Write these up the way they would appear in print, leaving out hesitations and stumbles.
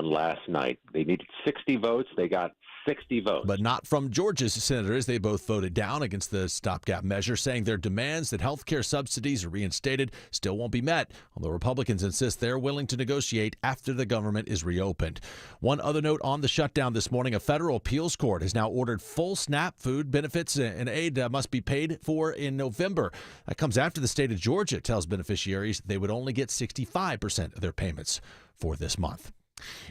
won last night. They needed 60 votes. They got 60 votes. But not from Georgia's senators. They both voted down against the stopgap measure, saying their demands that health care subsidies are reinstated still won't be met, although Republicans insist they're willing to negotiate after the government is reopened. One other note on the shutdown this morning, a federal appeals court has now ordered full SNAP food benefits and aid must be paid for in November. That comes after the state of Georgia tells beneficiaries they would only get 65% of their payments for this month.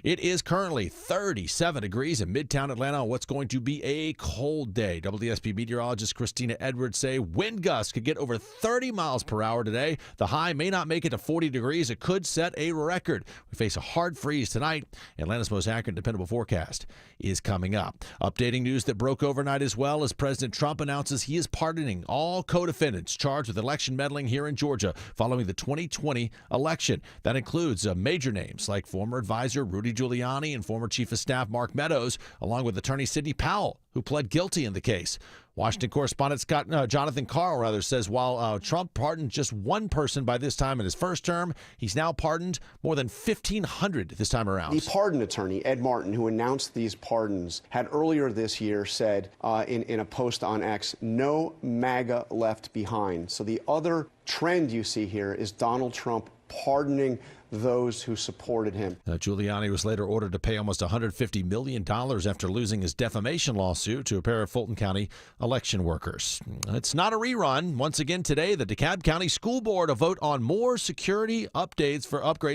It is currently 37 degrees in Midtown Atlanta on what's going to be a cold day. WSB meteorologist Christina Edwards say wind gusts could get over 30 miles per hour today. The high may not make it to 40 degrees. It could set a record. We face a hard freeze tonight. Atlanta's most accurate, dependable forecast is coming up. Updating news that broke overnight as well as President Trump announces he is pardoning all co-defendants charged with election meddling here in Georgia following the 2020 election. That includes major names like former advisor Rudy Giuliani and former Chief of Staff Mark Meadows, along with attorney Sidney Powell, who pled guilty in the case. Washington correspondent Jonathan Karl says while Trump pardoned just one person by this time in his first term, he's now pardoned more than 1,500 this time around. The pardon attorney, Ed Martin, who announced these pardons, had earlier this year said in a post on X, no MAGA left behind. So the other trend you see here is Donald Trump pardoning those who supported him. Giuliani was later ordered to pay almost $150 million after losing his defamation lawsuit to a pair of Fulton County election workers. It's not a rerun. Once again today, the DeKalb County School Board will vote on more security upgrades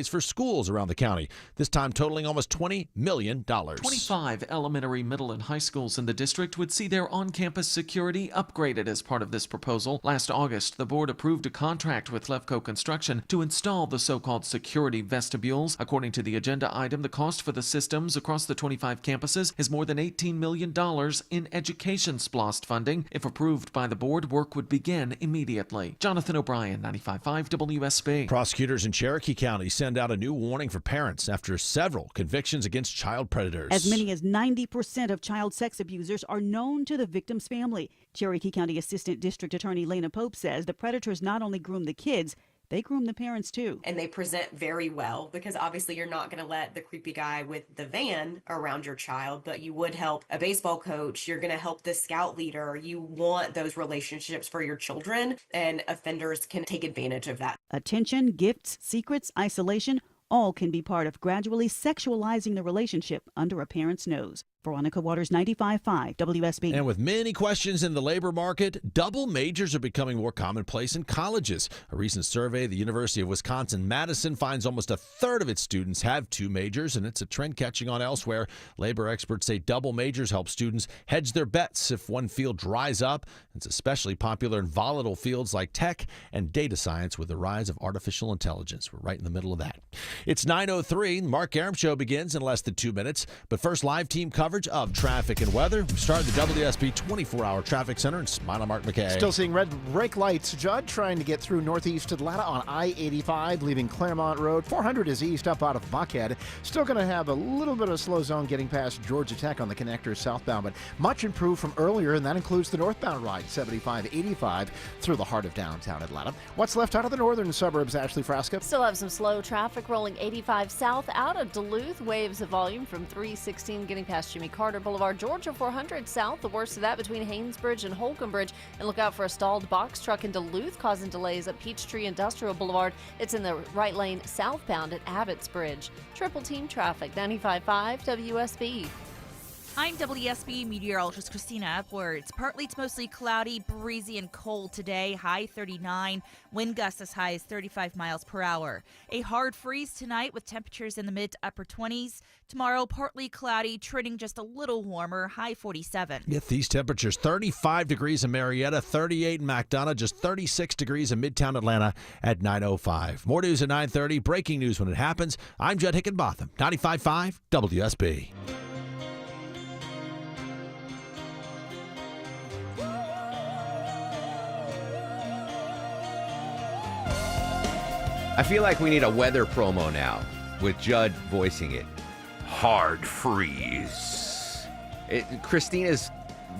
for schools around the county, this time totaling almost $20 million. 25 elementary, middle, and high schools in the district would see their on-campus security upgraded as part of this proposal. Last August, the board approved a contract with Lefco Construction to install the so-called security vestibules. According to the agenda item, the cost for the systems across the 25 campuses is more than $18 million in education SPLOST funding. If approved by the board, work would begin immediately. Jonathan O'Brien, 95.5 WSB. Prosecutors in Cherokee County send out a new warning for parents after several convictions against child predators. As many as 90% of child sex abusers are known to the victim's family. Cherokee County Assistant District Attorney Lena Pope says the predators not only groom the kids, they groom the parents too. And they present very well because obviously you're not going to let the creepy guy with the van around your child, but you would help a baseball coach. You're going to help the scout leader. You want those relationships for your children, and offenders can take advantage of that. Attention, gifts, secrets, isolation, all can be part of gradually sexualizing the relationship under a parent's nose. Veronica Waters, 95.5 WSB. And with many questions in the labor market, double majors are becoming more commonplace in colleges. A recent survey at the University of Wisconsin-Madison finds almost a third of its students have two majors, and it's a trend catching on elsewhere. Labor experts say double majors help students hedge their bets if one field dries up. It's especially popular in volatile fields like tech and data science with the rise of artificial intelligence. We're right in the middle of that. It's 9:03. Mark Arum Show begins in less than 2 minutes. But first, live team coverage of traffic and weather. We start at the WSB 24-hour traffic center in Smiley Mark McKay. Still seeing red brake lights, Judd, trying to get through northeast Atlanta on I-85, leaving Claremont Road. 400 is east up out of Buckhead. Still going to have a little bit of a slow zone getting past Georgia Tech on the connector southbound, but much improved from earlier, and that includes the northbound ride, 75-85, through the heart of downtown Atlanta. What's left out of the northern suburbs, Ashley Frasca? Still have some slow traffic rolling 85 south out of Duluth. Waves of volume from 316 getting past Jimmy Carter Boulevard. Georgia 400 south, the worst of that between Haynesbridge and Holcomb Bridge. And look out for a stalled box truck in Duluth causing delays at Peachtree Industrial Boulevard. It's in the right lane southbound at Abbott's Bridge. Triple team traffic, 95.5 WSB. I'm WSB meteorologist Christina Edwards. Partly to mostly cloudy, breezy, and cold today. High 39. Wind gusts as high as 35 miles per hour. A hard freeze tonight with temperatures in the mid to upper 20s. Tomorrow, partly cloudy, trending just a little warmer. High 47. Get these temperatures: 35 degrees in Marietta, 38 in McDonough, just 36 degrees in Midtown Atlanta at 9:05. More news at 9:30. Breaking news when it happens. I'm Judd Hickenbotham, 95.5 WSB. I feel like we need a weather promo now with Judd voicing it. Hard freeze. Christina's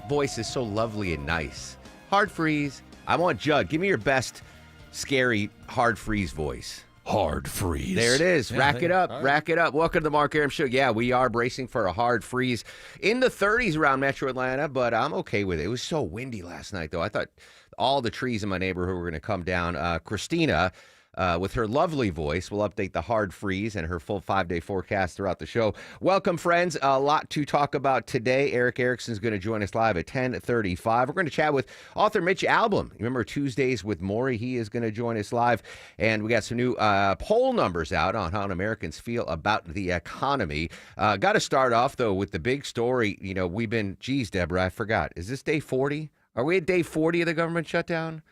voice is so lovely and nice. Hard freeze. I want Judd. Give me your best scary hard freeze voice. hard freeze. There it is. Yeah, Rack it up. right. Rack it up. Welcome to the Mark Arum Show. Yeah, we are bracing for a hard freeze in the 30s around Metro Atlanta, but I'm okay with it. It was so windy last night, though. I thought all the trees in my neighborhood were going to come down. Christina, with her lovely voice, will update the hard freeze and her full 5-day forecast throughout the show. Welcome, friends. A lot to talk about today. Eric Erickson is going to join us live at 10:35. We're going to chat with author Mitch Albom. Remember Tuesdays with Maury? He is going to join us live. And we got some new poll numbers out on how Americans feel about the economy. Got to start off, though, with the big story. You know, we've been, geez, Deborah, I forgot. Is this day 40? Are we at day 40 of the government shutdown?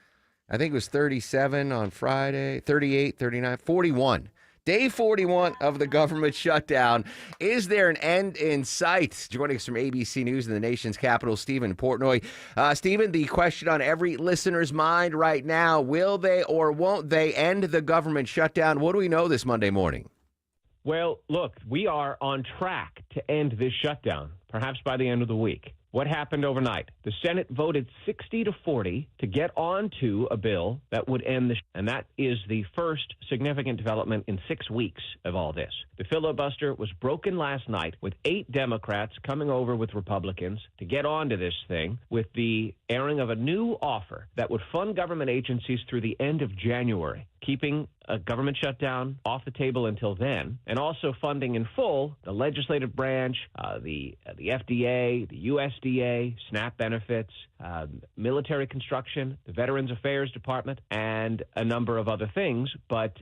I think it was 37 on Friday, 38, 39, 41. Day 41 of the government shutdown. Is there an end in sight? Joining us from ABC News in the nation's capital, Stephen Portnoy. Stephen, the question on every listener's mind right now, will they or won't they end the government shutdown? What do we know this Monday morning? Well, look, we are on track to end this shutdown, perhaps by the end of the week. What happened overnight? The Senate voted 60-40 to get onto a bill that would end and that is the first significant development in 6 weeks of all this. The filibuster was broken last night with 8 Democrats coming over with Republicans to get onto this thing with the airing of a new offer that would fund government agencies through the end of January, keeping a government shutdown off the table until then, and also funding in full the legislative branch, the FDA, the USDA, SNAP benefits, military construction, the Veterans Affairs Department, and a number of other things, but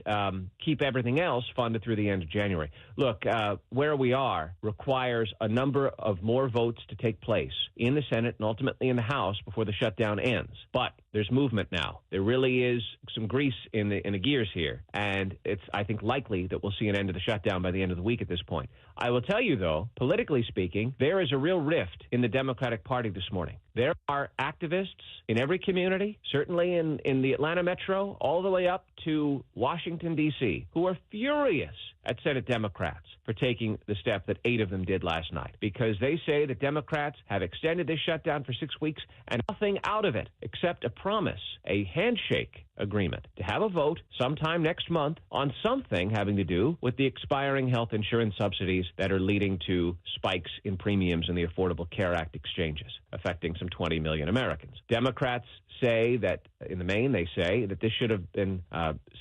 keep everything else funded through the end of January. Look, where we are requires a number of more votes to take place in the Senate and ultimately in the House before the shutdown ends. But there's movement now. There really is some grease in the gears here, and it's, I think, likely that we'll see an end to the shutdown by the end of the week at this point. I will tell you, though, politically speaking, there is a real rift in the Democratic Party this morning. There are activists in every community, certainly in the Atlanta metro, all the way up to Washington, D.C., who are furious at Senate Democrats for taking the step that 8 of them did last night, because they say that Democrats have extended this shutdown for 6 weeks and nothing out of it except a promise, a handshake agreement to have a vote sometime next month on something having to do with the expiring health insurance subsidies that are leading to spikes in premiums in the Affordable Care Act exchanges, affecting some 20 million Americans. Democrats say that, in the main, they say that this should have been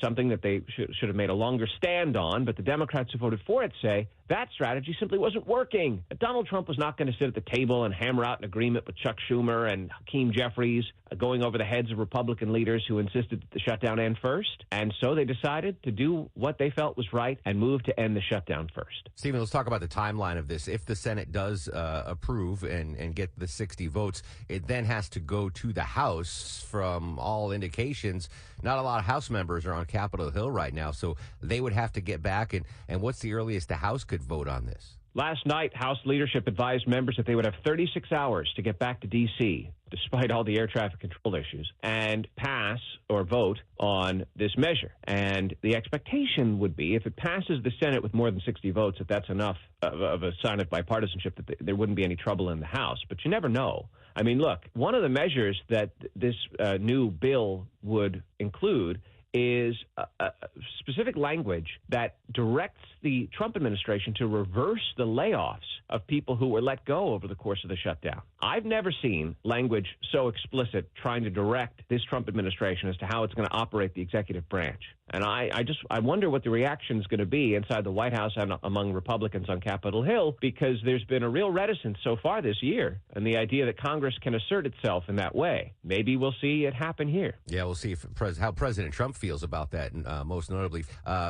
something that they should have made a longer stand on, but the Democrats who voted for it say that strategy simply wasn't working. Donald Trump was not going to sit at the table and hammer out an agreement with Chuck Schumer and Hakeem Jeffries, going over the heads of Republican leaders who insisted that the shutdown end first. And so they decided to do what they felt was right and move to end the shutdown first. Stephen, let's talk about the timeline of this. If the Senate does approve and get the 60 votes, it then has to go to the House. From all indications, not a lot of House members are on Capitol Hill right now, so they would have to get back. And what's the earliest the House could vote on this? Last night, House leadership advised members that they would have 36 hours to get back to D.C., despite all the air traffic control issues, and pass or vote on this measure. And the expectation would be, if it passes the Senate with more than 60 votes, that that's enough of a sign of bipartisanship that there wouldn't be any trouble in the House. But you never know. I mean, look, one of the measures that this new bill would include is a specific language that directs the Trump administration to reverse the layoffs of people who were let go over the course of the shutdown. I've never seen language so explicit trying to direct this Trump administration as to how it's going to operate the executive branch. And I wonder what the reaction is going to be inside the White House and among Republicans on Capitol Hill, because there's been a real reticence so far this year, and the idea that Congress can assert itself in that way. Maybe we'll see it happen here. Yeah, we'll see if how President Trump feels about that, and most notably,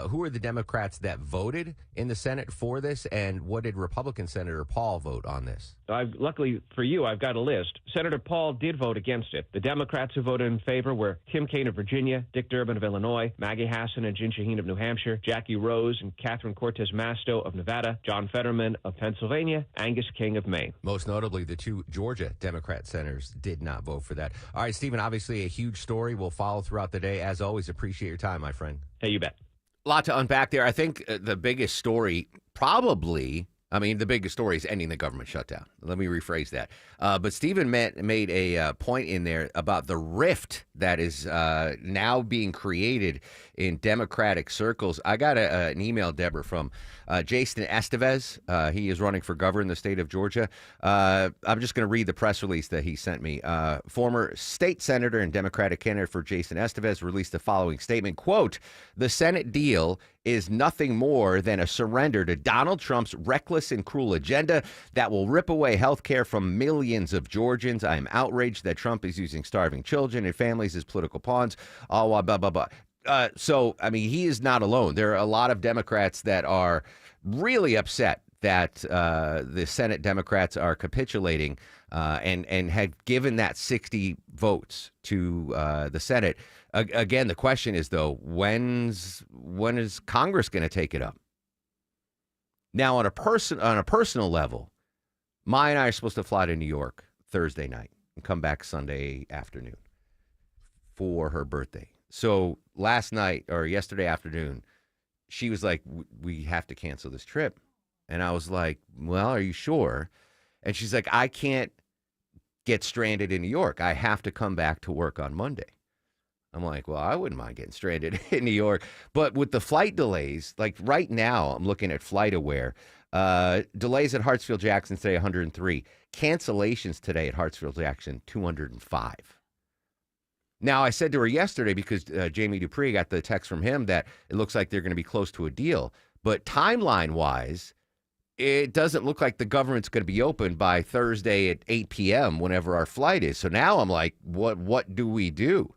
who are the Democrats that voted in the Senate for this, and what did Republican Senator Paul vote on this? Luckily for you, I've got a list. Senator Paul did vote against it. The Democrats who voted in favor were Tim Kaine of Virginia, Dick Durbin of Illinois, Maggie Hassan and Jen Shaheen of New Hampshire, Jackie Rose and Catherine Cortez Masto of Nevada, John Fetterman of Pennsylvania, Angus King of Maine. Most notably, the 2 Georgia Democrat senators did not vote for that. All right, Stephen, obviously a huge story. We'll follow throughout the day. As always, appreciate your time, my friend. Hey, you bet. A lot to unpack there. I think the biggest story probably I mean, the biggest story is ending the government shutdown. Let me rephrase that. But Stephen made a point in there about the rift that is now being created in Democratic circles. I got an email, Deborah, from Jason Estevez. He is running for governor in the state of Georgia. I'm just going to read the press release that he sent me. Former state senator and Democratic candidate for Jason Estevez released the following statement, quote, "The Senate deal is nothing more than a surrender to Donald Trump's reckless and cruel agenda that will rip away health care from millions of Georgians. I am outraged that Trump is using starving children and families as political pawns." All blah, blah, blah. So, I mean, he is not alone. There are a lot of Democrats that are really upset that the Senate Democrats are capitulating and had given that 60 votes to the Senate. Again, the question is, though, when is Congress going to take it up? Now, on a personal level, Maya and I are supposed to fly to New York Thursday night and come back Sunday afternoon for her birthday. So last night or yesterday afternoon, she was like, "We have to cancel this trip." And I was like, "Well, are you sure?" And she's like, "I can't get stranded in New York. I have to come back to work on Monday." I'm like, well, I wouldn't mind getting stranded in New York. But with the flight delays, like right now, I'm looking at FlightAware. Delays at Hartsfield-Jackson today, 103. Cancellations today at Hartsfield-Jackson, 205. Now, I said to her yesterday, because Jamie Dupree got the text from him that it looks like they're going to be close to a deal. But timeline-wise, it doesn't look like the government's going to be open by Thursday at 8 p.m. whenever our flight is. So now I'm like, what do we do?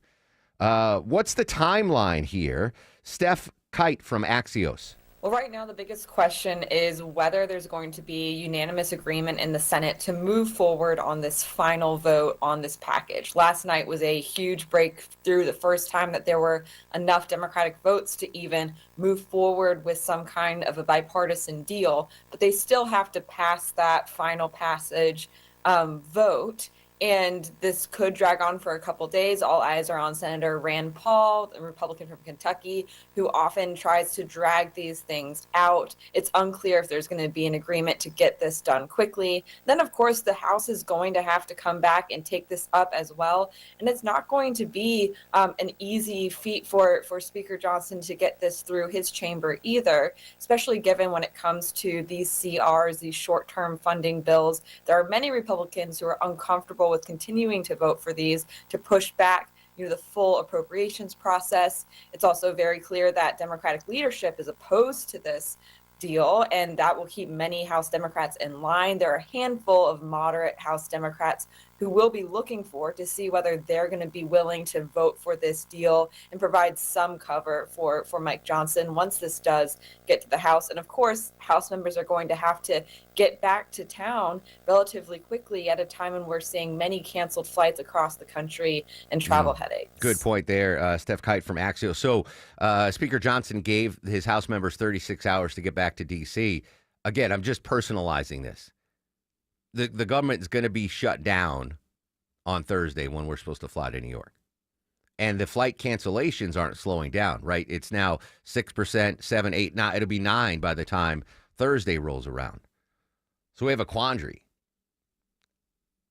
What's the timeline here? Steph Kite from Axios. Well, right now, the biggest question is whether there's going to be unanimous agreement in the Senate to move forward on this final vote on this package. Last night was a huge breakthrough, the first time that there were enough Democratic votes to even move forward with some kind of a bipartisan deal, but they still have to pass that final passage vote. And this could drag on for a couple days. All eyes are on Senator Rand Paul, the Republican from Kentucky, who often tries to drag these things out. It's unclear if there's going to be an agreement to get this done quickly. Then, of course, the House is going to have to come back and take this up as well. And it's not going to be an easy feat for Speaker Johnson to get this through his chamber either, especially given when it comes to these CRs, these short-term funding bills. There are many Republicans who are uncomfortable with continuing to vote for these to push back the full appropriations process. It's also very clear that Democratic leadership is opposed to this deal, and that will keep many House Democrats in line. There are a handful of moderate House Democrats who will be looking for to see whether they're going to be willing to vote for this deal and provide some cover for Mike Johnson once this does get to the House. And of course, House members are going to have to get back to town relatively quickly at a time when we're seeing many canceled flights across the country and travel headaches. Good point there, Steph Kite from Axios. So Speaker Johnson gave his House members 36 hours to get back to D.C. Again, I'm just personalizing this. The government is going to be shut down on Thursday when we're supposed to fly to New York. And the flight cancellations aren't slowing down, right? It's now 6%, 7, 8, now it'll be 9 by the time Thursday rolls around. So we have a quandary.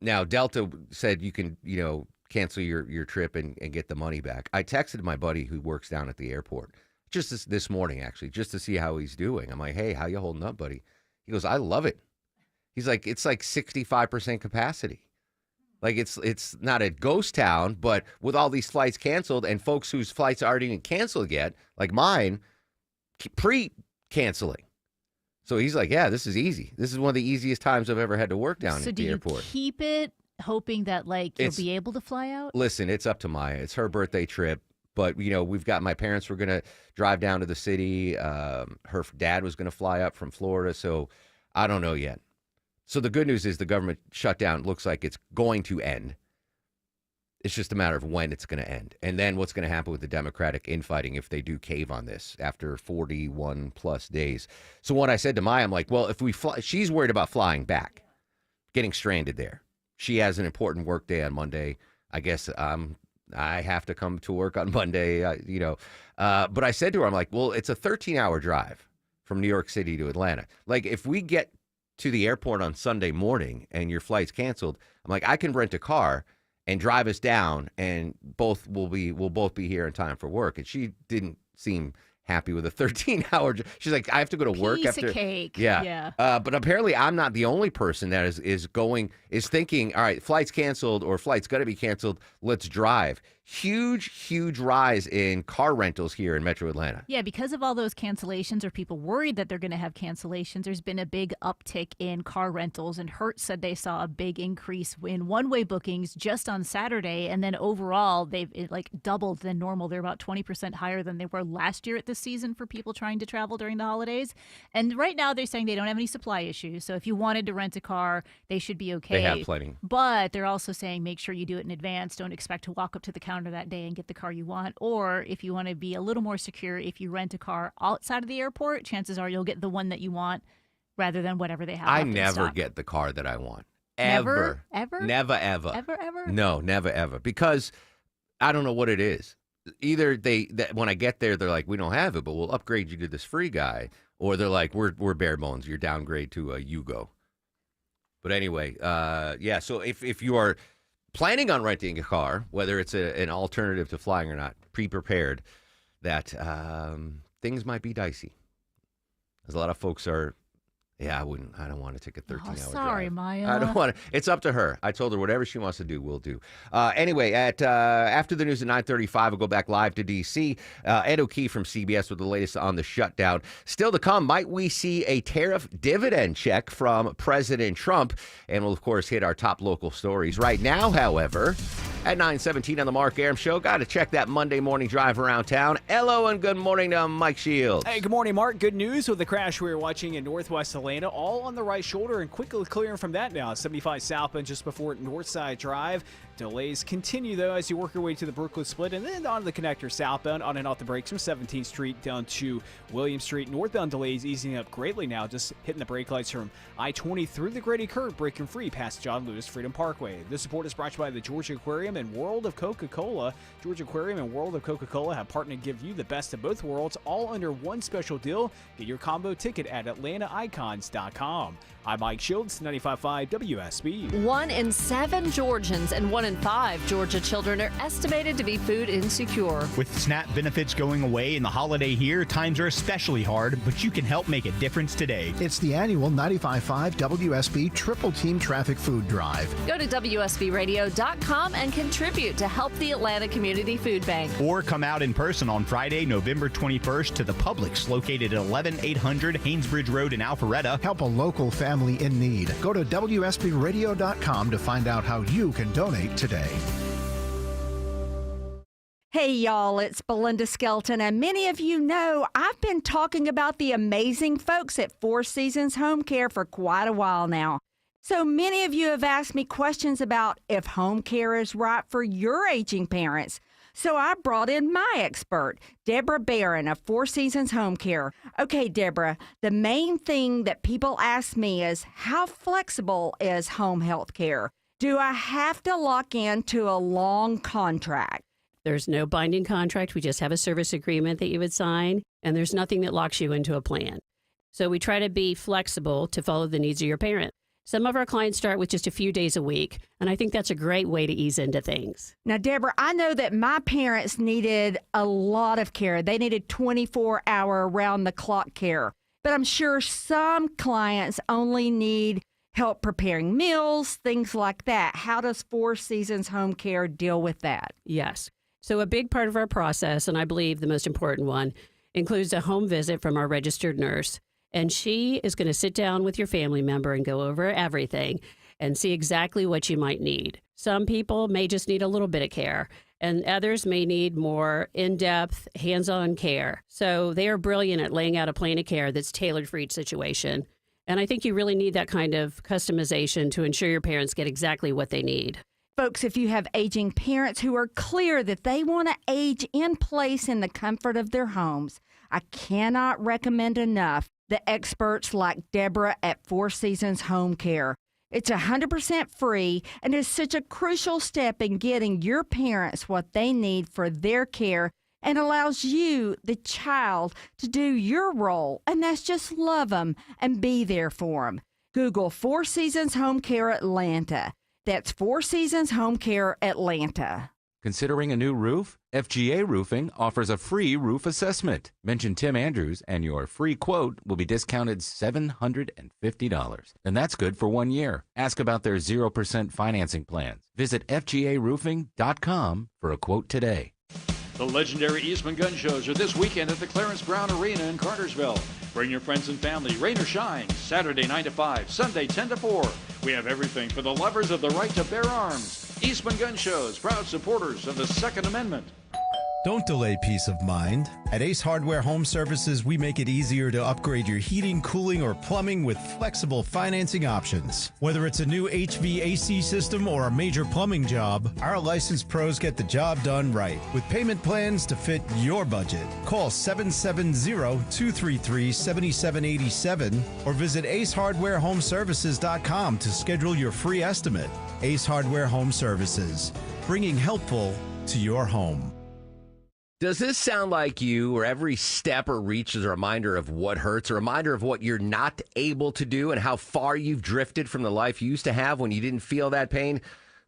Now, Delta said you can, cancel your trip and get the money back. I texted my buddy who works down at the airport just this morning, actually, just to see how he's doing. I'm like, hey, how you holding up, buddy? He goes, I love it. He's like, it's like 65% capacity. Like it's not a ghost town, but with all these flights canceled and folks whose flights aren't even canceled yet, like mine, pre-canceling. So he's like, yeah, this is easy. This is one of the easiest times I've ever had to work down at the airport. So do you keep it hoping that you'll be able to fly out? Listen, it's up to Maya. It's her birthday trip. But, we've got my parents were going to drive down to the city. Her dad was going to fly up from Florida. So I don't know yet. So the good news is the government shutdown looks like it's going to end. It's just a matter of when it's going to end. And then what's going to happen with the Democratic infighting if they do cave on this after 41 plus days. So what I said to Maya, I'm like, well, if we fly, she's worried about flying back, getting stranded there. She has an important work day on Monday. I guess I have to come to work on Monday, But I said to her, I'm like, well, it's a 13-hour drive from New York City to Atlanta. Like, if we get to the airport on Sunday morning and your flight's canceled, I'm like, I can rent a car and drive us down, and we'll both be here in time for work. And she didn't seem happy with a 13-hour. She's like, I have to go to work Piece after. of cake. Yeah. But apparently, I'm not the only person that is thinking, all right, flight's canceled or flight's going to be canceled. Let's drive. Huge rise in car rentals here in Metro Atlanta. Yeah, because of all those cancellations or people worried that they're going to have cancellations, there's been a big uptick in car rentals. And Hertz said they saw a big increase in one-way bookings just on Saturday. And then overall, they've doubled than normal. They're about 20% higher than they were last year at this season for people trying to travel during the holidays. And right now, they're saying they don't have any supply issues. So if you wanted to rent a car, they should be okay. They have plenty. But they're also saying make sure you do it in advance. Don't expect to walk up to the counter that day and get the car you want. Or if you want to be a little more secure, if you rent a car outside of the airport, chances are you'll get the one that you want rather than whatever they have. I left in never stock. get the car that I want. Never? Ever? Never, ever. Ever? No, never, ever. Because I don't know what it is. Either when I get there, they're like, we don't have it, but we'll upgrade you to this free guy. Or they're like, we're bare bones. You're downgrade to a Yugo. But anyway, yeah, so if you are planning on renting a car, whether it's an alternative to flying or not, pre-prepared that things might be dicey. As a lot of folks are, I don't want to take a 13-hour drive. Sorry, Maya. I don't want to. It's up to her. I told her whatever she wants to do, we'll do. Anyway, after the news at 9:35, we'll go back live to D.C. Ed O'Keefe from CBS with the latest on the shutdown. Still to come, might we see a tariff dividend check from President Trump? And we'll, of course, hit our top local stories. Right now, however, at 9:17 on the Mark Arum Show, got to check that Monday morning drive around town. Hello and good morning to Mike Shields. Hey, good morning, Mark. Good news with the crash we were watching in Northwest Atlanta, all on the right shoulder and quickly clearing from that now. 75 southbound just before Northside Drive. Delays continue, though, as you work your way to the Brooklyn Split and then on the connector southbound on and off the brakes from 17th Street down to William Street. Northbound delays easing up greatly now, just hitting the brake lights from I-20 through the Grady Curve, breaking free past John Lewis Freedom Parkway. This support is brought to you by the Georgia Aquarium and World of Coca-Cola. Georgia Aquarium and World of Coca-Cola have partnered to give you the best of both worlds, all under one special deal. Get your combo ticket at AtlantaIcons.com. I'm Mike Shields, 95.5 WSB. 1 in 7 Georgians and 1 in 5 Georgia children are estimated to be food insecure. With SNAP benefits going away in the holiday here, times are especially hard, but you can help make a difference today. It's the annual 95.5 WSB Triple Team Traffic Food Drive. Go to WSBradio.com and contribute to help the Atlanta Community Food Bank. Or come out in person on Friday, November 21st to the Publix located at 11800 Haynesbridge Road in Alpharetta. Help a local family in need. Go to WSBradio.com to find out how you can donate today. Hey y'all, it's Belinda Skelton, and many of you know I've been talking about the amazing folks at Four Seasons Home Care for quite a while now. So many of you have asked me questions about if home care is right for your aging parents. So I brought in my expert, Deborah Barron of Four Seasons Home Care. Okay, Deborah, the main thing that people ask me is how flexible is home health care? Do I have to lock into a long contract? There's no binding contract. We just have a service agreement that you would sign, and there's nothing that locks you into a plan. So we try to be flexible to follow the needs of your parent. Some of our clients start with just a few days a week, and I think that's a great way to ease into things. Now, Deborah, I know that my parents needed a lot of care. They needed 24-hour around-the-clock care. But I'm sure some clients only need help preparing meals, things like that. How does Four Seasons Home Care deal with that? Yes. So a big part of our process, and I believe the most important one, includes a home visit from our registered nurse. And she is going to sit down with your family member and go over everything and see exactly what you might need. Some people may just need a little bit of care, and others may need more in-depth, hands-on care. So they are brilliant at laying out a plan of care that's tailored for each situation. And I think you really need that kind of customization to ensure your parents get exactly what they need. Folks, if you have aging parents who are clear that they want to age in place in the comfort of their homes, I cannot recommend enough the experts like Deborah at Four Seasons Home Care. It's 100% free and is such a crucial step in getting your parents what they need for their care and allows you, the child, to do your role, and that's just love them and be there for them. Google Four Seasons Home Care Atlanta. That's Four Seasons Home Care Atlanta. Considering a new roof? FGA Roofing offers a free roof assessment. Mention Tim Andrews and your free quote will be discounted $750. And that's good for 1 year. Ask about their 0% financing plans. Visit FGARoofing.com for a quote today. The legendary Eastman Gun Shows are this weekend at the Clarence Brown Arena in Cartersville. Bring your friends and family, rain or shine, Saturday 9 to 5, Sunday 10 to 4. We have everything for the lovers of the right to bear arms. Eastman Gun Shows, proud supporters of the Second Amendment. Don't delay peace of mind. At Ace Hardware Home Services, we make it easier to upgrade your heating, cooling, or plumbing with flexible financing options. Whether it's a new HVAC system or a major plumbing job, our licensed pros get the job done right with payment plans to fit your budget. Call 770-233-7787 or visit acehardwarehomeservices.com to schedule your free estimate. Ace Hardware Home Services, bringing helpful to your home. Does this sound like you, where every step or reach is a reminder of what hurts, a reminder of what you're not able to do and how far you've drifted from the life you used to have when you didn't feel that pain?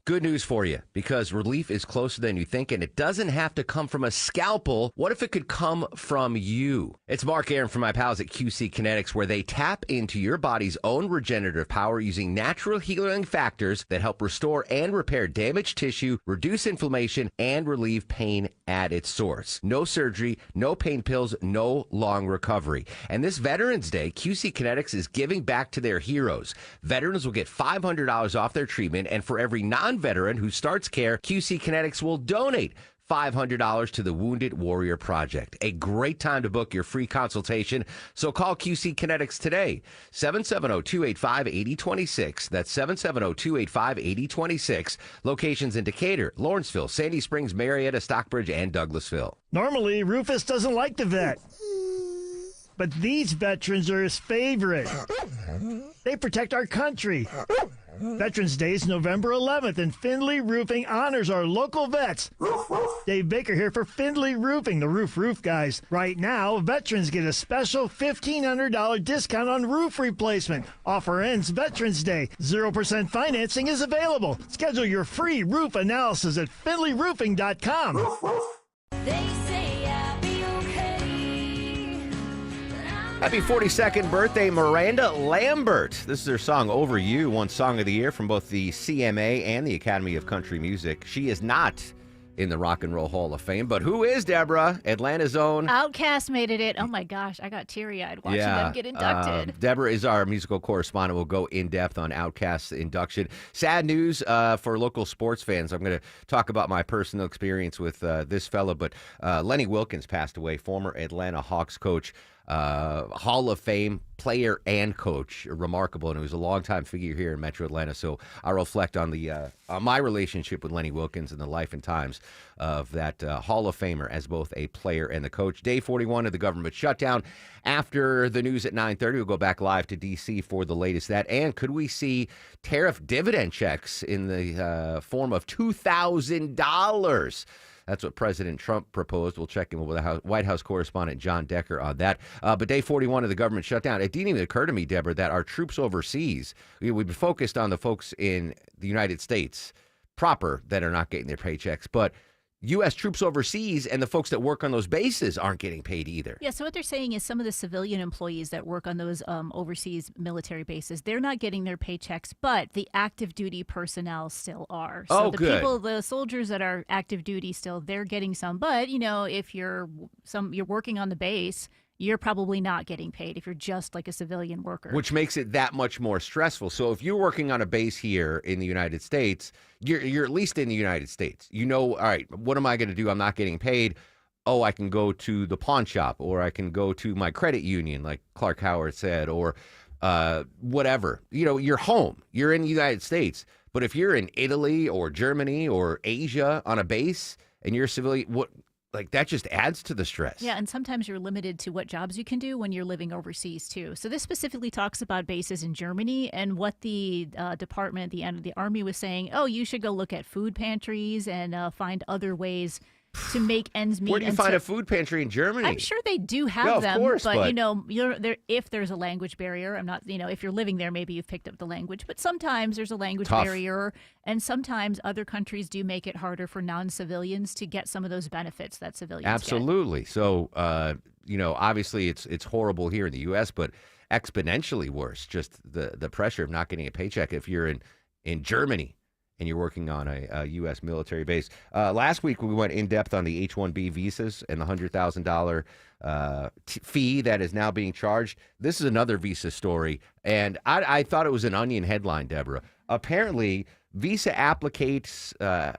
Good news for you, because relief is closer than you think, and it doesn't have to come from a scalpel. What if it could come from you? It's Mark Aaron from my pals at QC Kinetics, where they tap into your body's own regenerative power using natural healing factors that help restore and repair damaged tissue, reduce inflammation, and relieve pain at its source. No surgery, no pain pills, no long recovery. And this Veterans Day, QC Kinetics is giving back to their heroes. Veterans will get $500 off their treatment, and for every non-veteran who starts care, QC Kinetics will donate $500 to the Wounded Warrior Project. A great time to book your free consultation. So call QC Kinetics today. 770-285-8026. That's 770-285-8026. Locations in Decatur, Lawrenceville, Sandy Springs, Marietta, Stockbridge, and Douglasville. Normally, Rufus doesn't like the vet. But these veterans are his favorite. They protect our country. Veterans Day is November 11th, and Findlay Roofing honors our local vets. Dave Baker here for Findlay Roofing, the roof guys. Right now, veterans get a special $1,500 discount on roof replacement. Offer ends Veterans Day. 0% financing is available. Schedule your free roof analysis at FindlayRoofing.com. They say I'll be okay. Happy 42nd birthday, Miranda Lambert. This is her song, Over You, won Song of the Year from both the CMA and the Academy of Country Music. She is not in the Rock and Roll Hall of Fame, but who is Deborah? Atlanta's own. Outcast made it in. Oh my gosh, I got teary-eyed watching them get inducted. Deborah is our musical correspondent. We'll go in depth on Outkast's induction. Sad news for local sports fans. I'm going to talk about my personal experience with this fella, but Lenny Wilkens passed away, former Atlanta Hawks coach. Hall of Fame player and coach, remarkable, and he was a longtime figure here in Metro Atlanta. So I'll reflect on the on my relationship with Lenny Wilkens and the life and times of that Hall of Famer as both a player and the coach. Day 41 of the government shutdown. After the news at 9:30, we'll go back live to D.C. for the latest that. And could we see tariff dividend checks in the form of $2,000? That's what President Trump proposed. We'll check in with the White House correspondent John Decker on that. But day 41 of the government shutdown, it didn't even occur to me, Deborah, that our troops overseas, we've been focused on the folks in the United States proper that are not getting their paychecks. But U.S. troops overseas and the folks that work on those bases aren't getting paid either. Yeah, so what they're saying is some of the civilian employees that work on those overseas military bases, they're not getting their paychecks, but the active duty personnel still are. So the soldiers that are active duty still, they're getting some. But, you know, if you're working on the base, you're probably not getting paid if you're just like a civilian worker. Which makes it that much more stressful. So if you're working on a base here in the United States, you're at least in the United States. You know, all right, what am I going to do? I'm not getting paid. Oh, I can go to the pawn shop, or I can go to my credit union, like Clark Howard said, or whatever. You know, you're home. You're in the United States. But if you're in Italy or Germany or Asia on a base and you're a civilian, like that just adds to the stress. Yeah, and sometimes you're limited to what jobs you can do when you're living overseas too. So this specifically talks about bases in Germany and what the department, the Army was saying, oh, you should go look at food pantries and find other ways to make ends meet. Where do you find a food pantry in Germany? I'm sure they do have Yeah, of them, course, but you're there if there's a language barrier. I'm not, if you're living there, maybe you've picked up the language, but sometimes there's a language Tough. barrier, and sometimes other countries do make it harder for non-civilians to get some of those benefits that civilians get. Absolutely. So, obviously it's horrible here in the U.S., but exponentially worse. Just the pressure of not getting a paycheck if you're in Germany and you're working on a U.S. military base. Last week, we went in depth on the H-1B visas and the $100,000 fee that is now being charged. This is another visa story, and I thought it was an Onion headline, Deborah. Apparently, visa applicants, that's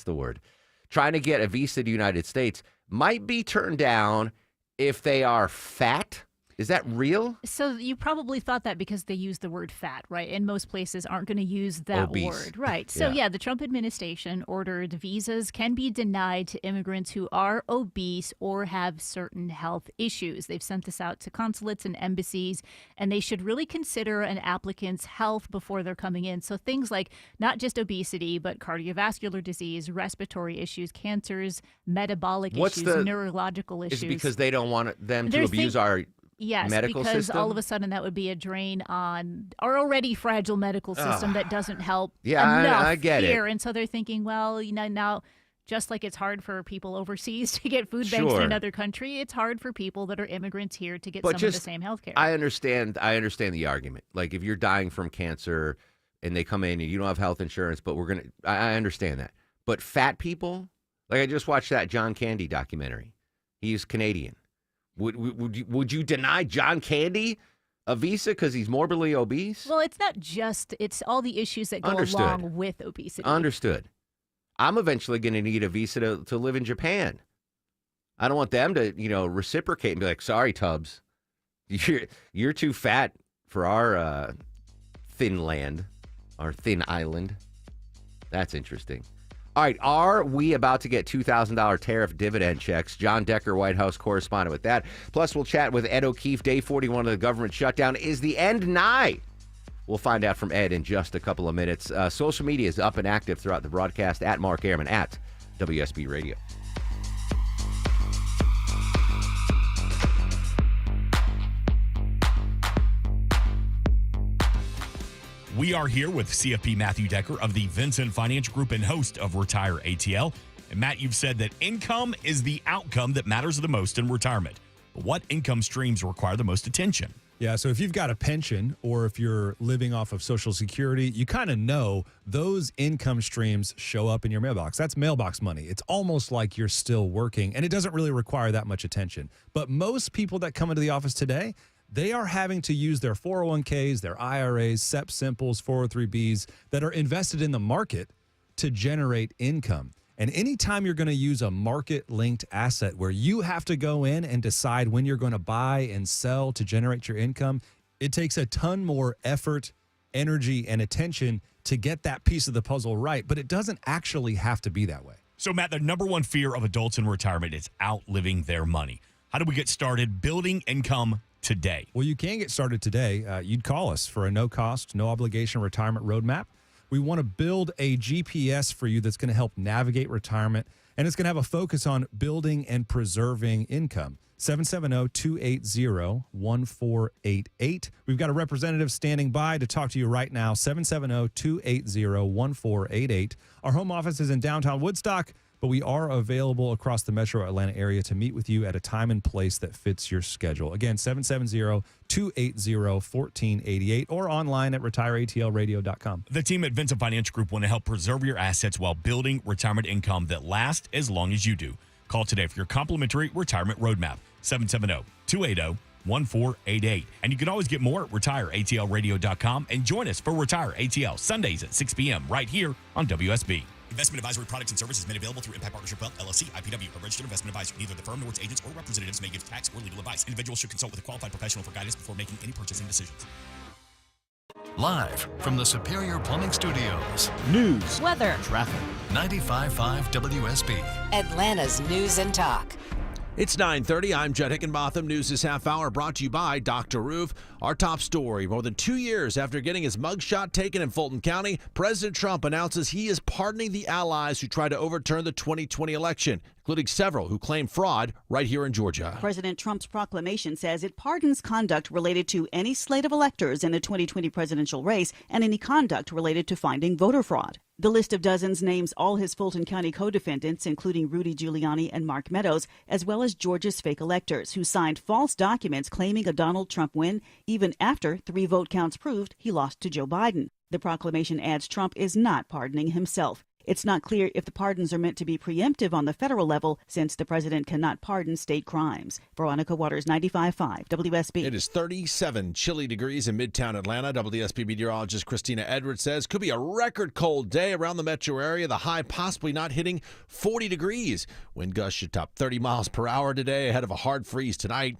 the word, trying to get a visa to the United States might be turned down if they are fat. Is that real? So you probably thought that because they use the word fat, right? And most places aren't going to use that Obese. word. Right. So yeah, the Trump administration ordered visas can be denied to immigrants who are obese or have certain health issues. They've sent this out to consulates and embassies, and they should really consider an applicant's health before they're coming in. So things like not just obesity, but cardiovascular disease, respiratory issues, cancers, metabolic issues, neurological issues. Is it because they don't want them to abuse our Yes, medical because system? all of a sudden that would be a drain on our already fragile medical system that doesn't help Yeah, enough I get here. it. And so they're thinking, well, now just like it's hard for people overseas to get food banks in Sure. another country, it's hard for people that are immigrants here to get But some of just- the same health care. I understand the argument. Like if you're dying from cancer and they come in and you don't have health insurance, but I understand that. But fat people, like I just watched that John Candy documentary. He's Canadian. Would you deny John Candy a visa because he's morbidly obese? Well, it's not just, it's all the issues that go Understood. along with obesity. Understood. I'm eventually going to need a visa to live in Japan. I don't want them to, reciprocate and be like, sorry, Tubbs, you're too fat for our thin land, our thin island. That's interesting. All right, are we about to get $2,000 tariff dividend checks? John Decker, White House correspondent with that. Plus, we'll chat with Ed O'Keefe. Day 41 of the government shutdown. Is the end nigh? We'll find out from Ed in just a couple of minutes. Social media is up and active throughout the broadcast at Mark Airman at WSB Radio. We are here with CFP Matthew Decker of the Vincent Financial Group and host of Retire ATL. And Matt, you've said that income is the outcome that matters the most in retirement. But what income streams require the most attention? Yeah, so if you've got a pension or if you're living off of Social Security, you kind of know those income streams show up in your mailbox. That's mailbox money. It's almost like you're still working, and it doesn't really require that much attention. But most people that come into the office today, they are having to use their 401ks, their IRAs, SEP Simples, 403bs that are invested in the market to generate income. And anytime you're going to use a market-linked asset where you have to go in and decide when you're going to buy and sell to generate your income, it takes a ton more effort, energy, and attention to get that piece of the puzzle right. But it doesn't actually have to be that way. So, Matt, the number one fear of adults in retirement is outliving their money. How do we get started building income today? Well, you can get started today. You'd call us for a no-cost, no-obligation retirement roadmap. We want to build a GPS for you that's going to help navigate retirement, and it's going to have a focus on building and preserving income. 770-280-1488. We've got a representative standing by to talk to you right now. 770-280-1488. Our home office is in downtown Woodstock, but we are available across the metro Atlanta area to meet with you at a time and place that fits your schedule. Again, 770-280-1488 or online at retireatlradio.com. The team at Vincent Financial Group want to help preserve your assets while building retirement income that lasts as long as you do. Call today for your complimentary retirement roadmap, 770-280-1488. And you can always get more at retireatlradio.com and join us for Retire ATL Sundays at 6 p.m. right here on WSB. Investment advisory products and services made available through Impact Partnership Wealth, LLC, IPW, a registered investment advisor. Neither the firm nor its agents or representatives may give tax or legal advice. Individuals should consult with a qualified professional for guidance before making any purchasing decisions. Live from the Superior Plumbing Studios. News, weather, traffic. 95.5 WSB. Atlanta's News and Talk. It's 9:30. I'm Judd Hickenbotham. News this half hour brought to you by Dr. Roof. Our top story, more than 2 years after getting his mugshot taken in Fulton County, President Trump announces he is pardoning the allies who tried to overturn the 2020 election, including several who claim fraud right here in Georgia. President Trump's proclamation says it pardons conduct related to any slate of electors in the 2020 presidential race and any conduct related to finding voter fraud. The list of dozens names all his Fulton County co-defendants, including Rudy Giuliani and Mark Meadows, as well as Georgia's fake electors who signed false documents claiming a Donald Trump win, even after 3 vote counts proved he lost to Joe Biden. The proclamation adds Trump is not pardoning himself. It's not clear if the pardons are meant to be preemptive on the federal level, since the president cannot pardon state crimes. Veronica Waters, 95.5 WSB. It is 37 chilly degrees in Midtown Atlanta. WSB meteorologist Christina Edwards says could be a record cold day around the metro area. The high possibly not hitting 40 degrees. Wind gusts should top 30 miles per hour today, ahead of a hard freeze tonight.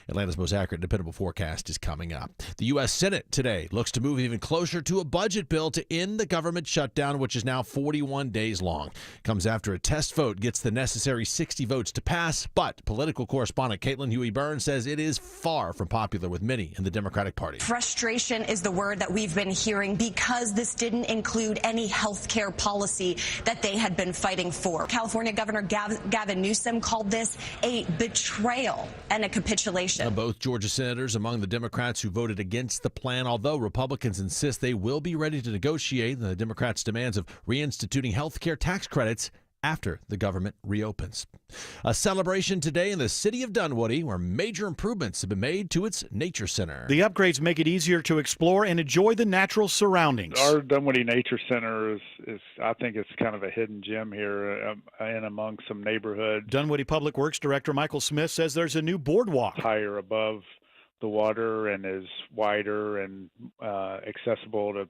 Atlanta's most accurate, dependable forecast is coming up. The U.S. Senate today looks to move even closer to a budget bill to end the government shutdown, which is now 41 days long. Comes after a test vote gets the necessary 60 votes to pass, but political correspondent Caitlin Huey-Burns says it is far from popular with many in the Democratic Party. Frustration is the word that we've been hearing because this didn't include any health care policy that they had been fighting for. California Governor Gavin Newsom called this a betrayal and a capitulation. Both Georgia senators among the Democrats who voted against the plan, although Republicans insist they will be ready to negotiate the Democrats' demands of reinstituting health care tax credits after the government reopens. A celebration today in the city of Dunwoody, where major improvements have been made to its nature center. The upgrades make it easier to explore and enjoy the natural surroundings. Our Dunwoody Nature Center is I think it's kind of a hidden gem here in among some neighborhoods. Dunwoody Public Works Director Michael Smith says there's a new boardwalk higher above the water and is wider and accessible to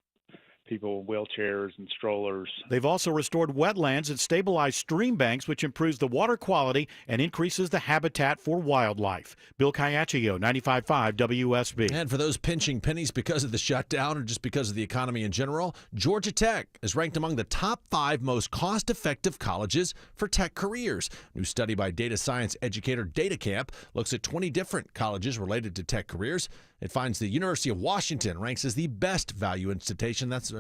people in wheelchairs and strollers. They've also restored wetlands and stabilized stream banks, which improves the water quality and increases the habitat for wildlife. Bill Caiaccio, 95.5 WSB. And for those pinching pennies because of the shutdown or just because of the economy in general, Georgia Tech is ranked among the top 5 most cost-effective colleges for tech careers. New study by data science educator DataCamp looks at 20 different colleges related to tech careers. It finds the University of Washington ranks as the best value institution. That's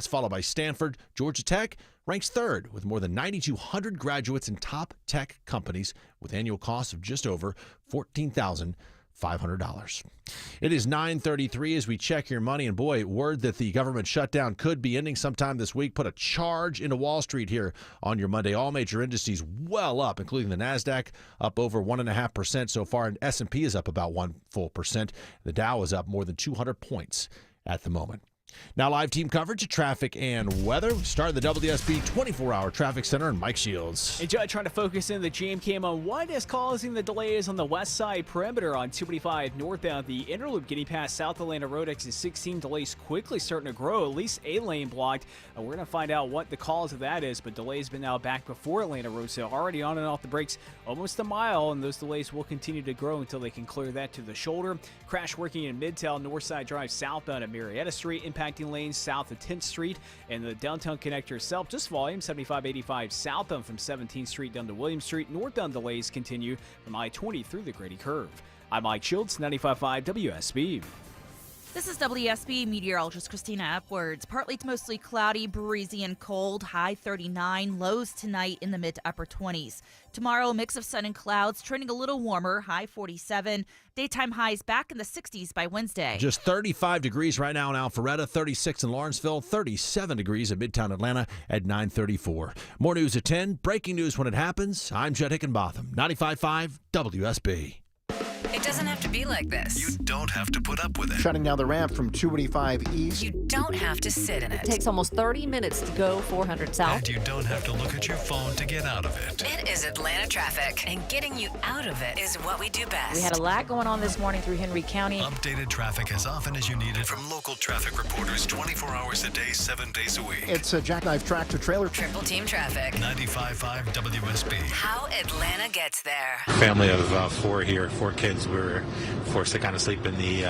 followed by Stanford. Georgia Tech ranks 3rd with more than 9,200 graduates in top tech companies with annual costs of just over $14,500. It is 9:33 as we check your money, and boy, word that the government shutdown could be ending sometime this week put a charge into Wall Street here on your Monday. All major indices well up, including the NASDAQ up over 1.5% so far, and S&P is up about 1%. The Dow is up more than 200 points at the moment. Now live team coverage of traffic and weather. We start the WSB 24-hour traffic center and Mike Shields. And Judd trying to focus in the jam cam on what is causing the delays on the west side perimeter on 285 northbound. The inner loop getting past South Atlanta Road exit 16. Delays quickly starting to grow. At least a lane blocked. And we're going to find out what the cause of that is. But delays been now back before Atlanta Road. So already on and off the brakes almost a mile. And those delays will continue to grow until they can clear that to the shoulder. Crash working in Midtown Northside Drive southbound at Marietta Street. Impacting lanes south of 10th Street and the downtown connector itself. Just volume 7585 southbound from 17th Street down to Williams Street. Northbound delays continue from I-20 through the Grady Curve. I'm Mike Shields, 95.5 WSB. This is WSB meteorologist Christina Edwards. Partly to mostly cloudy, breezy, and cold. High 39. Lows tonight in the mid to upper 20s. Tomorrow, a mix of sun and clouds, trending a little warmer. High 47. Daytime highs back in the 60s by Wednesday. Just 35 degrees right now in Alpharetta, 36 in Lawrenceville, 37 degrees in Midtown Atlanta at 9:34. More news at 10. Breaking news when it happens. I'm Judd Hickenbotham, 95.5 WSB. It doesn't have to be like this. You don't have to put up with it. Shutting down the ramp from 285 East. You don't have to sit in it. It takes almost 30 minutes to go 400 South. And you don't have to look at your phone to get out of it. It is Atlanta traffic, and getting you out of it is what we do best. We had a lot going on this morning through Henry County. Updated traffic as often as you need it from local traffic reporters 24 hours a day, 7 days a week. It's a jackknife tractor trailer. Triple team traffic. 95.5 WSB. How Atlanta gets there. Family of 4 here, 4 kids. We were forced to kind of sleep in the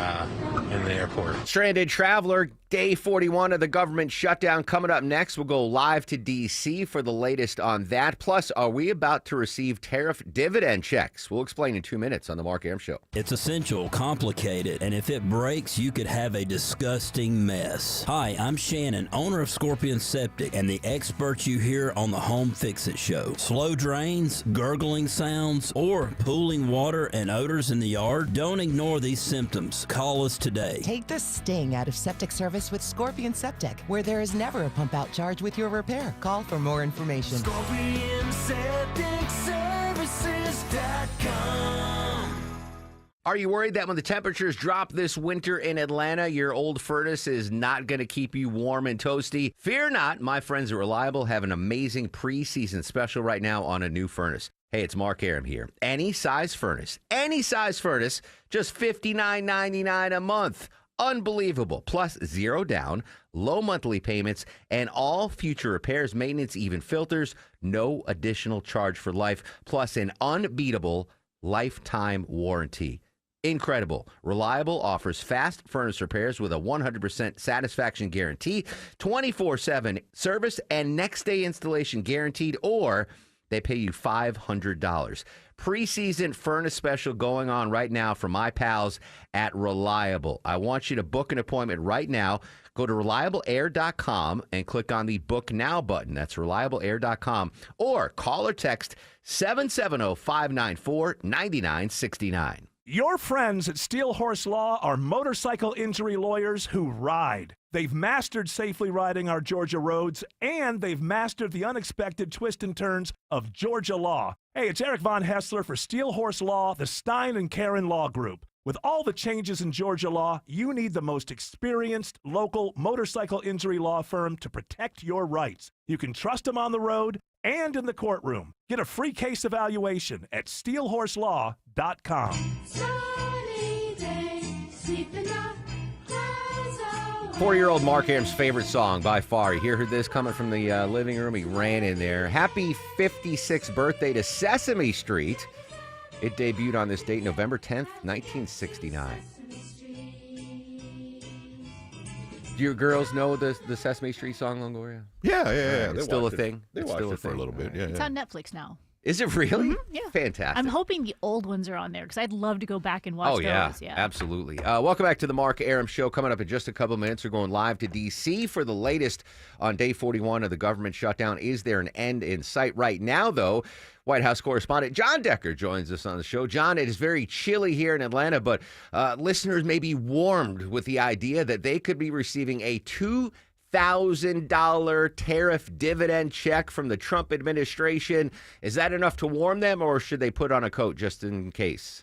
airport. Stranded traveler, day 41 of the government shutdown coming up next. We'll go live to D.C. for the latest on that. Plus, are we about to receive tariff dividend checks? We'll explain in 2 minutes on The Mark Arum Show. It's essential, complicated, and if it breaks, you could have a disgusting mess. Hi, I'm Shannon, owner of Scorpion Septic, and the experts you hear on the Home Fix-It Show. Slow drains, gurgling sounds, or pooling water and odors in the yard? Don't ignore these symptoms. Call us today. Take the sting out of septic service with Scorpion Septic, where there is never a pump-out charge with your repair. Call for more information. ScorpionSepticServices.com. Are you worried that when the temperatures drop this winter in Atlanta, your old furnace is not going to keep you warm and toasty? Fear not. My friends at Reliable have an amazing preseason special right now on a new furnace. Hey, it's Mark Arum here. Any size furnace, just $59.99 a month. Unbelievable. Plus zero down, low monthly payments, and all future repairs, maintenance, even filters, no additional charge for life, plus an unbeatable lifetime warranty. Incredible. Reliable offers fast furnace repairs with a 100% satisfaction guarantee, 24/7 service, and next day installation guaranteed, or they pay you $500. Preseason furnace special going on right now for my pals at Reliable. I want you to book an appointment right now. Go to ReliableAir.com and click on the Book Now button. That's ReliableAir.com. Or call or text 770-594-9969. Your friends at Steel Horse Law are motorcycle injury lawyers who ride. They've mastered safely riding our Georgia roads, and they've mastered the unexpected twists and turns of Georgia law. Hey, it's Eric Von Hessler for Steel Horse Law, the Stein and Karen Law Group. With all the changes in Georgia law, you need the most experienced local motorcycle injury law firm to protect your rights. You can trust them on the road and in the courtroom. Get a free case evaluation at steelhorselaw.com. 4-year-old Mark Arum's favorite song by far. You heard this coming from the living room. He ran in there. Happy 56th birthday to Sesame Street. It debuted on this date, November 10th, 1969. Do your girls know the Sesame Street song, Longoria? Yeah. It's still a thing? They watched it for a little bit, It's on Netflix now. Is it really? Yeah. Fantastic. I'm hoping the old ones are on there because I'd love to go back and watch those. Yeah, absolutely. Welcome back to the Mark Arum Show. Coming up in just a couple of minutes, we're going live to D.C. for the latest on day 41 of the government shutdown. Is there an end in sight? Right now, though, White House correspondent John Decker joins us on the show. John, it is very chilly here in Atlanta, but listeners may be warmed with the idea that they could be receiving a $2,000 tariff dividend check from the Trump administration. Is that enough to warm them, or should they put on a coat just in case?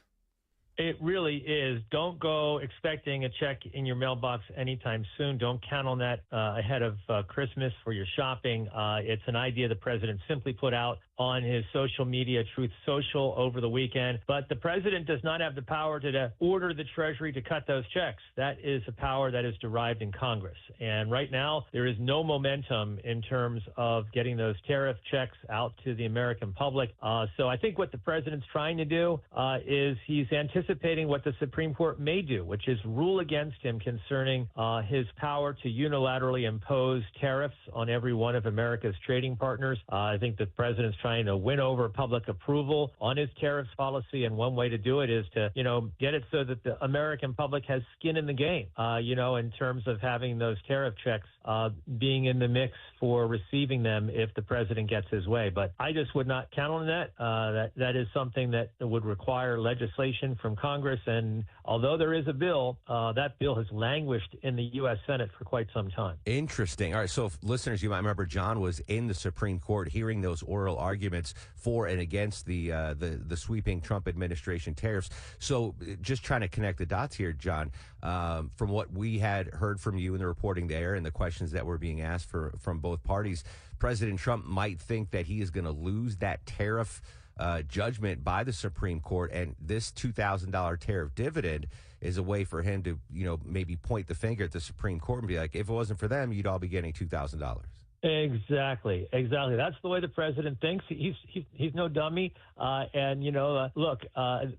It really is. Don't go expecting a check in your mailbox anytime soon. Don't count on that ahead of Christmas for your shopping. It's an idea the president simply put out on his social media, Truth Social, over the weekend. But the president does not have the power to order the Treasury to cut those checks. That is a power that is derived in Congress. And right now, there is no momentum in terms of getting those tariff checks out to the American public. So I think what the president's trying to do is he's anticipating what the Supreme Court may do, which is rule against him concerning his power to unilaterally impose tariffs on every one of America's trading partners. I think the president's trying to win over public approval on his tariffs policy, and one way to do it is to, get it so that the American public has skin in the game, in terms of having those tariff checks being in the mix for receiving them if the president gets his way. But I just would not count on that. That is something that would require legislation from Congress, and although there is a bill, that bill has languished in the U.S. Senate for quite some time. Interesting. All right, so listeners, you might remember John was in the Supreme Court hearing those oral arguments for and against the sweeping Trump administration tariffs. So just trying to connect the dots here, John, from what we had heard from you in the reporting there and the questions that were being asked from both parties, President Trump might think that he is going to lose that tariff judgment by the Supreme Court, and this $2,000 tariff dividend is a way for him to, maybe point the finger at the Supreme Court and be like, if it wasn't for them, you'd all be getting $2,000. Exactly. That's the way the president thinks. He's no dummy. Look,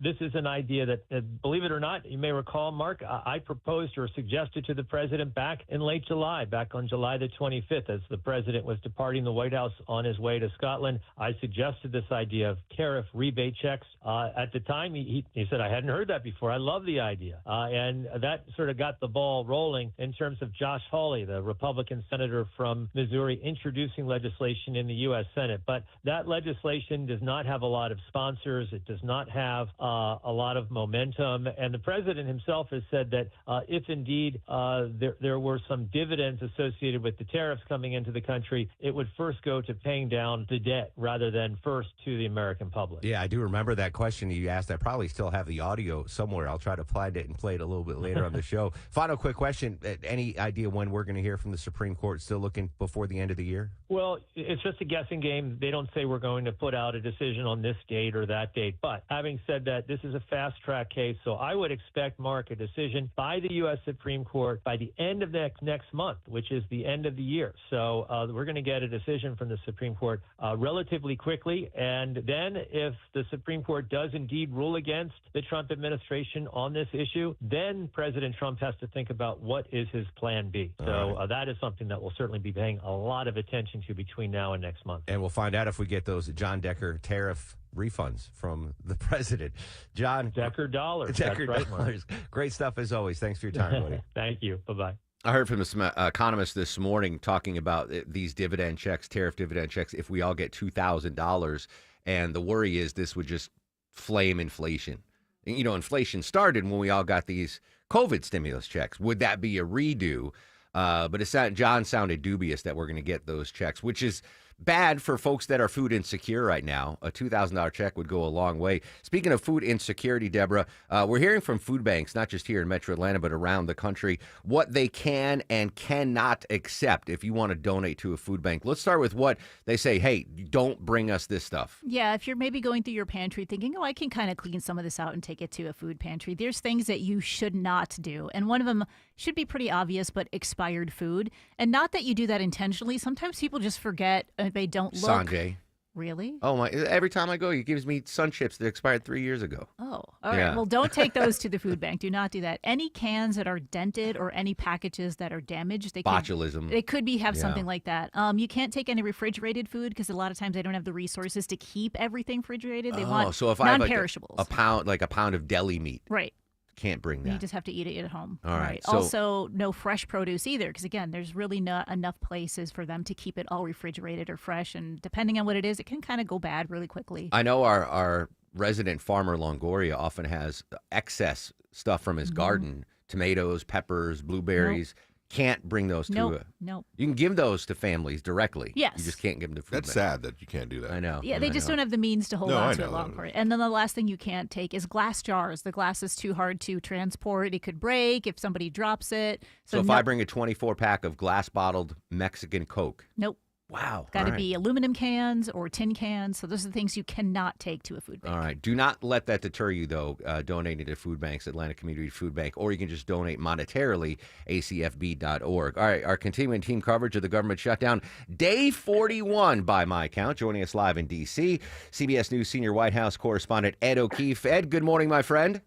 this is an idea that, believe it or not, you may recall, Mark, I proposed or suggested to the president back in late July, back on July the 25th, as the president was departing the White House on his way to Scotland. I suggested this idea of tariff rebate checks. At the time, he said, I hadn't heard that before. I love the idea. And that sort of got the ball rolling in terms of Josh Hawley, the Republican senator from Missouri, introducing legislation in the U.S. Senate. But that legislation does not have a lot of sponsors. It does not have a lot of momentum. And the president himself has said that if indeed there were some dividends associated with the tariffs coming into the country, it would first go to paying down the debt rather than first to the American public. Yeah, I do remember that question you asked. I probably still have the audio somewhere. I'll try to find it and play it a little bit later on the show. Final quick question. Any idea when we're going to hear from the Supreme Court? Still looking before the end of the year? Well, it's just a guessing game. They don't say we're going to put out a decision on this date or that date. But having said that, this is a fast-track case, so I would expect, Mark, a decision by the U.S. Supreme Court by the end of next month, which is the end of the year. So we're going to get a decision from the Supreme Court relatively quickly. And then if the Supreme Court does indeed rule against the Trump administration on this issue, then President Trump has to think about what is his plan B. So that is something that we'll certainly be paying a lot of attention to between now and next month. And we'll find out if we get those John Decker tariff refunds from the president. John Decker dollars. Decker That's right, dollars. Great stuff as always. Thanks for your time, buddy. Thank you. Bye-bye. I heard from some economists this morning talking about these dividend checks, tariff dividend checks, if we all get $2,000. And the worry is this would just flame inflation. You know, inflation started when we all got these COVID stimulus checks. Would that be a redo? But John sounded dubious that we're going to get those checks, which is bad for folks that are food insecure right now. A $2,000 check would go a long way. Speaking of food insecurity, Deborah, we're hearing from food banks, not just here in Metro Atlanta, but around the country, what they can and cannot accept if you want to donate to a food bank. Let's start with what they say. Hey, don't bring us this stuff. Yeah, if you're maybe going through your pantry thinking, I can kind of clean some of this out and take it to a food pantry, there's things that you should not do. And one of them should be pretty obvious, but expired food. And not that you do that intentionally. Sometimes people just forget. They don't look. Sanjay. Really? Oh, my. Every time I go, he gives me Sun Chips that expired 3 years ago. Oh, all right. Well, don't take those to the food bank. Do not do that. Any cans that are dented or any packages that are damaged, botulism. They could have something like that. You can't take any refrigerated food because a lot of times they don't have the resources to keep everything refrigerated. They want so if I have non-perishables. a pound of deli meat. Right. Can't bring that. You just have to eat it at home. All right. So, also, no fresh produce either, because again, there's really not enough places for them to keep it all refrigerated or fresh. And depending on what it is, it can kind of go bad really quickly. I know our resident farmer Longoria often has excess stuff from his garden: tomatoes, peppers, blueberries. Nope. Can't bring those to Nope. You can give those to families directly. Yes. You just can't give them to food That's sad that you can't do that. I know. Yeah, they just don't have the means to hold on to it long for it. And then the last thing you can't take is glass jars. The glass is too hard to transport. It could break if somebody drops it. So if I bring a 24-pack of glass-bottled Mexican Coke. Nope. Wow. Got to be aluminum cans or tin cans. So those are the things you cannot take to a food bank. All right. Do not let that deter you, though, donating to food banks, Atlanta Community Food Bank, or you can just donate monetarily, acfb.org. All right. Our continuing team coverage of the government shutdown, day 41 by my count. Joining us live in D.C., CBS News senior White House correspondent Ed O'Keefe. Ed, good morning, my friend.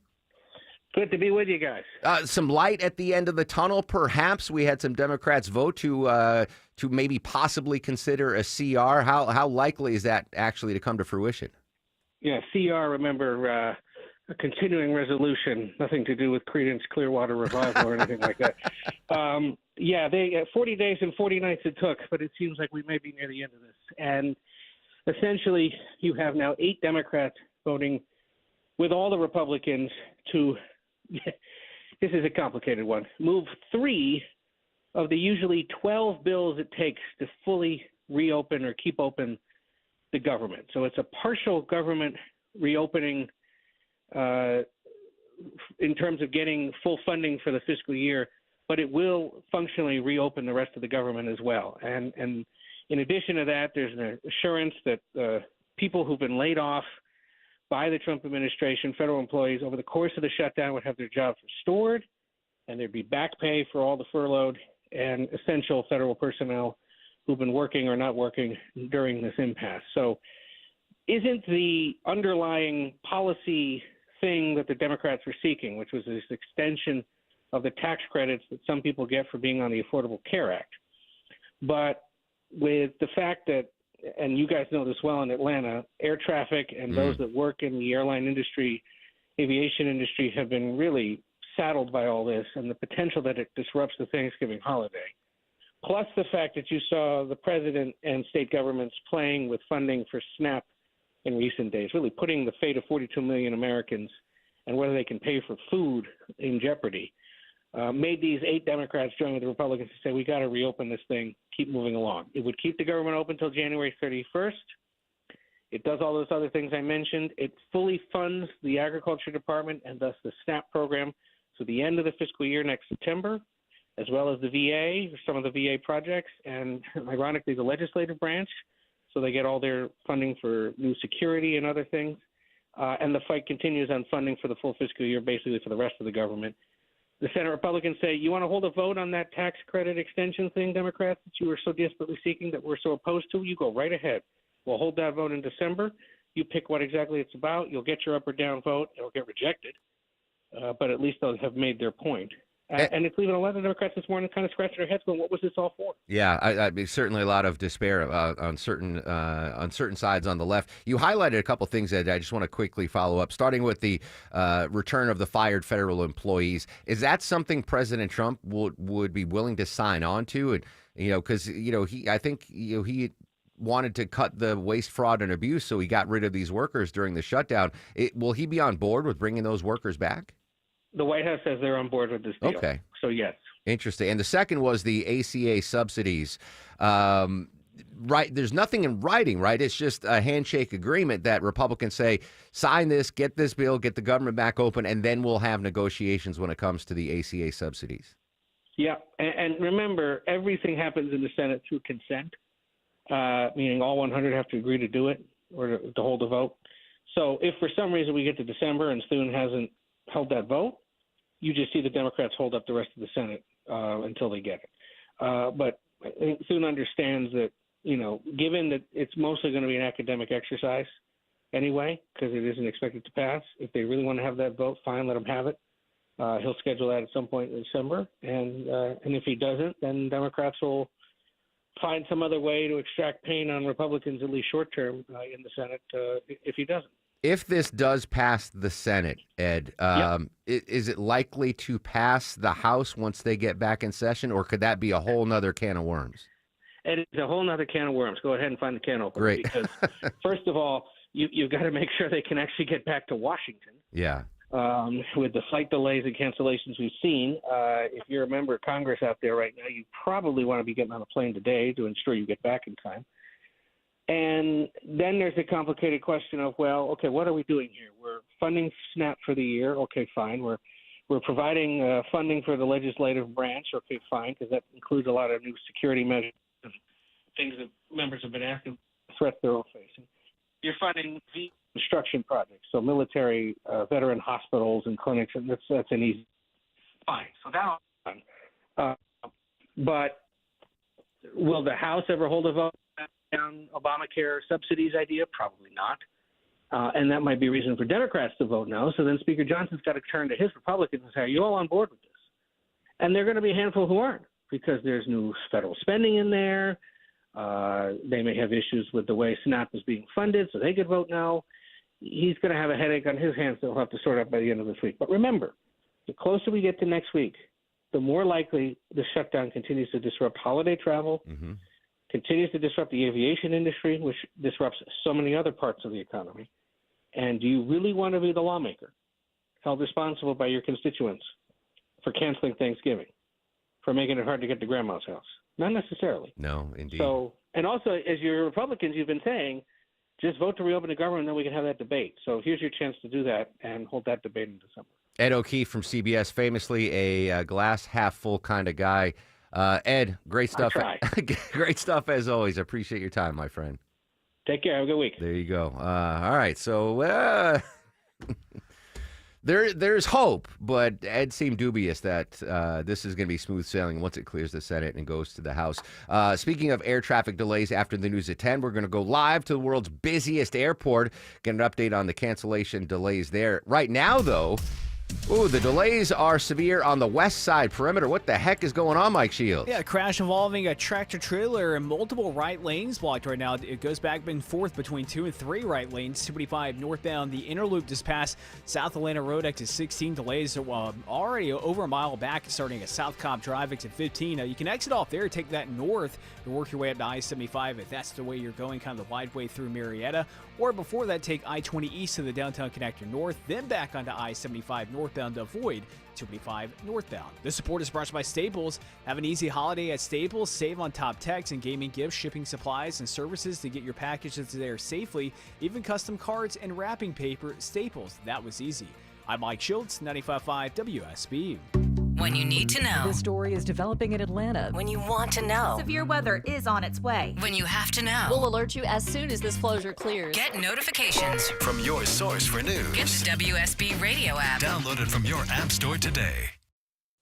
Good to be with you guys. Some light at the end of the tunnel, perhaps. We had some Democrats vote to maybe possibly consider a CR. How likely is that actually to come to fruition? Yeah, CR, remember, a continuing resolution, nothing to do with Creedence Clearwater Revival or anything like that. They 40 days and 40 nights it took, but it seems like we may be near the end of this. And essentially, you have now 8 Democrats voting with all the Republicans to this is a complicated one. Move 3 of the usually 12 bills it takes to fully reopen or keep open the government. So it's a partial government reopening in terms of getting full funding for the fiscal year, but it will functionally reopen the rest of the government as well. And in addition to that, there's an assurance that people who've been laid off by the Trump administration, federal employees over the course of the shutdown would have their jobs restored, and there'd be back pay for all the furloughed and essential federal personnel who've been working or not working during this impasse. So isn't the underlying policy thing that the Democrats were seeking, which was this extension of the tax credits that some people get for being on the Affordable Care Act? But with the fact that, and you guys know this well in Atlanta, air traffic and those that work in the airline industry, aviation industry, have been really saddled by all this and the potential that it disrupts the Thanksgiving holiday. Plus the fact that you saw the president and state governments playing with funding for SNAP in recent days, really putting the fate of 42 million Americans and whether they can pay for food in jeopardy, made these 8 Democrats join with the Republicans to say, we got to reopen this thing, keep moving along. It would keep the government open until January 31st. It does all those other things I mentioned. It fully funds the Agriculture Department and thus the SNAP program to the end of the fiscal year next September, as well as the VA, some of the VA projects, and ironically the legislative branch, so they get all their funding for new security and other things. And the fight continues on funding for the full fiscal year, basically for the rest of the government. The Senate Republicans say, you want to hold a vote on that tax credit extension thing, Democrats, that you were so desperately seeking, that we're so opposed to? You go right ahead. We'll hold that vote in December. You pick what exactly it's about. You'll get your up or down vote. It'll get rejected. But at least they'll have made their point. And it's leaving a lot of Democrats this morning kind of scratching their heads going, what was this all for? Yeah, I certainly a lot of despair on certain sides on the left. You highlighted a couple things that I just want to quickly follow up, starting with the return of the fired federal employees. Is that something President Trump would be willing to sign on to? And, because, he wanted to cut the waste, fraud, and abuse, so he got rid of these workers during the shutdown. Will he be on board with bringing those workers back? The White House says they're on board with this deal. Okay. So, yes. Interesting. And the second was the ACA subsidies. Right. There's nothing in writing, right? It's just a handshake agreement that Republicans say, sign this, get this bill, get the government back open, and then we'll have negotiations when it comes to the ACA subsidies. Yeah. And remember, everything happens in the Senate through consent, meaning all 100 have to agree to do it or to hold a vote. So if for some reason we get to December and Thune hasn't held that vote, you just see the Democrats hold up the rest of the Senate until they get it. But I think Thune understands that, given that it's mostly going to be an academic exercise anyway, because it isn't expected to pass, if they really want to have that vote, fine, let them have it. He'll schedule that at some point in December. And if he doesn't, then Democrats will find some other way to extract pain on Republicans, at least short term, in the Senate if he doesn't. If this does pass the Senate, Ed, is it likely to pass the House once they get back in session, or could that be a whole nother can of worms? It is a whole nother can of worms. Go ahead and find the can opener. Great. Because, first of all, you've got to make sure they can actually get back to Washington. Yeah. With the flight delays and cancellations we've seen, if you're a member of Congress out there right now, you probably want to be getting on a plane today to ensure you get back in time. And then there's a complicated question of, well, okay, what are we doing here? We're funding SNAP for the year. Okay, fine. We're providing funding for the legislative branch. Okay, fine, because that includes a lot of new security measures and things that members have been asking, threats they're all facing. You're funding the construction projects, so military, veteran hospitals and clinics, and that's an easy fine. So that's done. But will the House ever hold a vote on Obamacare subsidies idea? Probably not. And that might be a reason for Democrats to vote no. So then Speaker Johnson's got to turn to his Republicans and say, are you all on board with this? And they're going to be a handful who aren't, because there's new federal spending in there. They may have issues with the way SNAP is being funded, so they could vote no. He's going to have a headache on his hands that he'll have to sort out by the end of this week. But remember, the closer we get to next week, the more likely the shutdown continues to disrupt holiday travel, continues to disrupt the aviation industry, which disrupts so many other parts of the economy. And do you really want to be the lawmaker held responsible by your constituents for canceling Thanksgiving, for making it hard to get to grandma's house? Not necessarily. No, indeed. So, and also, as your Republicans, you've been saying, just vote to reopen the government, and then we can have that debate. So here's your chance to do that and hold that debate in December. Ed O'Keefe from CBS, famously a glass half full kind of guy. Ed, great stuff. Great stuff as always. I appreciate your time, my friend. Take care. Have a good week. There you go. All right. So There's hope, but Ed seemed dubious that this is going to be smooth sailing once it clears the Senate and goes to the House. Speaking of air traffic delays, after the news at 10, we're going to go live to the world's busiest airport, get an update on the cancellation delays there. Right now, though, the delays are severe on the west side perimeter. What the heck is going on, Mike Shields? Yeah, a crash involving a tractor-trailer and multiple right lanes blocked right now. It goes back and forth between 2 and 3 right lanes. 285 northbound, the inner loop just past South Atlanta Road, exit 16. Delays already over a mile back, starting at South Cobb Drive, exit 15. You can exit off there, take that north, and work your way up to I-75 if that's the way you're going, kind of the wide way through Marietta. Or before that, take I-20 east to the downtown connector north, then back onto I-75 northbound to avoid 285 northbound. This support is brought to you by Staples. Have an easy holiday at Staples. Save on top techs and gaming gifts, shipping supplies, and services to get your packages there safely. Even custom cards and wrapping paper. Staples, that was easy. I'm Mike Schultz, 95.5 WSB. When you need to know. This story is developing in Atlanta. When you want to know. Severe weather is on its way. When you have to know. We'll alert you as soon as this closure clears. Get notifications from your source for news. Get the WSB radio app. Download it from your app store today.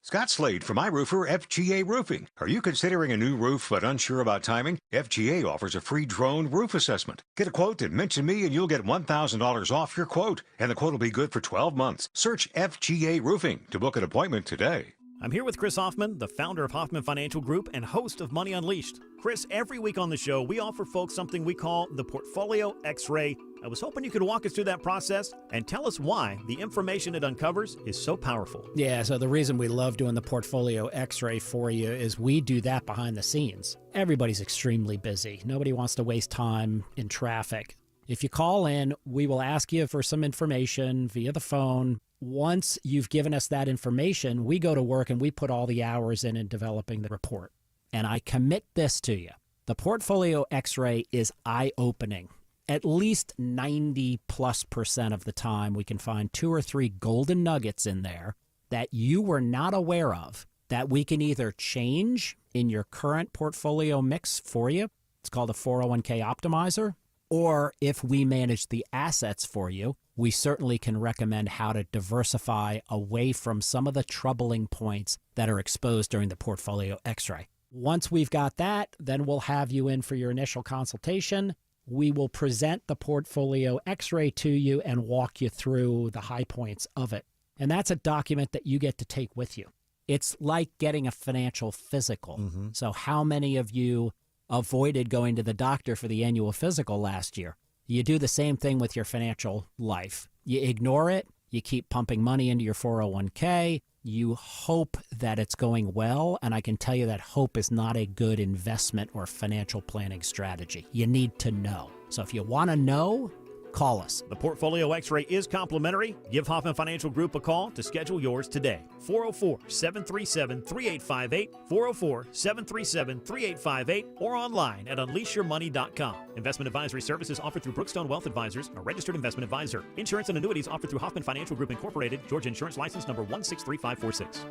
Scott Slade from iRoofer FGA Roofing. Are you considering a new roof but unsure about timing? FGA offers a free drone roof assessment. Get a quote and mention me and you'll get $1,000 off your quote. And the quote will be good for 12 months. Search FGA Roofing to book an appointment today. I'm here with Chris Hoffman, the founder of Hoffman Financial Group and host of Money Unleashed. Chris, every week on the show, we offer folks something we call the Portfolio X-Ray. I was hoping you could walk us through that process and tell us why the information it uncovers is so powerful. Yeah, so the reason we love doing the Portfolio X-Ray for you is we do that behind the scenes. Everybody's extremely busy. Nobody wants to waste time in traffic. If you call in, we will ask you for some information via the phone. Once you've given us that information, we go to work and we put all the hours in developing the report. And I commit this to you. The Portfolio X-Ray is eye-opening. At least 90+% of the time, we can find 2 or 3 golden nuggets in there that you were not aware of that we can either change in your current portfolio mix for you. It's called a 401k optimizer. Or if we manage the assets for you, we certainly can recommend how to diversify away from some of the troubling points that are exposed during the Portfolio X-Ray. Once we've got that, then we'll have you in for your initial consultation. We will present the Portfolio X-Ray to you and walk you through the high points of it. And that's a document that you get to take with you. It's like getting a financial physical. Mm-hmm. So how many of you avoided going to the doctor for the annual physical last year? You do the same thing with your financial life. You ignore it. You keep pumping money into your 401k. You hope that it's going well, and I can tell you that hope is not a good investment or financial planning strategy. You need to know. So if you want to know, call us. The Portfolio X-Ray is complimentary. Give Hoffman Financial Group a call to schedule yours today. 404-737-3858, 404-737-3858, or online at unleashyourmoney.com. Investment advisory services offered through Brookstone Wealth Advisors, a registered investment advisor. Insurance and annuities offered through Hoffman Financial Group Incorporated, Georgia Insurance License number 163546.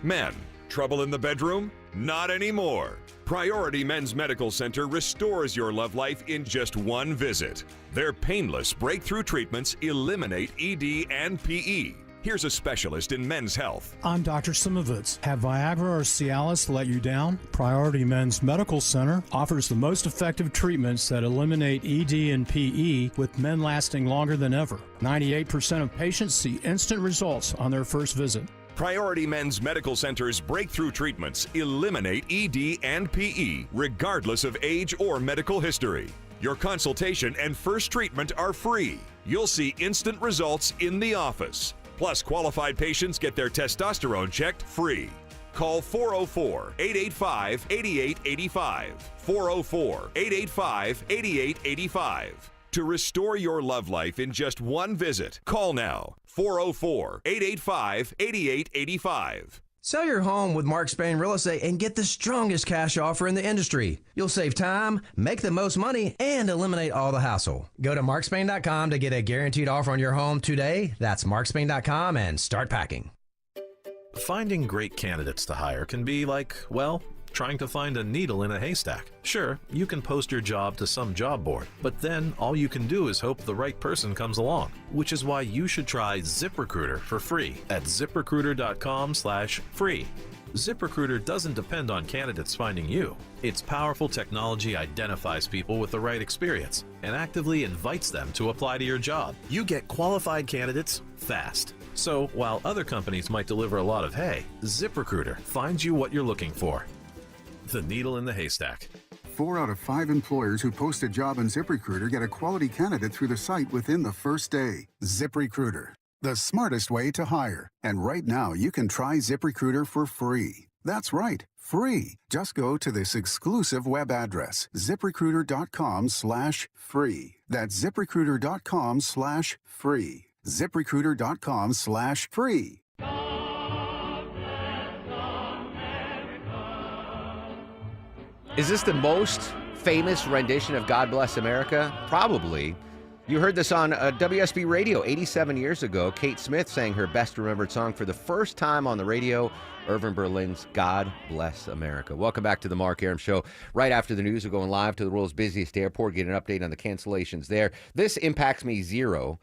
Men, trouble in the bedroom? Not anymore. Priority Men's Medical Center restores your love life in just one visit. Their painless breakthrough treatments eliminate ED and PE. Here's a specialist in men's health. I'm Dr. Simovitz. Have Viagra or Cialis let you down? Priority Men's Medical Center offers the most effective treatments that eliminate ED and PE, with men lasting longer than ever. 98% of patients see instant results on their first visit. Priority Men's Medical Center's breakthrough treatments eliminate ED and PE, regardless of age or medical history. Your consultation and first treatment are free. You'll see instant results in the office. Plus, qualified patients get their testosterone checked free. Call 404-885-8885. 404-885-8885. To restore your love life in just one visit, call now. 404-885-8885. Sell your home with Mark Spain Real Estate and get the strongest cash offer in the industry. You'll save time, make the most money, and eliminate all the hassle. Go to markspain.com to get a guaranteed offer on your home today. That's markspain.com and start packing. Finding great candidates to hire can be like, well, trying to find a needle in a haystack. Sure, you can post your job to some job board, but then all you can do is hope the right person comes along, which is why you should try ZipRecruiter for free at ZipRecruiter.com/free. ZipRecruiter doesn't depend on candidates finding you. Its powerful technology identifies people with the right experience and actively invites them to apply to your job. You get qualified candidates fast. So while other companies might deliver a lot of hay, ZipRecruiter finds you what you're looking for. The needle in the haystack. 4 out of 5 employers who post a job on ZipRecruiter get a quality candidate through the site within the first day. ZipRecruiter, the smartest way to hire. And right now, you can try ZipRecruiter for free. That's right, free. Just go to this exclusive web address, ZipRecruiter.com/free. That's ZipRecruiter.com/free. ZipRecruiter.com/free. Is this the most famous rendition of God Bless America? Probably. You heard this on WSB Radio 87 years ago. Kate Smith sang her best remembered song for the first time on the radio, Irving Berlin's God Bless America. Welcome back to the Mark Arum Show. Right after the news, we're going live to the world's busiest airport, get an update on the cancellations there. This impacts me 0%,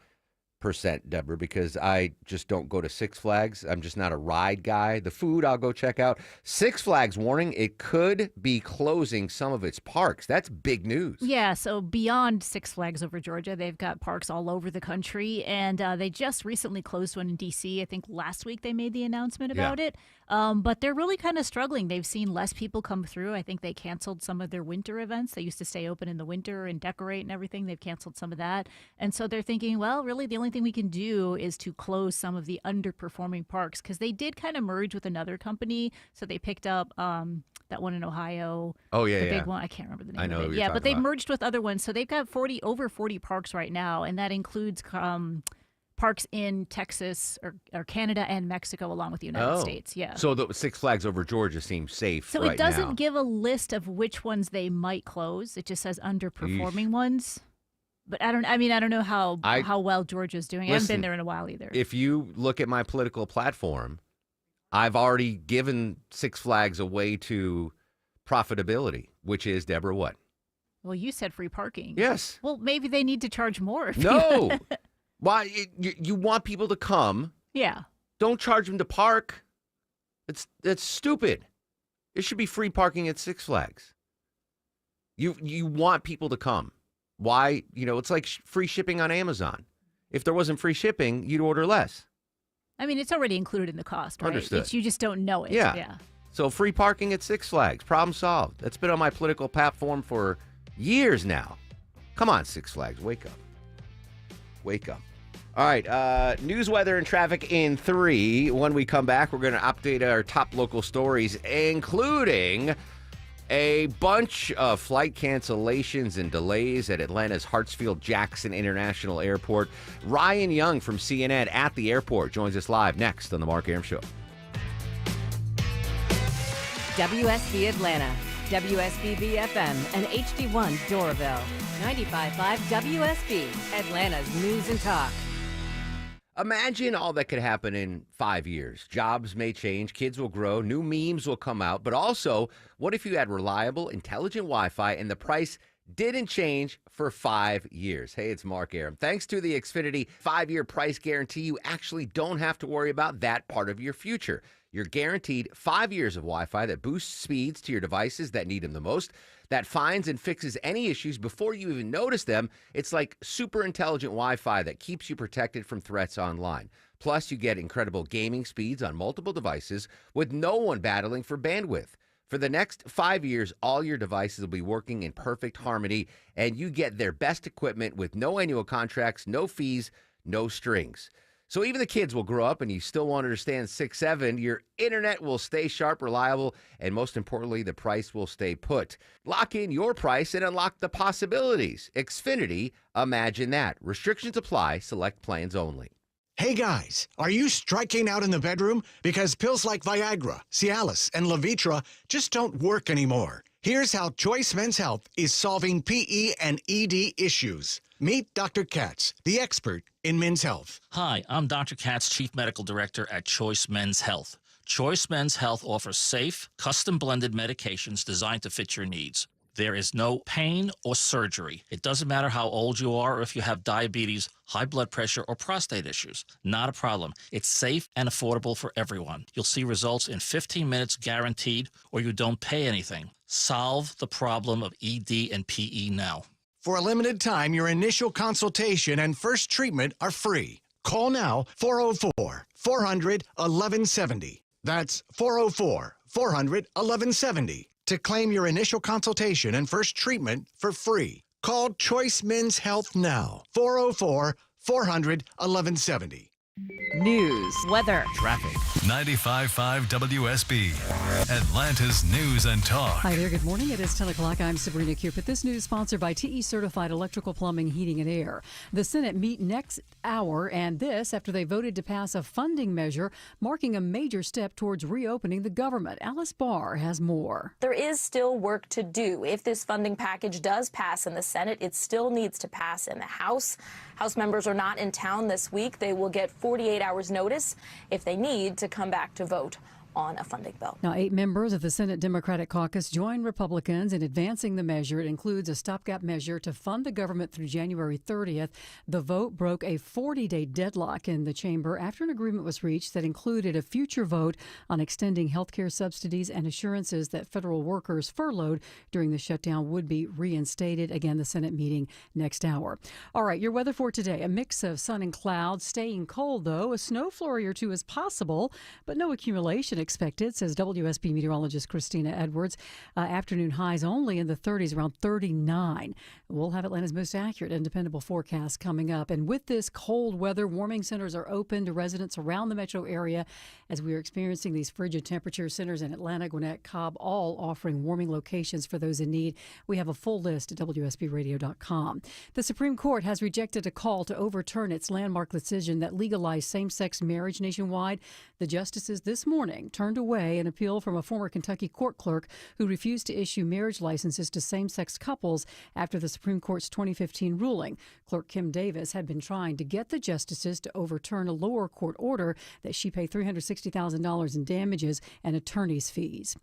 Deborah, because I just don't go to Six Flags. I'm just not a ride guy. The food I'll go check out. Six Flags warning it could be closing some of its parks. That's big news. Yeah, so beyond Six Flags over Georgia, they've got parks all over the country, and they just recently closed one in D.C. I think last week they made the announcement about it. But they're really kind of struggling. They've seen less people come through. I think they canceled some of their winter events. They used to stay open in the winter and decorate and everything. They've canceled some of that. And so they're thinking, well, really the only thing we can do is to close some of the underperforming parks, because they did kind of merge with another company. So they picked up that one in Ohio. Oh, yeah, the yeah. big one. I can't remember the name I know of who it. you're Yeah, but they've talking about. merged with other ones. So they've got over 40 parks right now, and that includes parks in Texas or Canada and Mexico, along with the United States. Yeah. So the Six Flags over Georgia seems safe So right it doesn't now. give a list of which ones they might close. It just says underperforming ones. But I don't know how well Georgia's doing. I haven't Listen, been there in a while either. If you look at my political platform, I've already given Six Flags away to profitability, which is, Deborah, what? Well, you said free parking. Yes. Well, maybe they need to charge more. No. Why? You want people to come. Yeah. Don't charge them to park. That's stupid. It should be free parking at Six Flags. You want people to come. Why? It's like free shipping on Amazon. If there wasn't free shipping, you'd order less. I mean, it's already included in the cost, right? Understood. You just don't know it. Yeah. So free parking at Six Flags. Problem solved. That's been on my political platform for years now. Come on, Six Flags. Wake up. Wake up. All right, news, weather, and traffic in 3. When we come back, we're going to update our top local stories, including a bunch of flight cancellations and delays at Atlanta's Hartsfield-Jackson International Airport. Ryan Young from CNN at the airport joins us live next on The Mark Arum Show. WSB Atlanta, WSBB FM, and HD1 Doraville. 95.5 WSB, Atlanta's news and talk. Imagine all that could happen in 5 years. Jobs may change, kids will grow, new memes will come out, but also, what if you had reliable, intelligent Wi-Fi and the price didn't change for 5 years? Hey, it's Mark Arum. Thanks to the Xfinity 5-year price guarantee, you actually don't have to worry about that part of your future. You're guaranteed 5 years of Wi-Fi that boosts speeds to your devices that need them the most, that finds and fixes any issues before you even notice them. It's like super intelligent Wi-Fi that keeps you protected from threats online. Plus, you get incredible gaming speeds on multiple devices with no one battling for bandwidth. For the next 5 years, all your devices will be working in perfect harmony, and you get their best equipment with no annual contracts, no fees, no strings. So even the kids will grow up and you still won't understand 6-7. Your internet will stay sharp, reliable, and most importantly, the price will stay put. Lock in your price and unlock the possibilities. Xfinity, imagine that. Restrictions apply. Select plans only. Hey guys, are you striking out in the bedroom? Because pills like Viagra, Cialis, and Levitra just don't work anymore. Here's how Choice Men's Health is solving PE and ED issues. Meet Dr. Katz, the expert in men's health. Hi, I'm Dr. Katz, Chief Medical Director at Choice Men's Health. Choice Men's Health offers safe, custom-blended medications designed to fit your needs. There is no pain or surgery. It doesn't matter how old you are or if you have diabetes, high blood pressure, or prostate issues. Not a problem. It's safe and affordable for everyone. You'll see results in 15 minutes guaranteed, or you don't pay anything. Solve the problem of ED and PE now. For a limited time, your initial consultation and first treatment are free. Call now, 404-400-1170. That's 404-400-1170 to claim your initial consultation and first treatment for free. Call Choice Men's Health now, 404-400-1170. News, weather, traffic. 95.5 WSB, Atlanta's News and Talk. Hi there, good morning. It is 10 o'clock. I'm Sabrina Cupid. This news sponsored by TE Certified Electrical Plumbing, Heating and Air. The Senate meet next hour, and this after they voted to pass a funding measure marking a major step towards reopening the government. Alice Barr has more. There is still work to do. If this funding package does pass in the Senate, it still needs to pass in the House. House members are not in town this week. They will get 48 hours notice if they need to come back to vote on a funding bill. Now, 8 members of the Senate Democratic Caucus join Republicans in advancing the measure. It includes a stopgap measure to fund the government through January 30th. The vote broke a 40-day deadlock in the chamber after an agreement was reached that included a future vote on extending health care subsidies and assurances that federal workers furloughed during the shutdown would be reinstated. Again, the Senate meeting next hour. All right, your weather for today, a mix of sun and clouds, staying cold, though. A snow flurry or two is possible, but no accumulation expected, says WSB meteorologist Christina Edwards. Afternoon highs only in the 30s, around 39. We'll have Atlanta's most accurate and dependable forecast coming up. And with this cold weather, warming centers are open to residents around the metro area as we are experiencing these frigid temperature. Centers in Atlanta, Gwinnett, Cobb, all offering warming locations for those in need. We have a full list at WSBradio.com. The Supreme Court has rejected a call to overturn its landmark decision that legalized same-sex marriage nationwide. The justices this morning turned away an appeal from a former Kentucky court clerk who refused to issue marriage licenses to same-sex couples after the Supreme Court's 2015 ruling. Clerk Kim Davis had been trying to get the justices to overturn a lower court order that she pay $360,000 in damages and attorney's fees.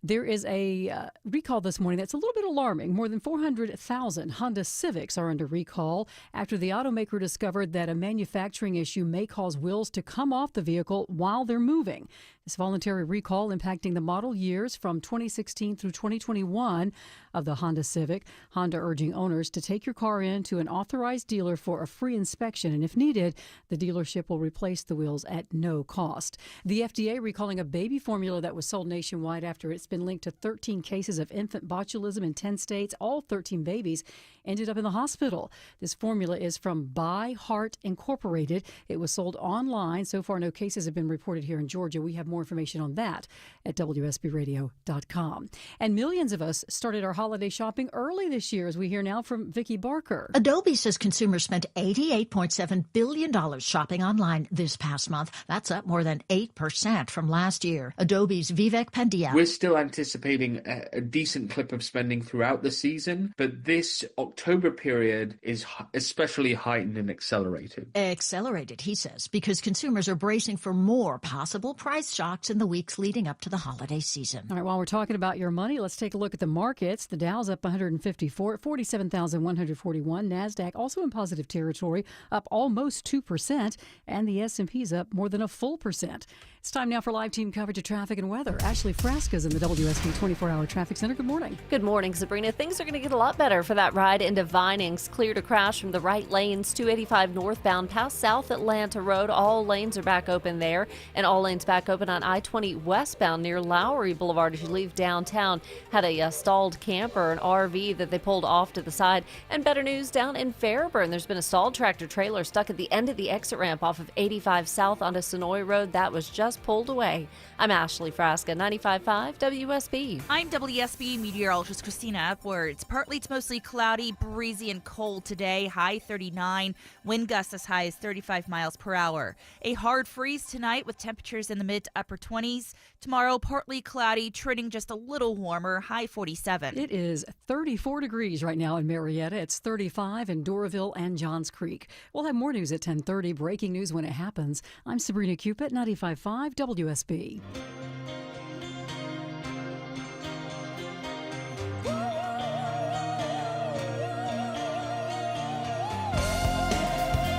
There is a recall this morning that's a little bit alarming. More than 400,000 Honda Civics are under recall after the automaker discovered that a manufacturing issue may cause wheels to come off the vehicle while they're moving. This voluntary recall impacting the model years from 2016 through 2021 of the Honda Civic. Honda urging owners to take your car in to an authorized dealer for a free inspection, and if needed, the dealership will replace the wheels at no cost. The FDA recalling a baby formula that was sold nationwide after it's been linked to 13 cases of infant botulism in 10 states. All 13 babies ended up in the hospital. This formula is from By Heart Incorporated. It was sold online. So far, no cases have been reported here in Georgia. We have more information on that at WSBradio.com. And millions of us started our holiday shopping early this year, as we hear now from Vicki Barker. Adobe says consumers spent $88.7 billion shopping online this past month. That's up more than 8% from last year. Adobe's Vivek Pandya. We're still anticipating a decent clip of spending throughout the season, but this October period is especially heightened and accelerated. Accelerated, he says, because consumers are bracing for more possible price shocks in the weeks leading up to the holiday season. All right, while we're talking about your money, let's take a look at the markets. The Dow's up 154 at 47,141. NASDAQ also in positive territory, up almost 2%, and the S&P's up more than a full percent. It's time now for live team coverage of traffic and weather. Ashley Frasca's in the WSB 24-hour traffic center. Good morning. Good morning, Sabrina. Things are going to get a lot better for that ride into Vinings. Clear to crash from the right lanes, 285 northbound past South Atlanta Road. All lanes are back open there, and all lanes back open on I-20 westbound near Lowry Boulevard as you leave downtown. Had a stalled camper, an RV that they pulled off to the side. And better news down in Fairburn. There's been a stalled tractor trailer stuck at the end of the exit ramp off of 85 South onto Sonoy Road. That was just pulled away. I'm Ashley Frasca, 95.5 WSB. WSB. I'm WSB meteorologist Christina Upwards. Partly to mostly cloudy, breezy, and cold today. High 39. Wind gusts as high as 35 miles per hour. A hard freeze tonight with temperatures in the mid to upper 20s. Tomorrow, partly cloudy, trending just a little warmer. High 47. It is 34 degrees right now in Marietta. It's 35 in Doraville and Johns Creek. We'll have more news at 10:30. Breaking news when it happens. I'm Sabrina Cupid, 95.5 WSB.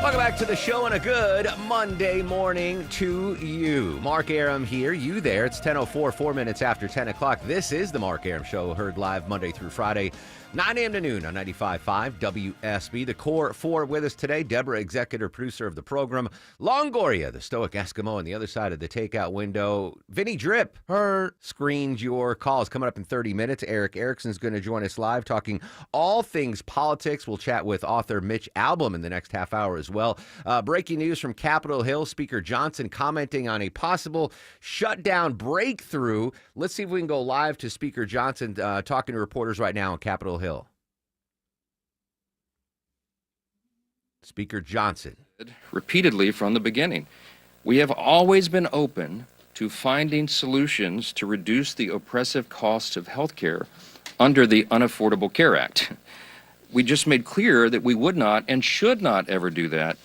Welcome back to the show and a good Monday morning to you. Mark Aram here, you there. It's 10:04, 4 minutes after 10 o'clock. This is the Mark Aram Show, heard live Monday through Friday, 9 a.m. to noon on 95.5 WSB. The core four with us today. Deborah, executive producer of the program. Longoria, the stoic Eskimo on the other side of the takeout window. Vinny Drip, her screens your calls. Coming up in 30 minutes, Eric Erickson's going to join us live talking all things politics. We'll chat with author Mitch Albom in the next half hour as well. Breaking news from Capitol Hill. Speaker Johnson commenting on a possible shutdown breakthrough. Let's see if we can go live to Speaker Johnson talking to reporters right now on Capitol Hill. Speaker Johnson. Repeatedly from the beginning, we have always been open to finding solutions to reduce the oppressive costs of health care under the Unaffordable Care Act. We just made clear that we would not and should not ever do that.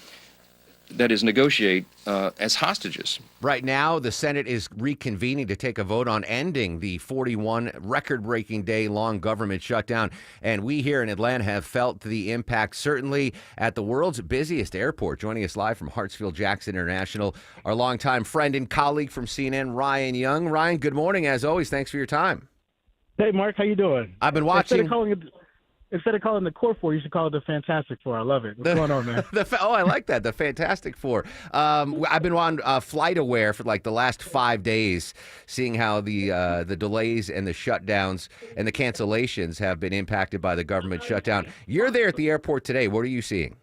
That is, negotiate as hostages. Right now, the Senate is reconvening to take a vote on ending the 41 record-breaking day-long government shutdown. And we here in Atlanta have felt the impact, certainly at the world's busiest airport. Joining us live from Hartsfield-Jackson International, our longtime friend and colleague from CNN, Ryan Young. Ryan, good morning. As always, thanks for your time. Hey, Mark, how you doing? I've been watching. Instead of calling the Core Four, you should call it the Fantastic Four. I love it. What's going on, man? I like that. The Fantastic Four. I've been on FlightAware for like the last 5 days, seeing how the delays and the shutdowns and the cancellations have been impacted by the government shutdown. You're there at the airport today. What are you seeing?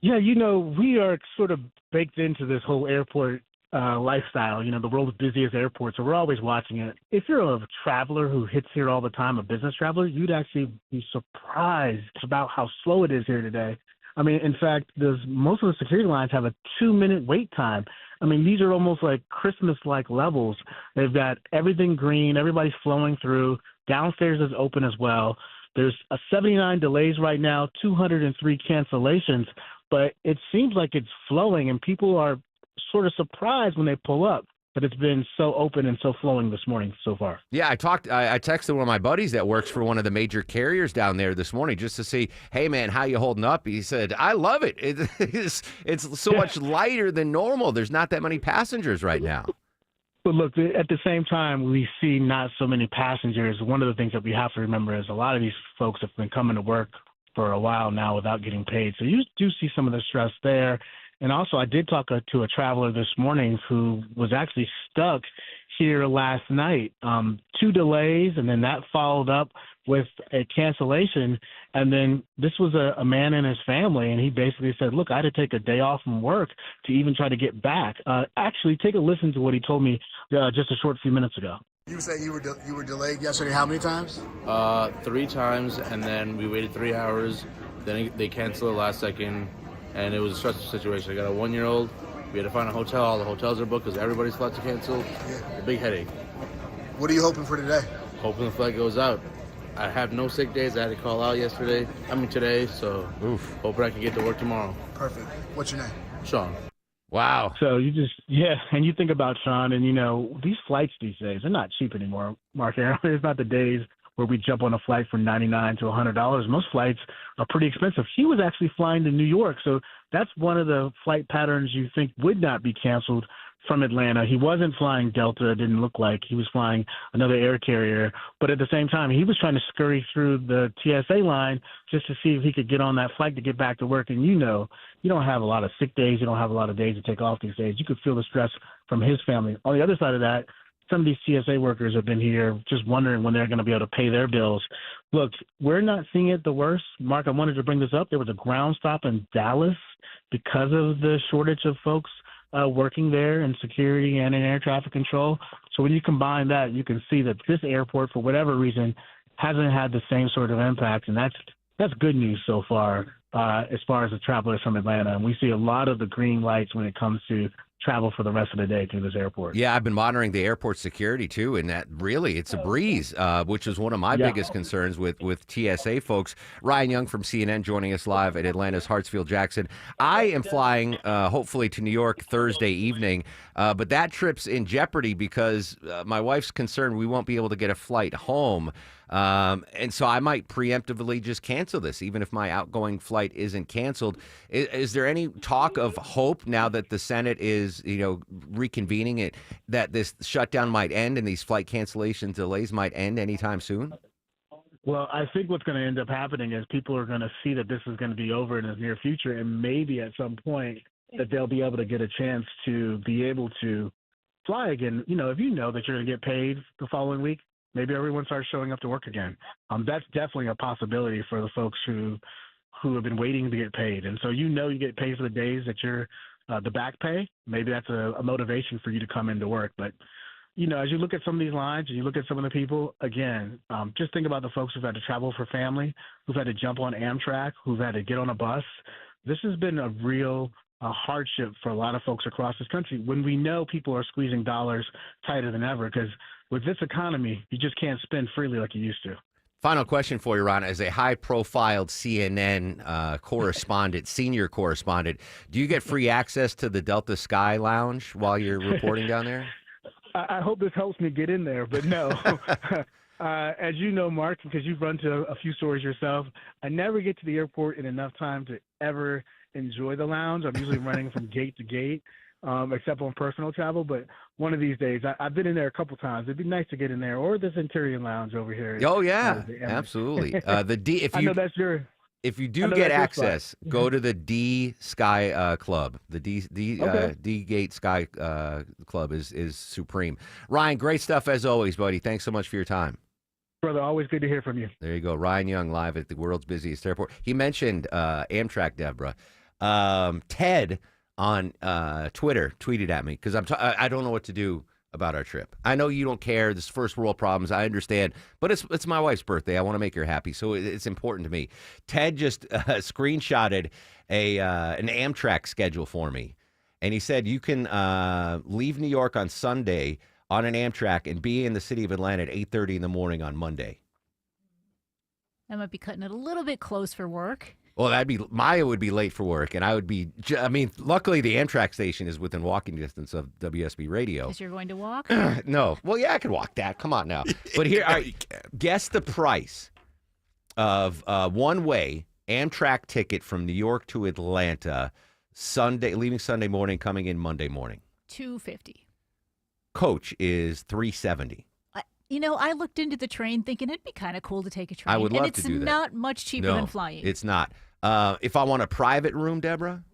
Yeah, we are sort of baked into this whole airport lifestyle, the world's busiest airport, so we're always watching it. If you're a traveler who hits here all the time, a business traveler, you'd actually be surprised about how slow it is here today. I mean, in fact, most of the security lines have a 2-minute wait time. I mean, these are almost like Christmas-like levels. They've got everything green, everybody's flowing through. Downstairs is open as well. There's 79 delays right now, 203 cancellations, but it seems like it's flowing, and people are sort of surprised when they pull up, but it's been so open and so flowing this morning so far. Yeah, I texted one of my buddies that works for one of the major carriers down there this morning just to see, hey man, how you holding up? He said, I love it. It's so much lighter than normal. There's not that many passengers right now. But look, at the same time, we see not so many passengers. One of the things that we have to remember is a lot of these folks have been coming to work for a while now without getting paid. So you do see some of the stress there. And also, I did talk to a traveler this morning who was actually stuck here last night. 2 delays, and then that followed up with a cancellation. And then this was a man and his family, and he basically said, look, I had to take a day off from work to even try to get back. Actually, take a listen to what he told me just a short few minutes ago. You say you were delayed yesterday how many times? 3 times, and then we waited 3 hours. Then they canceled it last second. And it was a stressful situation. I got a 1-year-old. We had to find a hotel. All the hotels are booked because everybody's flights are canceled. Yeah. A big headache. What are you hoping for today? Hoping the flight goes out. I have no sick days. I had to call out today. So hoping I can get to work tomorrow. Perfect. What's your name? Sean. Wow. So and you think about Sean, and these flights these days, they're not cheap anymore, Mark Aaron. It's not the days where we jump on a flight for $99 to $100. Most flights are pretty expensive. He was actually flying to New York, so that's one of the flight patterns you think would not be canceled from Atlanta. He wasn't flying Delta, it didn't look like. He was flying another air carrier. But at the same time, he was trying to scurry through the TSA line just to see if he could get on that flight to get back to work. And you don't have a lot of sick days. You don't have a lot of days to take off these days. You could feel the stress from his family. On the other side of that, some of these TSA workers have been here just wondering when they're going to be able to pay their bills. Look, we're not seeing it the worst. Mark, I wanted to bring this up. There was a ground stop in Dallas because of the shortage of folks working there in security and in air traffic control. So when you combine that, you can see that this airport, for whatever reason, hasn't had the same sort of impact, and that's good news so far as the travelers from Atlanta. And we see a lot of the green lights when it comes to travel for the rest of the day through this airport. Yeah, I've been monitoring the airport security too, and that really, it's a breeze, which is one of my biggest concerns with TSA folks. Ryan Young from CNN joining us live at Atlanta's Hartsfield-Jackson. I am flying, hopefully, to New York Thursday evening, but that trip's in jeopardy because my wife's concerned we won't be able to get a flight home. And so I might preemptively just cancel this, even if my outgoing flight isn't canceled. Is there any talk of hope now that the Senate is, reconvening it, that this shutdown might end and these flight cancellation delays might end anytime soon? Well, I think what's going to end up happening is people are going to see that this is going to be over in the near future, and maybe at some point that they'll be able to get a chance to be able to fly again. If you know that you're going to get paid the following week, maybe everyone starts showing up to work again. That's definitely a possibility for the folks who have been waiting to get paid. And so you get paid for the days that you're the back pay. Maybe that's a motivation for you to come into work. But, as you look at some of these lines and you look at some of the people, again, just think about the folks who've had to travel for family, who've had to jump on Amtrak, who've had to get on a bus. This has been a real hardship for a lot of folks across this country when we know people are squeezing dollars tighter than ever, because with this economy, you just can't spend freely like you used to. Final question for you, Ron. As a high-profile CNN correspondent, senior correspondent, do you get free access to the Delta Sky Lounge while you're reporting down there? I hope this helps me get in there, but no. As you know, Mark, because you've run to a few stories yourself, I never get to the airport in enough time to ever enjoy the lounge. I'm usually running from gate to gate, except on personal travel. But one of these days, I've been in there a couple times. It'd be nice to get in there, or the Centurion Lounge over here. Oh yeah, absolutely. If you do get access, go to the D Sky Club. The D Gate Sky Club is supreme. Ryan, great stuff as always, buddy. Thanks so much for your time. Brother, always good to hear from you. There you go. Ryan Young live at the world's busiest airport. He mentioned Amtrak, Deborah. Ted on Twitter tweeted at me because I don't know what to do about our trip. I know you don't care. This first world problems. I understand. But it's my wife's birthday. I want to make her happy. So it's important to me. Ted just screenshotted an Amtrak schedule for me. And he said you can leave New York on Sunday on an Amtrak and be in the city of Atlanta at 8:30 in the morning on Monday. That might be cutting it a little bit close for work. Well, Maya would be late for work, and I would be. Luckily the Amtrak station is within walking distance of WSB Radio. Because you're going to walk? No. Well, yeah, I could walk that. Come on now. But here, guess the price of one-way Amtrak ticket from New York to Atlanta, leaving Sunday morning, coming in Monday morning. $250. Coach is $370. I looked into the train thinking it'd be kind of cool to take a train. I would love to do that. It's not much cheaper than flying. It's not. If I want a private room, Deborah,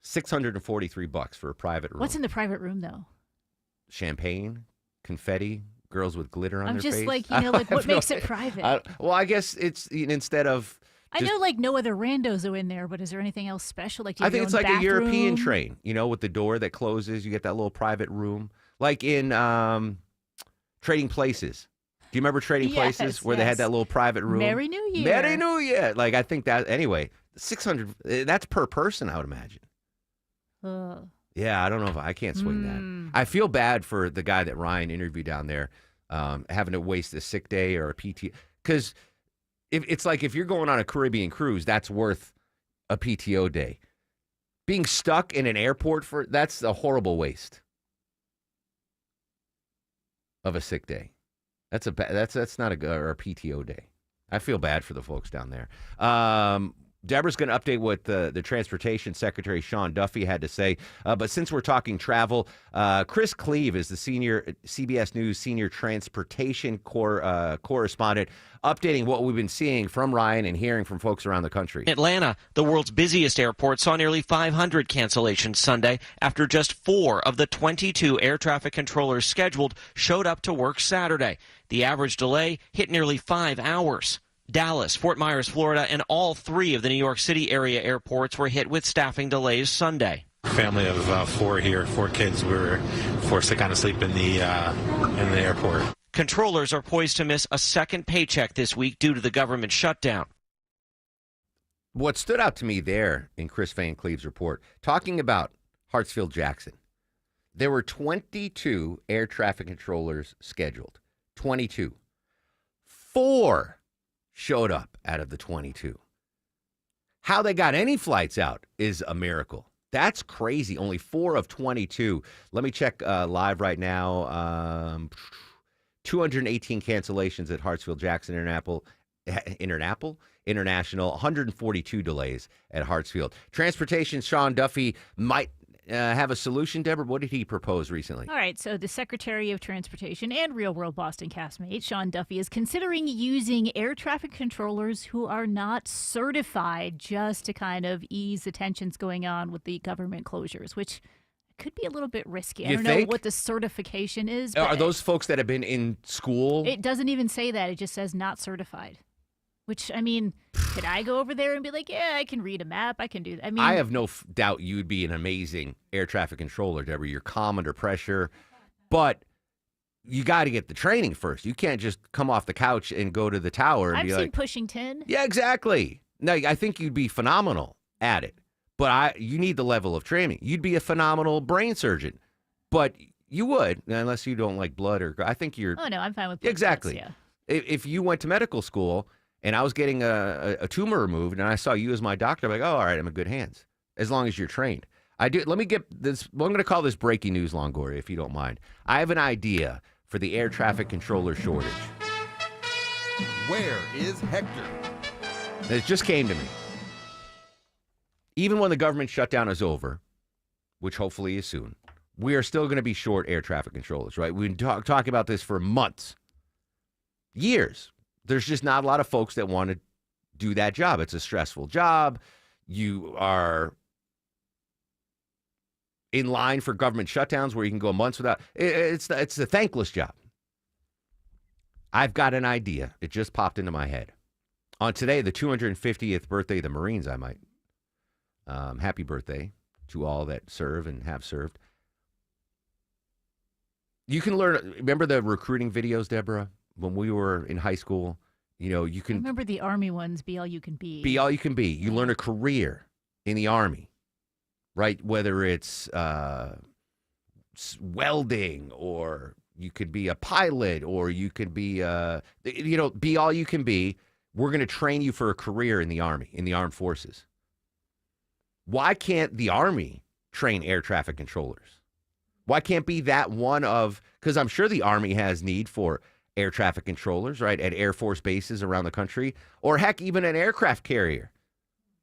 $643 for a private room. What's in the private room, though? Champagne, confetti, girls with glitter on their face. I'm just what makes it private? Well, I guess it's instead of. I know no other randos are in there, but is there anything else special? I think it's like a European train, with the door that closes. You get that little private room. Like in Trading Places. Do you remember Trading Places where they had that little private room? Merry New Year. Merry New Year. I think that, anyway, $600, that's per person, I would imagine. Yeah, I don't know if I can't swing that. I feel bad for the guy that Ryan interviewed down there having to waste a sick day or a PT. Because it's like if you're going on a Caribbean cruise, that's worth a PTO day. Being stuck in an airport that's a horrible waste of a sick day. That's not a PTO day. I feel bad for the folks down there. Deborah's going to update what the Transportation Secretary Sean Duffy had to say. But since we're talking travel, Chris Cleve is the CBS News senior transportation correspondent, updating what we've been seeing from Ryan and hearing from folks around the country. Atlanta, the world's busiest airport, saw nearly 500 cancellations Sunday after just 4 of the 22 air traffic controllers scheduled showed up to work Saturday. The average delay hit nearly 5 hours. Dallas, Fort Myers, Florida, and all 3 of the New York City area airports were hit with staffing delays Sunday. Family of 4 here, 4 kids. We were forced to kind of sleep in the airport. Controllers are poised to miss a second paycheck this week due to the government shutdown. What stood out to me there in Chris Van Cleve's report, talking about Hartsfield-Jackson, there were 22 air traffic controllers scheduled. 22. 4 showed up out of the 22. How they got any flights out is a miracle. That's crazy. Only 4 of 22. Let me check live right now. 218 cancellations at Hartsfield-Jackson International, 142 delays at Hartsfield. Transportation, Sean Duffy might have a solution. Deborah, what did he propose recently? All right, so the Secretary of Transportation and Real World Boston castmate, Sean Duffy, is considering using air traffic controllers who are not certified just to kind of ease the tensions going on with the government closures, which could be a little bit risky. I don't know what the certification is. Are those folks that have been in school? It doesn't even say that. It just says not certified. Which, I mean, could I go over there and be like, yeah, I can read a map, I can do that? I mean, I have no doubt you'd be an amazing air traffic controller, Deborah. You're calm under pressure, but you got to get the training first. You can't just come off the couch and go to the tower and I've be seen like, Pushington. Yeah, exactly. No, I think you'd be phenomenal at it, but you need the level of training. You'd be a phenomenal brain surgeon, but you would, unless you don't like blood or. I think you're. Oh no, I'm fine with blood exactly. tests, If you went to medical school and I was getting a tumor removed, and I saw you as my doctor, I'm like, oh, all right, I'm in good hands, as long as you're trained. I do. Let me get this. Well, I'm going to call this breaking news, Longoria, if you don't mind. I have an idea for the air traffic controller shortage. Where is Hector? It just came to me. Even when the government shutdown is over, which hopefully is soon, we are still going to be short air traffic controllers, right? We've been talking about this for months, years. There's just not a lot of folks that want to do that job. It's a stressful job. You are in line for government shutdowns where you can go months without. It's a thankless job. I've got an idea. It just popped into my head. On today, the 250th birthday of the Marines, I might. Happy birthday to all that serve and have served. You can learn. Remember the recruiting videos, Deborah? When we were in high school, you can. I remember the Army ones, Be All You Can Be. Be all you can be. You learn a career in the Army, right? Whether it's welding, or you could be a pilot, or you could be, be all you can be. We're going to train you for a career in the Army, in the armed forces. Why can't the Army train air traffic controllers? Why can't be that one of, because I'm sure the Army has need for air traffic controllers, right, at Air Force bases around the country, or heck, even an aircraft carrier.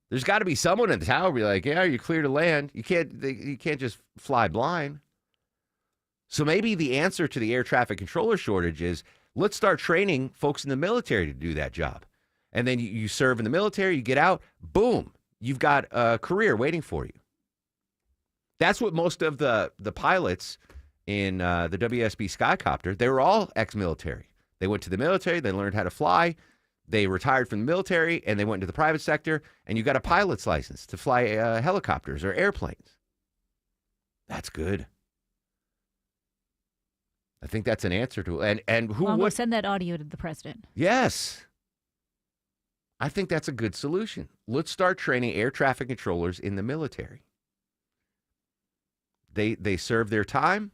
There's got to be someone in the tower be like, yeah, you're clear to land. You can't just fly blind. So maybe the answer to the air traffic controller shortage is let's start training folks in the military to do that job. And then you serve in the military, you get out, boom, you've got a career waiting for you. That's what most of the pilots in the WSB Skycopter, they were all ex-military. They went to the military, they learned how to fly, they retired from the military, and they went into the private sector, and you got a pilot's license to fly helicopters or airplanes. That's good. I think that's an answer to it. And who We'll would send that audio to the president. Yes. I think that's a good solution. Let's start training air traffic controllers in the military. They serve their time.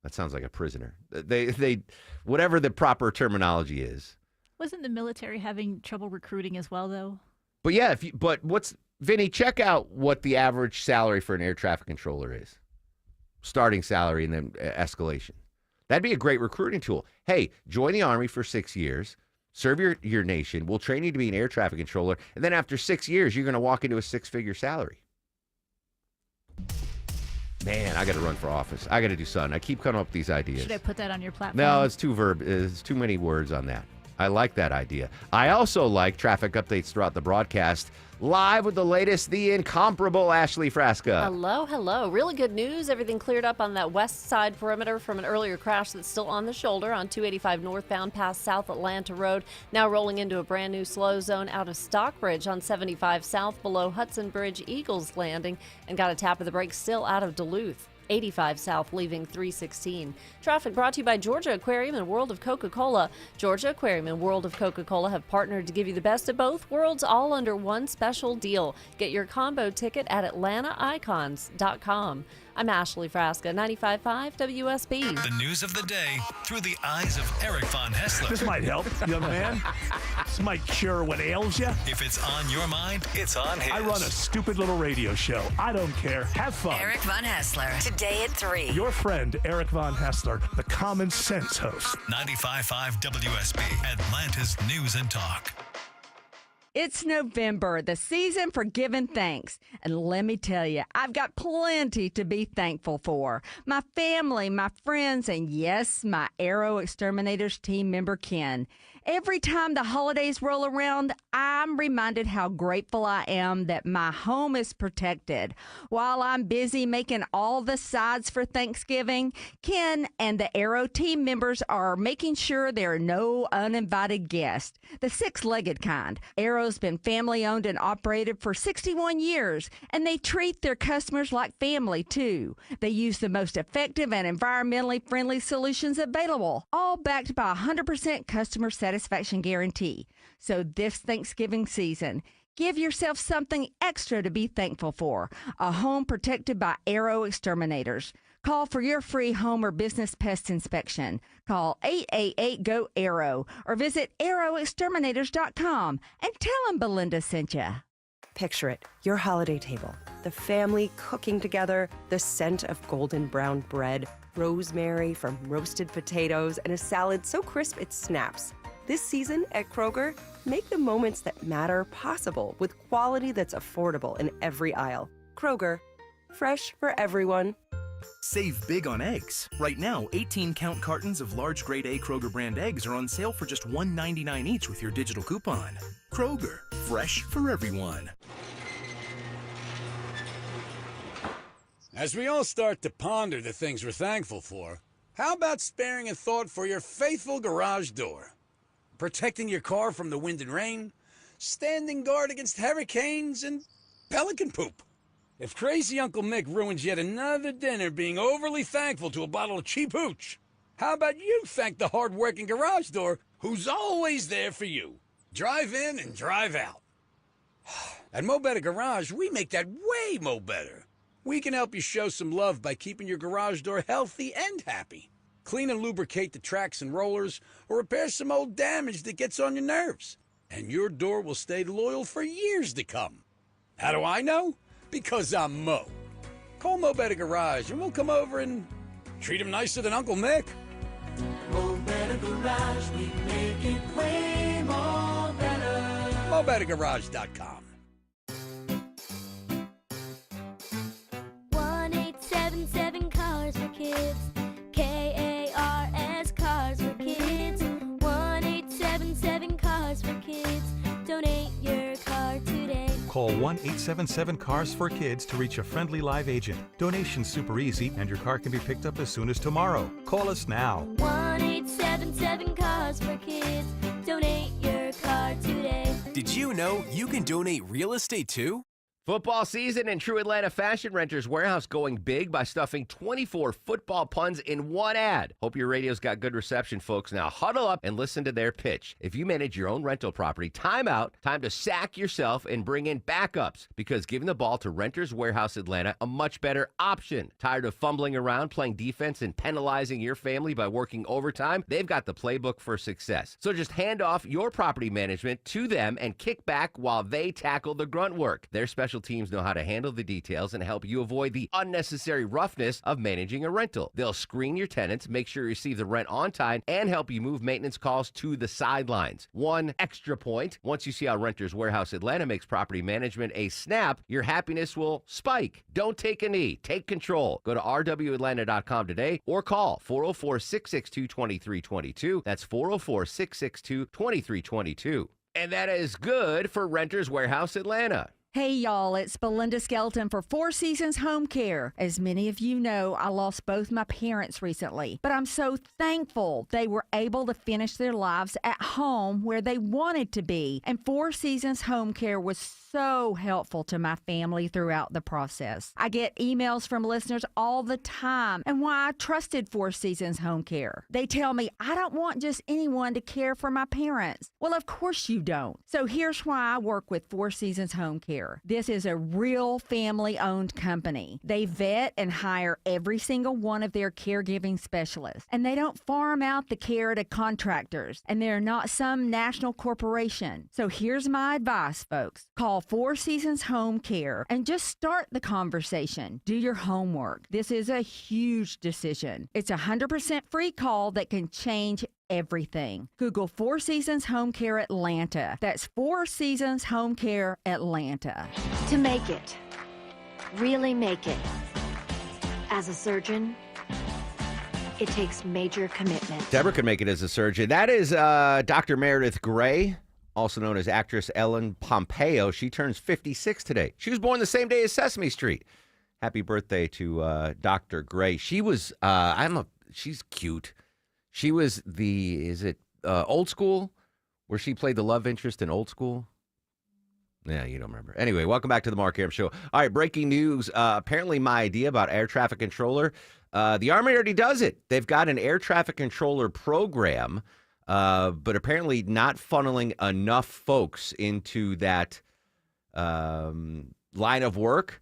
That sounds like a prisoner. They whatever the proper terminology is. Wasn't the military having trouble recruiting as well, though? But yeah, Vinny, check out what the average salary for an air traffic controller is. Starting salary and then escalation. That'd be a great recruiting tool. Hey, join the Army for 6 years. Serve your nation. We'll train you to be an air traffic controller. And then after 6 years, you're going to walk into a 6-figure salary. Man, I got to run for office. I got to do something. I keep coming up with these ideas. Should I put that on your platform? No, it's too many words on that. I like that idea. I also like traffic updates throughout the broadcast. Live with the latest, the incomparable Ashley Frasca. Hello, hello. Really good news. Everything cleared up on that west side perimeter from an earlier crash that's still on the shoulder on 285 northbound past South Atlanta Road. Now rolling into a brand new slow zone out of Stockbridge on 75 south below Hudson Bridge, Eagles Landing, and got a tap of the brakes still out of Duluth. 85 south leaving 316. Traffic brought to you by Georgia Aquarium and World of Coca-Cola. Georgia Aquarium and World of Coca-Cola have partnered to give you the best of both worlds all under one special deal. Get your combo ticket at AtlantaIcons.com. I'm Ashley Frasca, 95.5 WSB. The news of the day through the eyes of Eric Von Hessler. This might help, young man. This might cure what ails you. If it's on your mind, it's on his. I run a stupid little radio show. I don't care. Have fun. Eric Von Hessler, today at 3. Your friend, Eric Von Hessler, the common sense host. 95.5 WSB, Atlanta's News and Talk. It's November, the season for giving thanks. And let me tell you, I've got plenty to be thankful for. My family, my friends, and yes, my Aero Exterminators team member, Ken. Every time the holidays roll around, I'm reminded how grateful I am that my home is protected. While I'm busy making all the sides for Thanksgiving, Ken and the Aero team members are making sure there are no uninvited guests. The six-legged kind. Aero's been family-owned and operated for 61 years, and they treat their customers like family, too. They use the most effective and environmentally friendly solutions available, all backed by a 100% customer satisfaction guarantee. So this Thanksgiving season, give yourself something extra to be thankful for. A home protected by Aero Exterminators. Call for your free home or business pest inspection. Call 888-GO-AERO or visit aeroexterminators.com and tell them Belinda sent you. Picture it, your holiday table, the family cooking together, the scent of golden brown bread, rosemary from roasted potatoes, and a salad so crisp it snaps. This season at Kroger, make the moments that matter possible with quality that's affordable in every aisle. Kroger, fresh for everyone. Save big on eggs. Right now, 18-count cartons of large grade A Kroger brand eggs are on sale for just $1.99 each with your digital coupon. Kroger, fresh for everyone. As we all start to ponder the things we're thankful for, how about sparing a thought for your faithful garage door? Protecting your car from the wind and rain, standing guard against hurricanes, and pelican poop. If crazy Uncle Mick ruins yet another dinner being overly thankful to a bottle of cheap hooch, how about you thank the hard-working garage door who's always there for you? Drive in and drive out. At Mo Better Garage, we make that way mo better. We can help you show some love by keeping your garage door healthy and happy. Clean and lubricate the tracks and rollers, or repair some old damage that gets on your nerves. And your door will stay loyal for years to come. How do I know? Because I'm Mo. Call Mo Better Garage and we'll come over and treat him nicer than Uncle Mick. Mo Better Garage, we make it way more better. MoBetterGarage.com. 1-877 Cars for Kids. KARS Cars for Kids. 1-877 Cars for Kids. Donate your car today. Call 1-877-CARS for Kids to reach a friendly live agent. Donation's super easy, and your car can be picked up as soon as tomorrow. Call us now. 1-877 Cars for Kids. Donate your car today. Did you know you can donate real estate too? Football season and True Atlanta Fashion Renters Warehouse going big by stuffing 24 football puns in one ad. Hope your radio's got good reception, folks. Now huddle up and listen to their pitch. If you manage your own rental property, time out, time to sack yourself and bring in backups, because giving the ball to Renters Warehouse Atlanta a much better option. Tired of fumbling around, playing defense, and penalizing your family by working overtime? They've got the playbook for success. So just hand off your property management to them and kick back while they tackle the grunt work. Their special special teams know how to handle the details and help you avoid the unnecessary roughness of managing a rental. They'll screen your tenants, make sure you receive the rent on time, and help you move maintenance calls to the sidelines. One extra point, once you see how Renters Warehouse Atlanta makes property management a snap, your happiness will spike. Don't take a knee. Take control. Go to rwatlanta.com today or call 404-662-2322. That's 404-662-2322. And that is good for Renters Warehouse Atlanta. Hey, y'all, it's Belinda Skelton for Four Seasons Home Care. As many of you know, I lost both my parents recently, but I'm so thankful they were able to finish their lives at home where they wanted to be. And Four Seasons Home Care was so helpful to my family throughout the process. I get emails from listeners all the time and why I trusted Four Seasons Home Care. They tell me I don't want just anyone to care for my parents. Well, of course you don't. So here's why I work with Four Seasons Home Care. This is a real family-owned company. They vet and hire every single one of their caregiving specialists, and they don't farm out the care to contractors, and they're not some national corporation. So here's my advice, folks. Call Four Seasons Home Care and just start the conversation. Do your homework. This is a huge decision. It's a 100% free call that can change everything. Google Four Seasons Home Care Atlanta. That's Four Seasons Home Care Atlanta. To make it, really make it, as a surgeon, it takes major commitment. Deborah could make it as a surgeon. That is Dr. Meredith Grey, also known as actress Ellen Pompeo. She turns 56 today. She was born the same day as Sesame Street. Happy birthday to Dr. Grey. She was, she's cute. She was Old School, where she played the love interest in Old School? Yeah, you don't remember. Anyway, welcome back to the Mark Arum Show. All right, breaking news. Apparently my idea about air traffic controller, the Army already does it. They've got an air traffic controller program, but apparently not funneling enough folks into that line of work.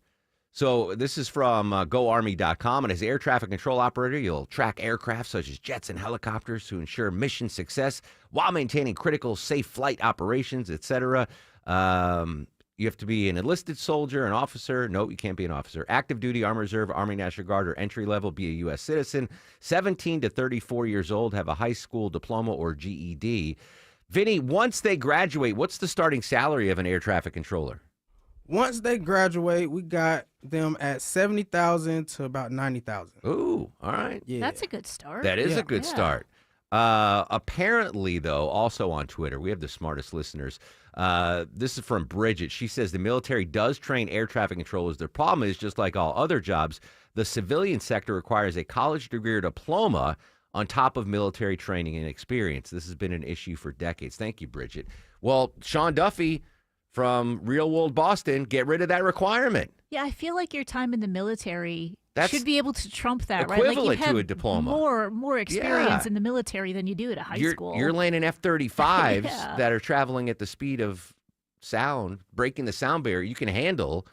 So this is from GoArmy.com, and as air traffic control operator, you'll track aircraft such as jets and helicopters to ensure mission success while maintaining critical safe flight operations, etc. You have to be an enlisted soldier, an officer. No, you can't be an officer. Active duty, Army Reserve, Army National Guard, or entry level, be a U.S. citizen. 17 to 34 years old, have a high school diploma or GED. Vinny, once they graduate, what's the starting salary of an air traffic controller? Once they graduate, we got them at $70,000 to about $90,000. Ooh, all right. Yeah. That's a good start. That is a good start. Apparently, though, also on Twitter, we have the smartest listeners. This is from Bridget. She says the military does train air traffic controllers. The problem is, just like all other jobs, the civilian sector requires a college degree or diploma on top of military training and experience. This has been an issue for decades. Thank you, Bridget. Well, Sean Duffy from Real World Boston, get rid of that requirement. Yeah, I feel like your time in the military That's should be able to trump that, right? equivalent Like you have to a diploma. More experience Yeah. in the military than you do at a high school. You're landing F-35s Yeah. that are traveling at the speed of sound, breaking the sound barrier. You can handle,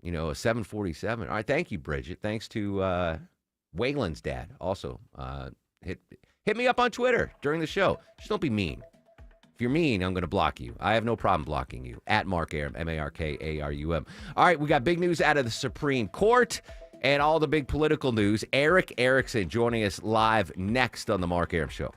a 747. All right, thank you, Bridget. Thanks to Waylon's dad. Also, hit me up on Twitter during the show. Just don't be mean. If you're mean, I'm going to block you. I have no problem blocking you. At Mark Arum, Markarum. All right, we got big news out of the Supreme Court and all the big political news. Eric Erickson joining us live next on the Mark Arum Show.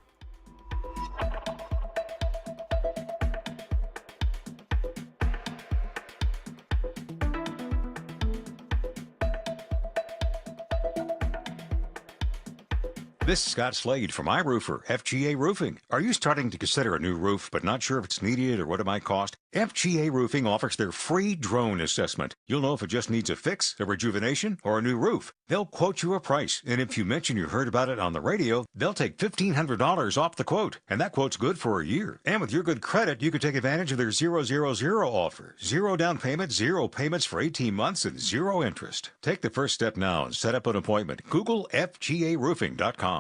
This is Scott Slade from iRoofer, FGA Roofing. Are you starting to consider a new roof but not sure if it's needed or what it might cost? FGA Roofing offers their free drone assessment. You'll know if it just needs a fix, a rejuvenation, or a new roof. They'll quote you a price, and if you mention you heard about it on the radio, they'll take $1,500 off the quote, and that quote's good for a year. And with your good credit, you can take advantage of their 000 offer. 0 down payment, 0 payments for 18 months, and 0 interest. Take the first step now and set up an appointment. Google FGARoofing.com.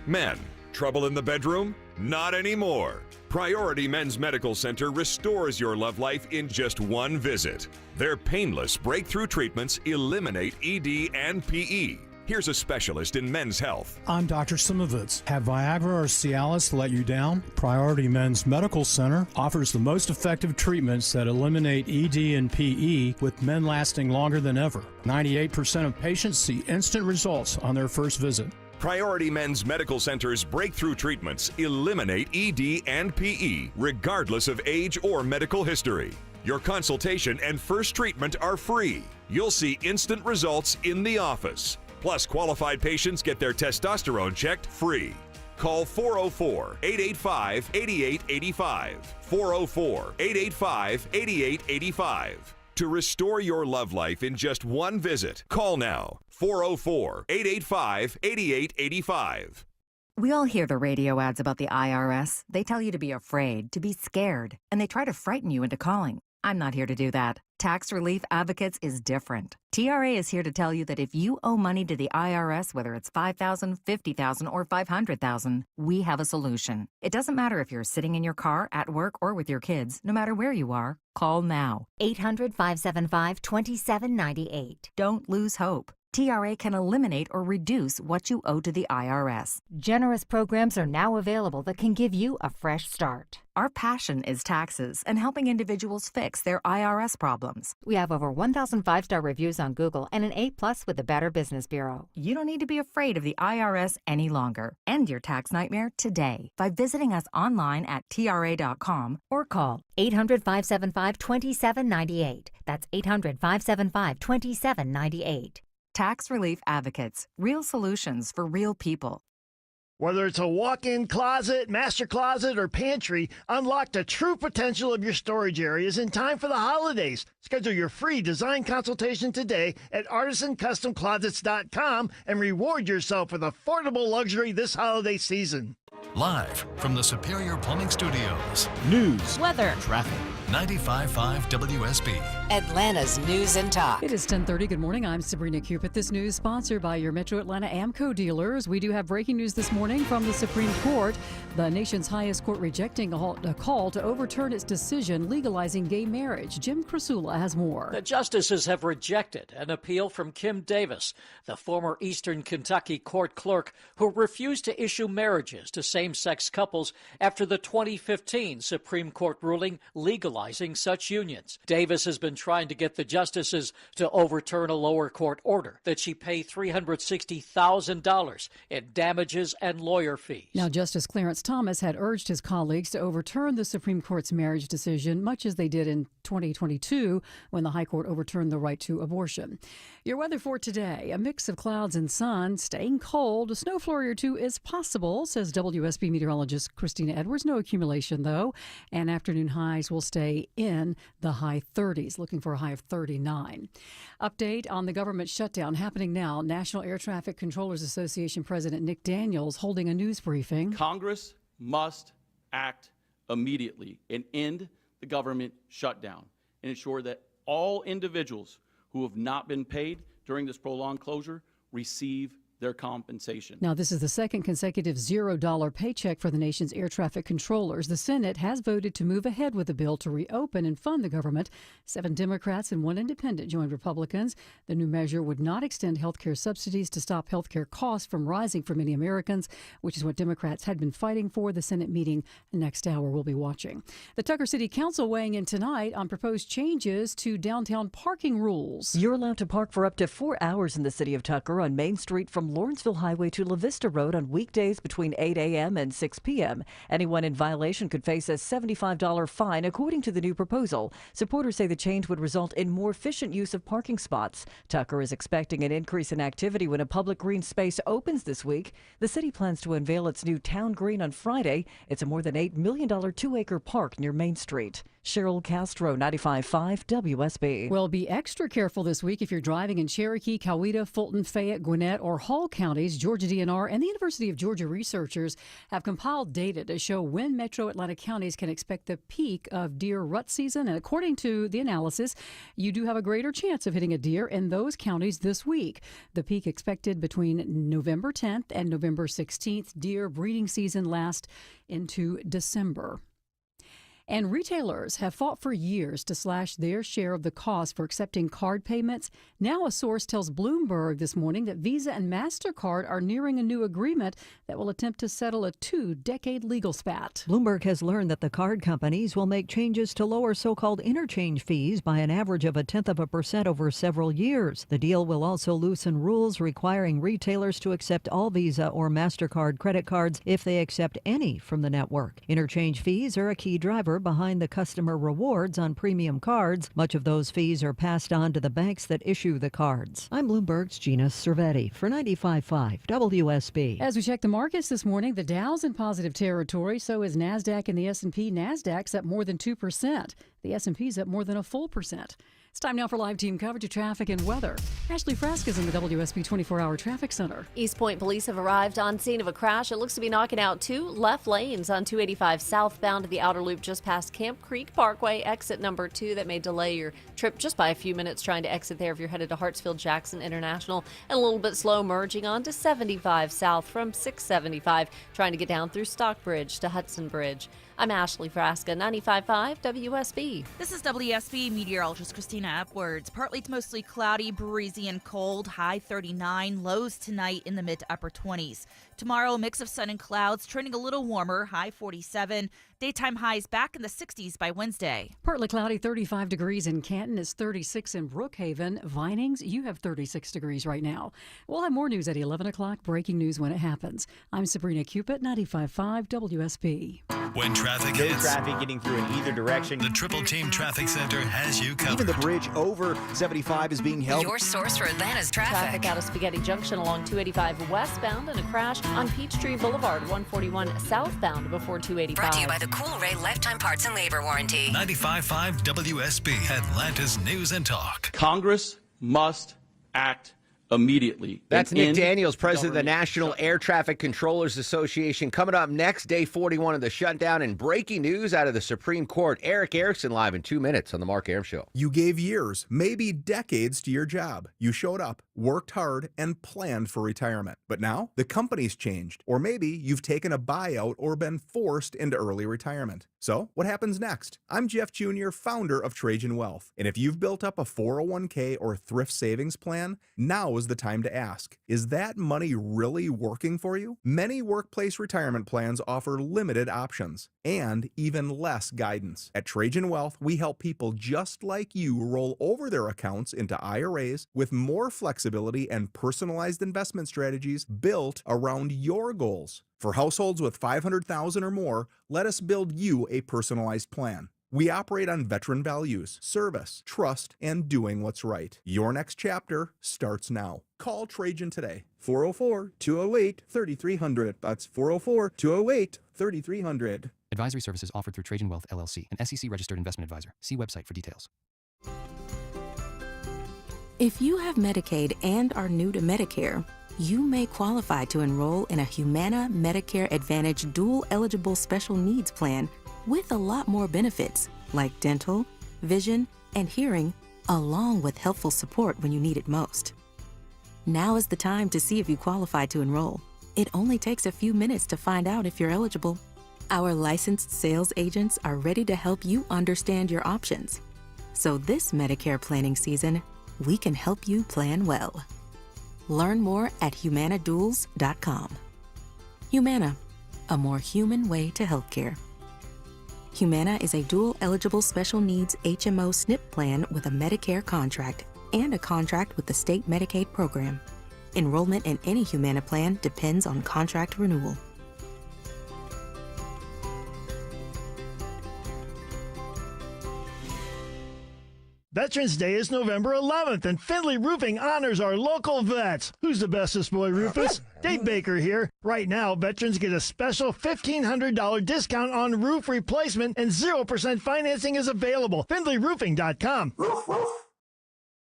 Men, trouble in the bedroom? Not anymore. Priority Men's Medical Center restores your love life in just one visit. Their painless breakthrough treatments eliminate ED and PE. Here's a specialist in men's health. I'm Dr. Simovitz. Have Viagra or Cialis let you down? Priority Men's Medical Center offers the most effective treatments that eliminate ED and PE, with men lasting longer than ever. 98% of patients see instant results on their first visit. Priority Men's Medical Center's breakthrough treatments eliminate ED and PE, regardless of age or medical history. Your consultation and first treatment are free. You'll see instant results in the office. Plus, qualified patients get their testosterone checked free. Call 404-885-8885. 404-885-8885. To restore your love life in just one visit, call now. 404-885-8885. We all hear the radio ads about the IRS. They tell you to be afraid, to be scared, and they try to frighten you into calling. I'm not here to do that. Tax Relief Advocates is different. TRA is here to tell you that if you owe money to the IRS, whether it's $5,000, $50,000, or $500,000, we have a solution. It doesn't matter if you're sitting in your car, at work, or with your kids. No matter where you are, call now. 800-575-2798. Don't lose hope. TRA can eliminate or reduce what you owe to the IRS. Generous programs are now available that can give you a fresh start. Our passion is taxes and helping individuals fix their IRS problems. We have over 1,000 5-star reviews on Google and an A+ with the Better Business Bureau. You don't need to be afraid of the IRS any longer. End your tax nightmare today by visiting us online at TRA.com or call 800-575-2798. That's 800-575-2798. Tax Relief Advocates. Real solutions for real people. Whether it's a walk-in closet, master closet, or pantry, unlock the true potential of your storage areas in time for the holidays. Schedule your free design consultation today at artisancustomclosets.com and reward yourself with affordable luxury this holiday season. Live from the Superior Plumbing Studios. News, weather, traffic. 95.5 WSB. Atlanta's News and Talk. It is 10:30. Good morning. I'm Sabrina Cupid. This news sponsored by your Metro Atlanta Amco dealers. We do have breaking news this morning from the Supreme Court. The nation's highest court rejecting a call to overturn its decision legalizing gay marriage. Jim Krasula has more. The justices have rejected an appeal from Kim Davis, the former Eastern Kentucky court clerk who refused to issue marriages to same-sex couples after the 2015 Supreme Court ruling legalizing such unions. Davis has been trying to get the justices to overturn a lower court order that she pay $360,000 in damages and lawyer fees. Now, Justice Clarence Thomas had urged his colleagues to overturn the Supreme Court's marriage decision, much as they did in 2022 when the High Court overturned the right to abortion. Your weather for today, a mix of clouds and sun, staying cold. A snow flurry or two is possible, says WSB meteorologist Christina Edwards. No accumulation, though, and afternoon highs will stay in the high 30s, looking for a high of 39. Update on the government shutdown happening now. National Air Traffic Controllers Association President Nick Daniels holding a news briefing. Congress must act immediately and end the government shutdown and ensure that all individuals who have not been paid during this prolonged closure receive their compensation. Now, this is the second consecutive $0 paycheck for the nation's air traffic controllers. The Senate has voted to move ahead with a bill to reopen and fund the government. 7 Democrats and 1 independent joined Republicans. The new measure would not extend health care subsidies to stop health care costs from rising for many Americans, which is what Democrats had been fighting for. The Senate meeting next hour we'll be watching. The Tucker City Council weighing in tonight on proposed changes to downtown parking rules. You're allowed to park for up to 4 hours in the city of Tucker on Main Street from Lawrenceville Highway to La Vista Road on weekdays between 8 a.m. and 6 p.m. Anyone in violation could face a $75 fine, according to the new proposal. Supporters say the change would result in more efficient use of parking spots. Tucker is expecting an increase in activity when a public green space opens this week. The city plans to unveil its new Town Green on Friday. It's a more than $8 million 2-acre park near Main Street. Cheryl Castro, 95.5 WSB. Well, be extra careful this week if you're driving in Cherokee, Coweta, Fulton, Fayette, Gwinnett, or Hall counties. Georgia DNR and the University of Georgia researchers have compiled data to show when metro Atlanta counties can expect the peak of deer rut season. And according to the analysis, you do have a greater chance of hitting a deer in those counties this week. The peak expected between November 10th and November 16th. Deer breeding season lasts into December. And retailers have fought for years to slash their share of the cost for accepting card payments. Now a source tells Bloomberg this morning that Visa and MasterCard are nearing a new agreement that will attempt to settle a 2-decade legal spat. Bloomberg has learned that the card companies will make changes to lower so-called interchange fees by an average of 0.1% over several years. The deal will also loosen rules requiring retailers to accept all Visa or MasterCard credit cards if they accept any from the network. Interchange fees are a key driver behind the customer rewards on premium cards. Much of those fees are passed on to the banks that issue the cards. I'm Bloomberg's Gina Cervetti for 95.5 WSB. As we check the markets this morning, the Dow's in positive territory. So is NASDAQ and the S&P. NASDAQ's up more than 2%. The S&P's up more than a full percent. It's time now for live team coverage of traffic and weather. Ashley Frasca's in the WSB 24-hour traffic center. East Point police have arrived on scene of a crash. It looks to be knocking out 2 left lanes on 285 southbound to the outer loop just past Camp Creek Parkway, exit number 2. That may delay your trip just by a few minutes trying to exit there if you're headed to Hartsfield-Jackson International. And a little bit slow merging on to 75 south from 675, trying to get down through Stockbridge to Hudson Bridge. I'm Ashley Frasca, 95.5 WSB. This is WSB meteorologist Christina Upwards. Partly to mostly cloudy, breezy, and cold. High 39, lows tonight in the mid to upper 20s. Tomorrow, a mix of sun and clouds, trending a little warmer, high 47. Daytime highs back in the 60s by Wednesday. Partly cloudy, 35 degrees in Canton. It's 36 in Brookhaven. Vinings, you have 36 degrees right now. We'll have more news at 11 o'clock, breaking news when it happens. I'm Sabrina Cupid, 95.5 WSB. When traffic No hits, traffic getting through in either direction. the Triple Team Traffic Center has you covered. Even the bridge over 75 is being held. Your source for Atlanta's traffic. Traffic out of Spaghetti Junction along 285 westbound and a crash on Peachtree Boulevard, 141 southbound before 285. Brought to you by the Cool Ray Lifetime Parts and Labor Warranty. 95.5 WSB, Atlanta's News and Talk. Congress must act immediately. That's and Nick end Daniels, president of the government National Air Traffic Controllers Association. Coming up next, day 41 of the shutdown, and breaking news out of the Supreme Court. Eric Erickson live in 2 minutes on the Mark Arum Show. You gave years, maybe decades to your job. You showed up, worked hard, and planned for retirement. But now the company's changed, or maybe you've taken a buyout or been forced into early retirement. So what happens next? I'm Jeff Jr., founder of Trajan Wealth. And if you've built up a 401k or thrift savings plan, now is the time to ask, is that money really working for you? Many workplace retirement plans offer limited options and even less guidance. At Trajan Wealth, we help people just like you roll over their accounts into IRAs with more flexibility and personalized investment strategies built around your goals. For households with $500,000 or more, let us build you a personalized plan. We operate on veteran values, service, trust, and doing what's right. Your next chapter starts now. Call Trajan today. 404-208-3300. That's 404-208-3300. Advisory services offered through Trajan Wealth, LLC, an SEC-registered investment advisor. See website for details. If you have Medicaid and are new to Medicare, you may qualify to enroll in a Humana Medicare Advantage dual-eligible special needs plan with a lot more benefits, like dental, vision, and hearing, along with helpful support when you need it most. Now is the time to see if you qualify to enroll. It only takes a few minutes to find out if you're eligible. Our licensed sales agents are ready to help you understand your options. So this Medicare planning season, we can help you plan well. Learn more at humanaduals.com. Humana, a more human way to healthcare. Humana is a dual-eligible special needs HMO SNP plan with a Medicare contract and a contract with the state Medicaid program. Enrollment in any Humana plan depends on contract renewal. Veterans Day is November 11th, and Findlay Roofing honors our local vets. Who's the bestest boy, Rufus? Dave Baker here. Right now, veterans get a special $1,500 discount on roof replacement, and 0% financing is available. FindlayRoofing.com.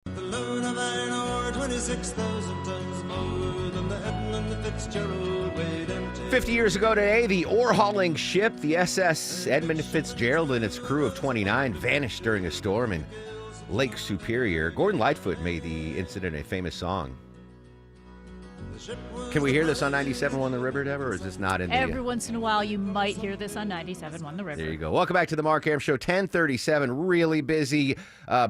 The load of iron ore, 26,000 tons more than the Edmund Fitzgerald weighed empty. 50 years ago today, the ore hauling ship, the SS Edmund Fitzgerald, and its crew of 29 vanished during a storm in Lake Superior. Gordon Lightfoot made the incident a famous song. Can we hear this on 97.1 The River, Deborah, or is this not in the... Every once in a while, you might hear this on 97.1 The River. There you go. Welcome back to the Mark Aram Show, 1037. Really busy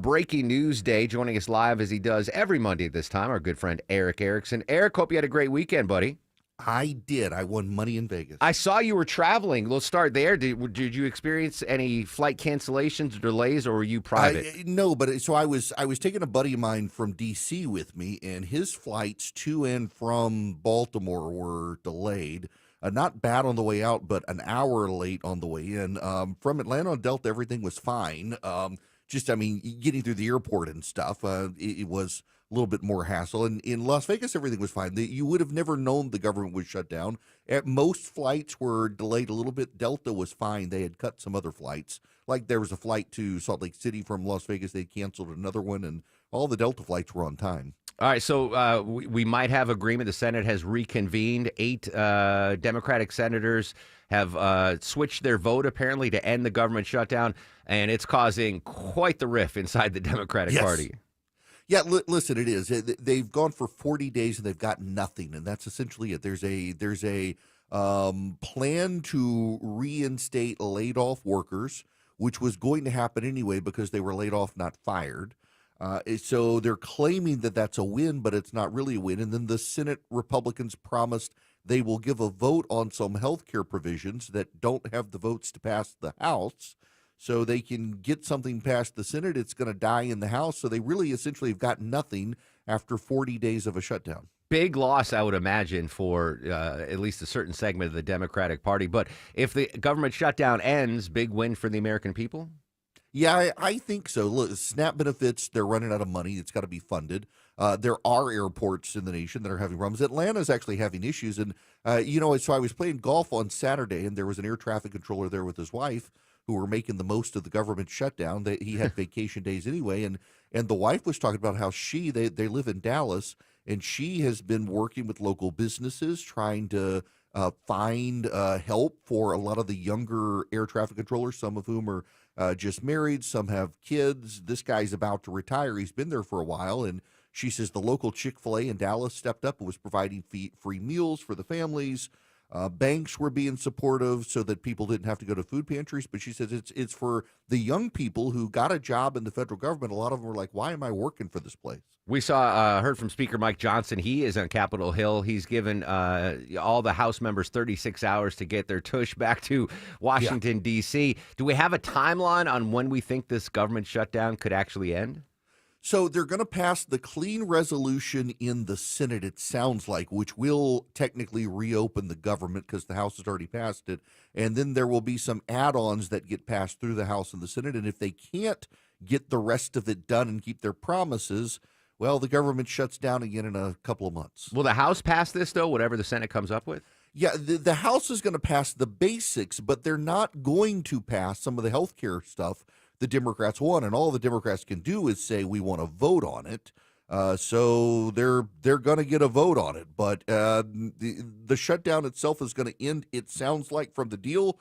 breaking news day. Joining us live as he does every Monday at this time, our good friend Eric Erickson. Eric, hope you had a great weekend, buddy. I did. I won money in Vegas. I saw you were traveling. Let's start there. Did you experience any flight cancellations or delays, or were you private? No, but so I was taking a buddy of mine from D.C. with me, and his flights to and from Baltimore were delayed. Not bad on the way out, but an hour late on the way in. From Atlanta on Delta, everything was fine. Getting through the airport and stuff, it was a little bit more hassle. And in Las Vegas, everything was fine. You would have never known the government was shut down. Most flights were delayed a little bit. Delta was fine. They had cut some other flights. Like there was a flight to Salt Lake City from Las Vegas. They canceled another one, and all the Delta flights were on time. All right, so we might have agreement. The Senate has reconvened. 8 Democratic senators have switched their vote, apparently, to end the government shutdown, and it's causing quite the rift inside the Democratic Party. Yeah, listen, it is. They've gone for 40 days, and they've got nothing, and that's essentially it. There's a plan to reinstate laid-off workers, which was going to happen anyway because they were laid off, not fired. So they're claiming that that's a win, but it's not really a win. And then the Senate Republicans promised they will give a vote on some health care provisions that don't have the votes to pass the House. So they can get something past the Senate. It's going to die in the House. So they really essentially have got nothing after 40 days of a shutdown. Big loss, I would imagine, for at least a certain segment of the Democratic Party. But if the government shutdown ends, big win for the American people? Yeah, I think so. Look, SNAP benefits, they're running out of money. It's got to be funded. There are airports in the nation that are having problems. Atlanta's actually having issues. And, so I was playing golf on Saturday, and there was an air traffic controller there with his wife who were making the most of the government shutdown. He had vacation days anyway. And the wife was talking about how they live in Dallas, and she has been working with local businesses trying to find help for a lot of the younger air traffic controllers, some of whom are just married, some have kids. This guy's about to retire. He's been there for a while, and she says the local Chick-fil-A in Dallas stepped up and was providing free meals for the families. Banks were being supportive so that people didn't have to go to food pantries. But she says it's for the young people who got a job in the federal government. A lot of them were like, why am I working for this place? We heard from Speaker Mike Johnson. He is on Capitol Hill. He's given all the House members 36 hours to get their tush back to Washington, D.C. Do we have a timeline on when we think this government shutdown could actually end? So they're going to pass the clean resolution in the Senate, it sounds like, which will technically reopen the government because the House has already passed it. And then there will be some add-ons that get passed through the House and the Senate. And if they can't get the rest of it done and keep their promises, well, the government shuts down again in a couple of months. Will the House pass this, though, whatever the Senate comes up with? Yeah, the House is going to pass the basics, but they're not going to pass some of the health care stuff the Democrats want, and all the Democrats can do is say we want to vote on it. So they're going to get a vote on it, but the shutdown itself is going to end, it sounds like, from the deal.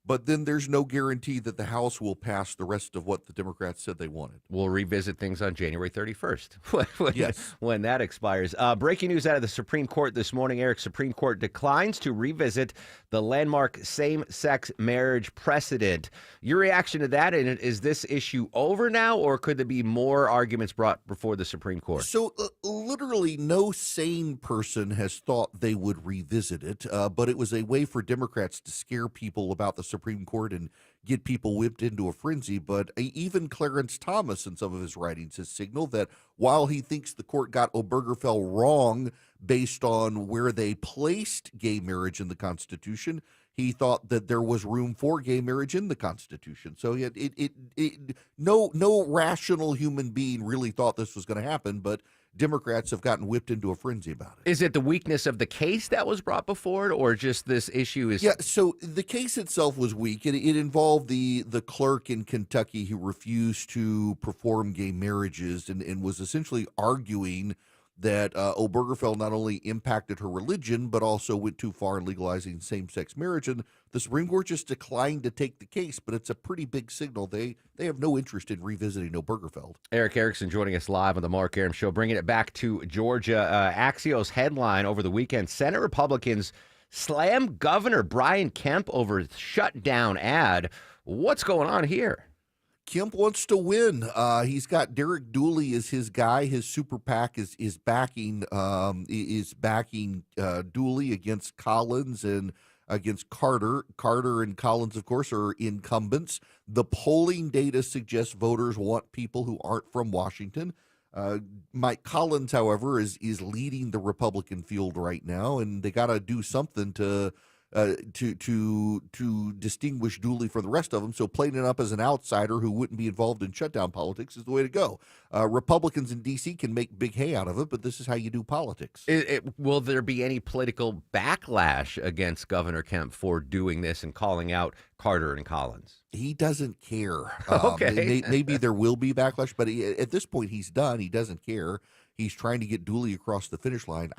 But then there's no guarantee that the House will pass the rest of what the Democrats said they wanted. We'll revisit things on January 31st when that expires. Breaking news out of the Supreme Court this morning, Eric. Supreme Court declines to revisit the landmark same-sex marriage precedent. Your reaction to that, and is this issue over now, or could there be more arguments brought before the Supreme Court? So literally no sane person has thought they would revisit it, but it was a way for Democrats to scare people about the Supreme Court and get people whipped into a frenzy. But even Clarence Thomas in some of his writings has signaled that while he thinks the court got Obergefell wrong based on where they placed gay marriage in the Constitution, he thought that there was room for gay marriage in the Constitution. So no rational human being really thought this was going to happen, but Democrats have gotten whipped into a frenzy about it. Is it the weakness of the case that was brought before it, or just this issue is... Yeah, so the case itself was weak. It involved the clerk in Kentucky who refused to perform gay marriages and was essentially arguing that Obergefell not only impacted her religion, but also went too far in legalizing same-sex marriage. And the Supreme Court just declined to take the case, but it's a pretty big signal. They have no interest in revisiting Obergefell. Eric Erickson joining us live on the Mark Arum Show, bringing it back to Georgia. Axios headline over the weekend, Senate Republicans slam Governor Brian Kemp over shutdown ad. What's going on here? Kemp wants to win. He's got Derek Dooley as his guy. His super PAC is backing Dooley against Collins and against Carter. Carter and Collins, of course, are incumbents. The polling data suggests voters want people who aren't from Washington. Mike Collins, however, is leading the Republican field right now, and they got to do something to distinguish Dooley from the rest of them. So playing it up as an outsider who wouldn't be involved in shutdown politics is the way to go. Republicans in D.C. can make big hay out of it, but this is how you do politics. Will there be any political backlash against Governor Kemp for doing this and calling out Carter and Collins? He doesn't care. Okay. Maybe there will be backlash, but at this point he's done. He doesn't care. He's trying to get Dooley across the finish line.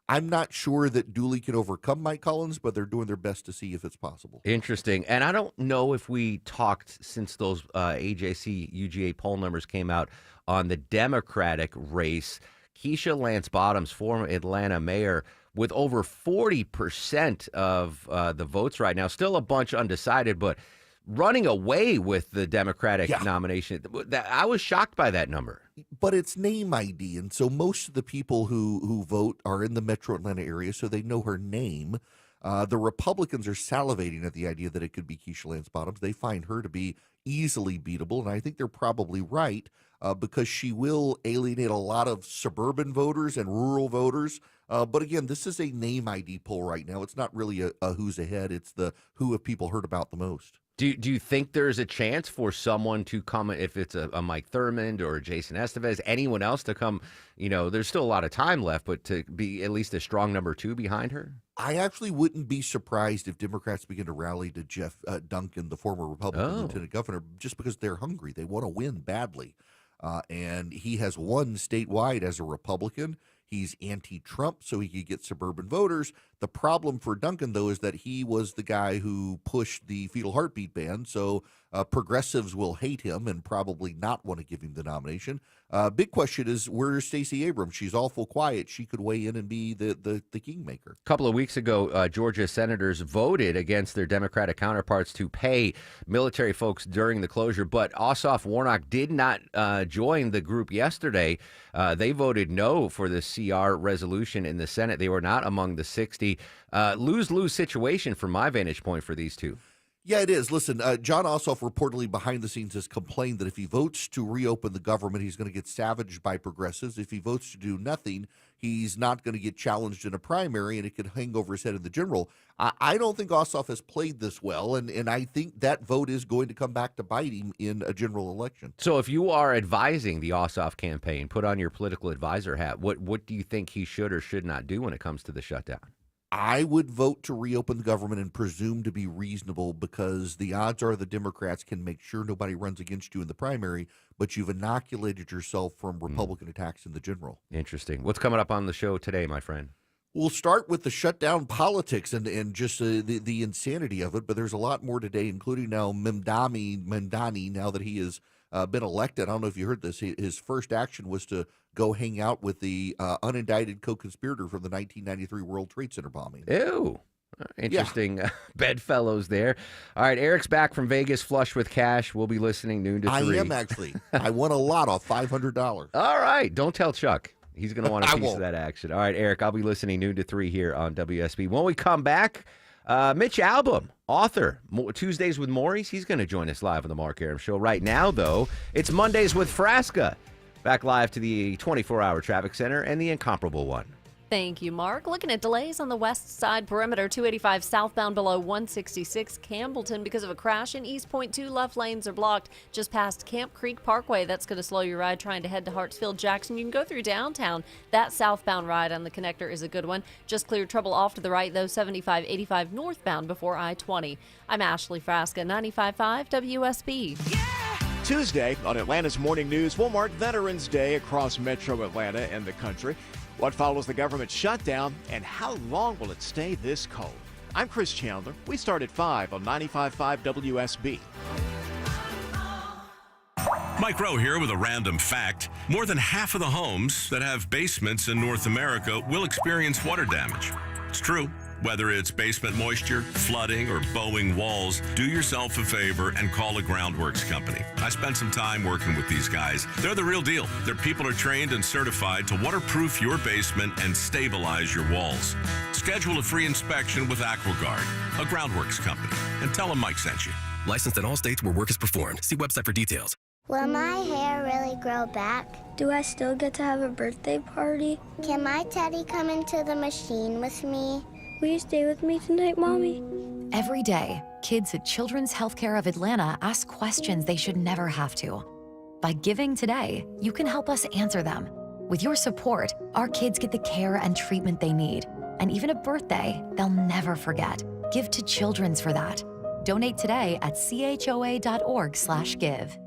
I'm not sure that Dooley can overcome Mike Collins, but they're doing their best to see if it's possible. Interesting. And I don't know if we talked since those AJC UGA poll numbers came out on the Democratic race. Keisha Lance Bottoms, former Atlanta mayor, with over 40% of the votes right now. Still a bunch undecided, but running away with the Democratic nomination. I was shocked by that number. But it's name ID, and so most of the people who vote are in the metro Atlanta area, so they know her name. The Republicans are salivating at the idea that it could be Keisha Lance Bottoms. They find her to be easily beatable, and I think they're probably right because she will alienate a lot of suburban voters and rural voters. But again, this is a name ID poll right now. It's not really a who's ahead. It's the who have people heard about the most. Do you think there's a chance for someone to come, if it's a Mike Thurmond or Jason Estevez, anyone else to come, there's still a lot of time left, but to be at least a strong number two behind her? I actually wouldn't be surprised if Democrats begin to rally to Jeff Duncan, the former Republican lieutenant governor, just because they're hungry. They want to win badly. And he has won statewide as a Republican. He's anti-Trump, so he could get suburban voters. The problem for Duncan, though, is that he was the guy who pushed the fetal heartbeat ban, so progressives will hate him and probably not want to give him the nomination. Big question is, where's Stacey Abrams? She's awful quiet. She could weigh in and be the kingmaker. A couple of weeks ago, Georgia senators voted against their Democratic counterparts to pay military folks during the closure, but Ossoff Warnock did not join the group yesterday. They voted no for the CR resolution in the Senate. They were not among the 60. Lose-lose situation from my vantage point for these two. Yeah, it is. Listen, John Ossoff reportedly behind the scenes has complained that if he votes to reopen the government, he's going to get savaged by progressives. If he votes to do nothing, he's not going to get challenged in a primary, and it could hang over his head in the general. I don't think Ossoff has played this well, and I think that vote is going to come back to bite him in a general election. So if you are advising the Ossoff campaign, put on your political advisor hat, what do you think he should or should not do when it comes to the shutdown? I would vote to reopen the government and presume to be reasonable, because the odds are the Democrats can make sure nobody runs against you in the primary, but you've inoculated yourself from Republican attacks in the general. Interesting. What's coming up on the show today, my friend? We'll start with the shutdown politics and just the insanity of it, but there's a lot more today, including now Mamdani, now that he has been elected. I don't know if you heard this. His first action was to go hang out with the unindicted co-conspirator from the 1993 World Trade Center bombing. Ew. Interesting bedfellows there. All right, Eric's back from Vegas, flush with cash. We'll be listening noon to 3. I am actually. I won a lot off $500. All right, don't tell Chuck. He's going to want a piece of that action. All right, Eric, I'll be listening noon to 3 here on WSB. When we come back, Mitch Albom, author, Tuesdays with Maurice. He's going to join us live on the Mark Arum Show. Right now, though, it's Mondays with Frasca. Back live to the 24-hour traffic center and the incomparable one. Thank you, Mark. Looking at delays on the west side perimeter, 285 southbound below 166 Campbellton because of a crash in East Point. 2 left lanes are blocked just past Camp Creek Parkway. That's going to slow your ride trying to head to Hartsfield Jackson. You can go through downtown. That southbound ride on the connector is a good one. Just cleared trouble off to the right, though, 75-85 northbound before I-20. I'm Ashley Frasca, 95.5 WSB. Yeah! Tuesday on Atlanta's Morning News, we'll mark Veterans Day across metro Atlanta and the country. What follows the government shutdown, and how long will it stay this cold? I'm Chris Chandler. We start at 5 on 95.5 WSB. Mike Rowe here with a random fact. More than half of the homes that have basements in North America will experience water damage. It's true. Whether it's basement moisture, flooding, or bowing walls, do yourself a favor and call a Groundworks company. I spent some time working with these guys. They're the real deal. Their people are trained and certified to waterproof your basement and stabilize your walls. Schedule a free inspection with AquaGuard, a Groundworks company, and tell them Mike sent you. Licensed in all states where work is performed. See website for details. Will my hair really grow back? Do I still get to have a birthday party? Can my teddy come into the machine with me? Will you stay with me tonight, Mommy? Every day, kids at Children's Healthcare of Atlanta ask questions they should never have to. By giving today, you can help us answer them. With your support, our kids get the care and treatment they need, and even a birthday they'll never forget. Give to Children's for that. Donate today at choa.org/give.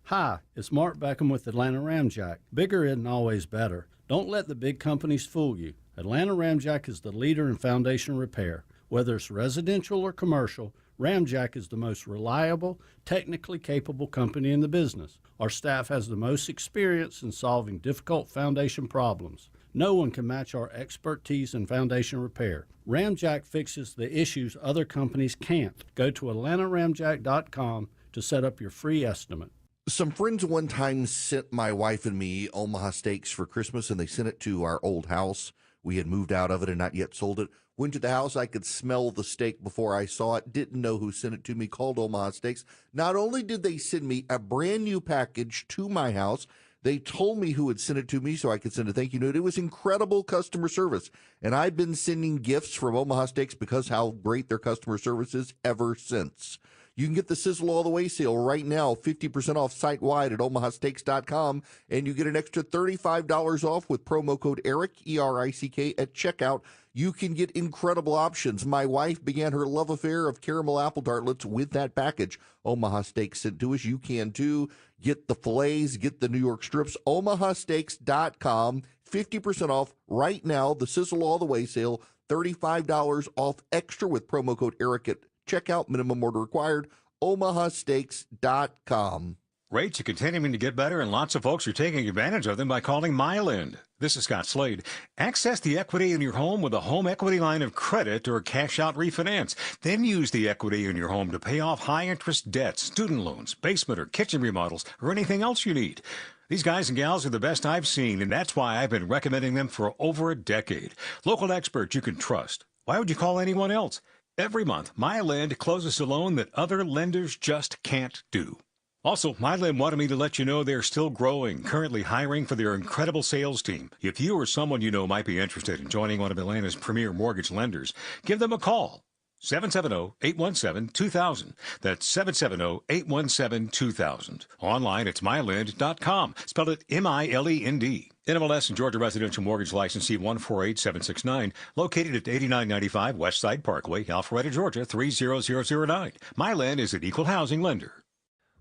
Hi, it's Mark Beckham with Atlanta Ramjack. Bigger isn't always better. Don't let the big companies fool you. Atlanta Ramjack is the leader in foundation repair. Whether it's residential or commercial, Ramjack is the most reliable, technically capable company in the business. Our staff has the most experience in solving difficult foundation problems. No one can match our expertise in foundation repair. Ramjack fixes the issues other companies can't. Go to atlantaramjack.com to set up your free estimate. Some friends one time sent my wife and me Omaha steaks for Christmas, and they sent it to our old house. We had moved out of it and not yet sold it. Went to the house. I could smell the steak before I saw it. Didn't know who sent it to me. Called Omaha Steaks. Not only did they send me a brand new package to my house, they told me who had sent it to me so I could send a thank you note. It was incredible customer service. And I've been sending gifts from Omaha Steaks because how great their customer service is ever since. You can get the Sizzle All the Way sale right now, 50% off site-wide at omahasteaks.com, and you get an extra $35 off with promo code ERIC, E-R-I-C-K, at checkout. You can get incredible options. My wife began her love affair of caramel apple tartlets with that package. Omaha Steaks sent to us. You can, too. Get the fillets, get the New York strips, omahasteaks.com, 50% off right now, the Sizzle All the Way sale, $35 off extra with promo code ERIC at checkout, minimum order required, omahasteaks.com. Rates are continuing to get better, and lots of folks are taking advantage of them by calling Myland. This is Scott Slade. Access the equity in your home with a home equity line of credit or cash-out refinance. Then use the equity in your home to pay off high-interest debts, student loans, basement or kitchen remodels, or anything else you need. These guys and gals are the best I've seen, and that's why I've been recommending them for over a decade. Local experts you can trust. Why would you call anyone else? Every month, MyLend closes a loan that other lenders just can't do. Also, MyLend wanted me to let you know they're still growing, currently hiring for their incredible sales team. If you or someone you know might be interested in joining one of Atlanta's premier mortgage lenders, give them a call. 770-817-2000. That's 770-817-2000. Online, it's mylend.com. Spell it M-I-L-E-N-D. NMLS and Georgia Residential Mortgage Licensee 148769. Located at 8995 West Side Parkway, Alpharetta, Georgia 30009. Myland is an equal housing lender.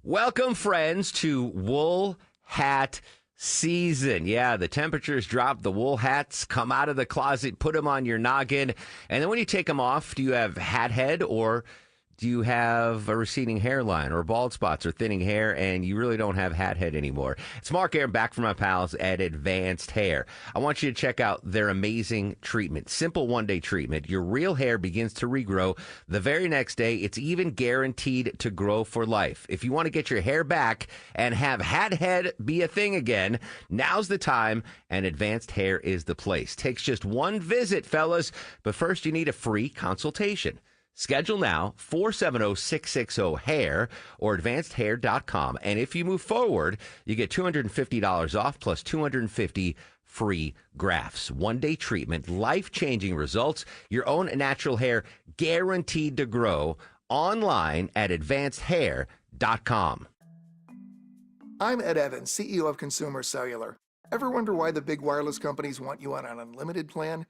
Welcome, friends, to Wool Hat season. Yeah, the temperatures drop, the wool hats come out of the closet, put them on your noggin, and then when you take them off, do you have hat head, or do you have a receding hairline or bald spots or thinning hair and you really don't have hat head anymore? It's Mark Aaron back from my pals at Advanced Hair. I want you to check out their amazing treatment. Simple one-day treatment. Your real hair begins to regrow the very next day. It's even guaranteed to grow for life. If you want to get your hair back and have hat head be a thing again, now's the time, and Advanced Hair is the place. Takes just one visit, fellas, but first you need a free consultation. Schedule now, 470-660-HAIR or advancedhair.com. And if you move forward, you get $250 off plus 250 free grafts. One-day treatment, life-changing results, your own natural hair guaranteed to grow. Online at advancedhair.com. I'm Ed Evans, CEO of Consumer Cellular. Ever wonder why the big wireless companies want you on an unlimited plan?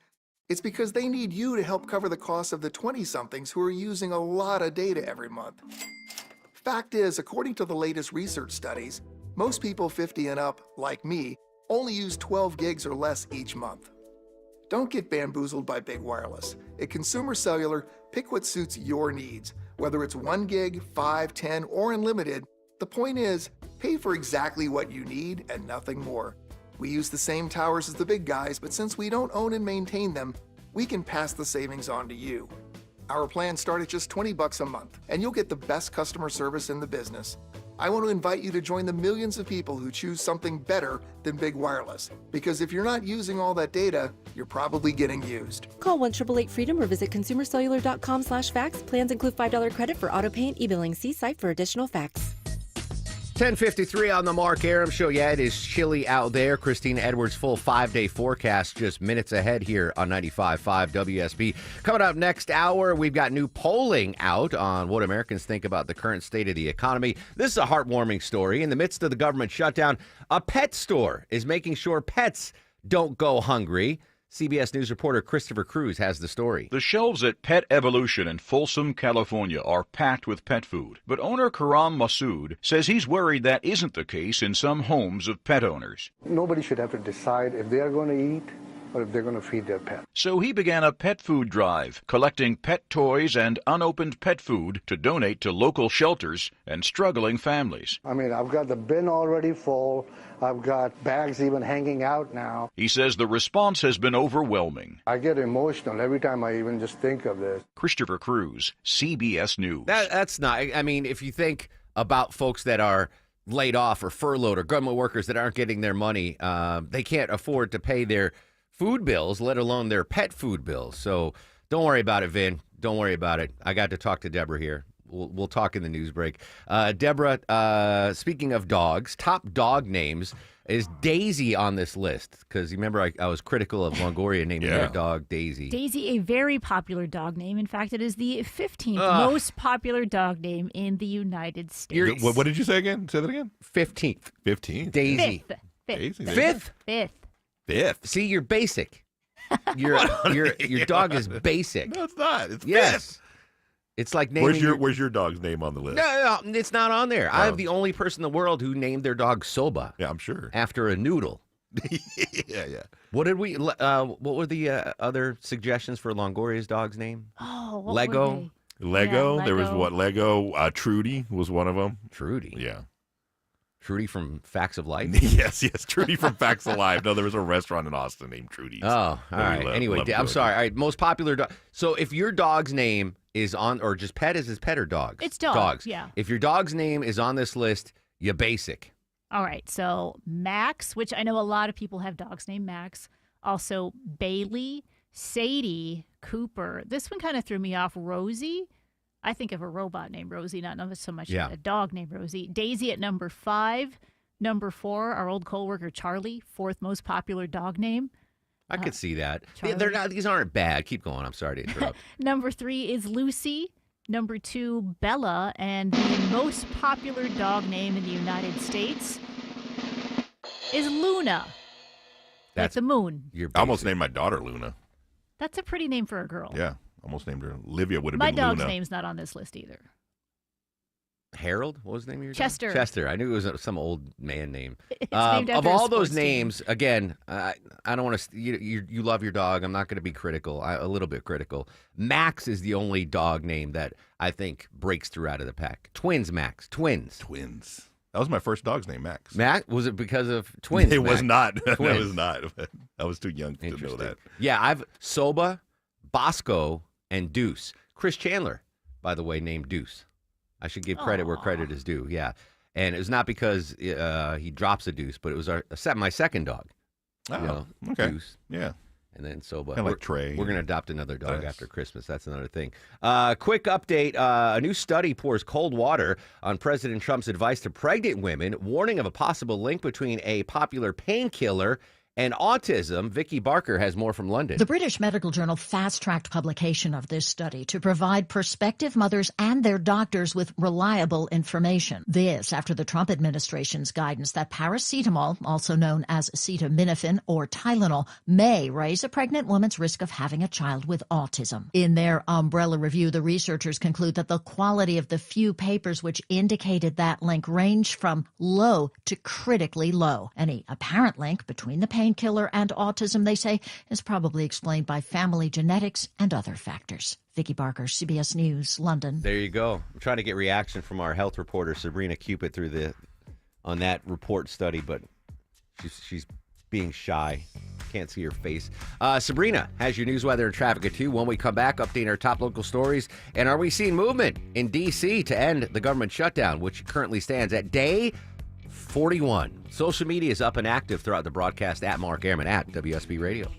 It's because they need you to help cover the cost of the 20-somethings who are using a lot of data every month. Fact is, according to the latest research studies, most people 50 and up, like me, only use 12 gigs or less each month. Don't get bamboozled by big wireless. At Consumer Cellular, pick what suits your needs. Whether it's 1 gig, 5, 10, or unlimited, the point is, pay for exactly what you need and nothing more. We use the same towers as the big guys, but since we don't own and maintain them, we can pass the savings on to you. Our plans start at just $20 a month, and you'll get the best customer service in the business. I want to invite you to join the millions of people who choose something better than big wireless. Because if you're not using all that data, you're probably getting used. Call 1-888-FREEDOM or visit consumercellular.com/facts. Plans include $5 credit for auto pay and e-billing. See site for additional facts. 10:53 on the Mark Arum Show. Yeah, it is chilly out there. Christina Edwards' full 5-day forecast just minutes ahead here on 95.5 WSB. Coming up next hour, we've got new polling out on what Americans think about the current state of the economy. This is a heartwarming story. In the midst of the government shutdown, a pet store is making sure pets don't go hungry. CBS News reporter Christopher Cruz has the story. The shelves at Pet Evolution in Folsom, California are packed with pet food. But owner Karam Masood says he's worried that isn't the case in some homes of pet owners. Nobody should have to decide if they are going to eat or if they're going to feed their pet. So he began a pet food drive, collecting pet toys and unopened pet food to donate to local shelters and struggling families. I mean, I've got the bin already full. I've got bags even hanging out now. He says the response has been overwhelming. I get emotional every time I even just think of this. Christopher Cruz, CBS News. That's not, I mean, if you think about folks that are laid off or furloughed or government workers that aren't getting their money, they can't afford to pay their food bills, let alone their pet food bills. So don't worry about it, Vin. Don't worry about it. I got to talk to Deborah here. We'll talk in the news break. Deborah, speaking of dogs, top dog names. Is Daisy on this list? Because you remember I was critical of Longoria naming their dog Daisy. Daisy, a very popular dog name. In fact, it is the 15th most popular dog name in the United States. What did you say again? Say that again. 15th. 15th. Daisy. Daisy. Fifth. Fifth. See, you're basic. Your dog is basic. No, it's not. It's yes. fifth. It's like naming Where's your dog's name on the list? No, it's not on there. Oh. I'm the only person in the world who named their dog Soba. Yeah, I'm sure. After a noodle. yeah. What did we? What were the other suggestions for Longoria's dog's name? Oh, what Lego. were they? Lego. Yeah, There was Lego. what? Lego. Trudy was one of them. Trudy. Yeah. Trudy from Facts of Life? yes. Trudy from Facts of Life. No, there was a restaurant in Austin named Trudy's. Oh, all right. Anyway, I'm sorry. All right, most popular dog. So if your dog's name is on, or just pet, is his pet or dogs? It's dog, Dogs. yeah. If your dog's name is on this list, you're basic. All right, so Max, which I know a lot of people have dogs named Max. Also Bailey, Sadie, Cooper. This one kind of threw me off. Rosie. I think of a robot named Rosie, not so much a dog named Rosie. Daisy at number 5. Number 4, our old coworker Charlie, 4th most popular dog name. I could see that. Charlie. They're not. These aren't bad. Keep going. I'm sorry to interrupt. Number 3 is Lucy. Number 2, Bella. And the most popular dog name in the United States is Luna. Like the moon. I almost named my daughter Luna. That's a pretty name for a girl. Yeah, almost named her. Livia would have My been Luna. dog's name's not on this list either. Harold? What was the name of your Chester. dog? Chester. I knew it was some old man name. It's named Of after a all those sports team. names, again, I don't want to. You love your dog. I'm not going to be critical. A little bit critical. Max is the only dog name that I think breaks through out of the pack. Twins, Max. Twins. That was my first dog's name, Max. Max? Was it because of twins? It was Max? not. That Twins. was not. I was too young to know that. Yeah, I've Soba, Bosco, and Deuce. Chris Chandler, by the way, named Deuce. I should give credit where credit is due. Yeah, and it was not because he drops a deuce, but it was my second dog. Oh, okay. Deuce. Yeah. And then Soba. Kinda like Trey. We're going to adopt another dog Nice. after Christmas. That's another thing. Quick update. A new study pours cold water on President Trump's advice to pregnant women, warning of a possible link between a popular painkiller and autism. Vicky Barker has more from London. The British medical journal fast-tracked publication of this study to provide prospective mothers and their doctors with reliable information. This after the Trump administration's guidance that paracetamol, also known as acetaminophen or Tylenol, may raise a pregnant woman's risk of having a child with autism. In their umbrella review, the researchers conclude that the quality of the few papers which indicated that link ranged from low to critically low. Any apparent link between the painkiller and autism, they say, is probably explained by family genetics and other factors. Vicky Barker, CBS News, London. There you go. I'm trying to get reaction from our health reporter, Sabrina Cupid, on that report study, but she's being shy. Can't see her face. Sabrina has your news, weather, and traffic at 2. When we come back, updating our top local stories. And are we seeing movement in D.C. to end the government shutdown, which currently stands at day 41. Social media is up and active throughout the broadcast at Mark Ehrman at WSB Radio.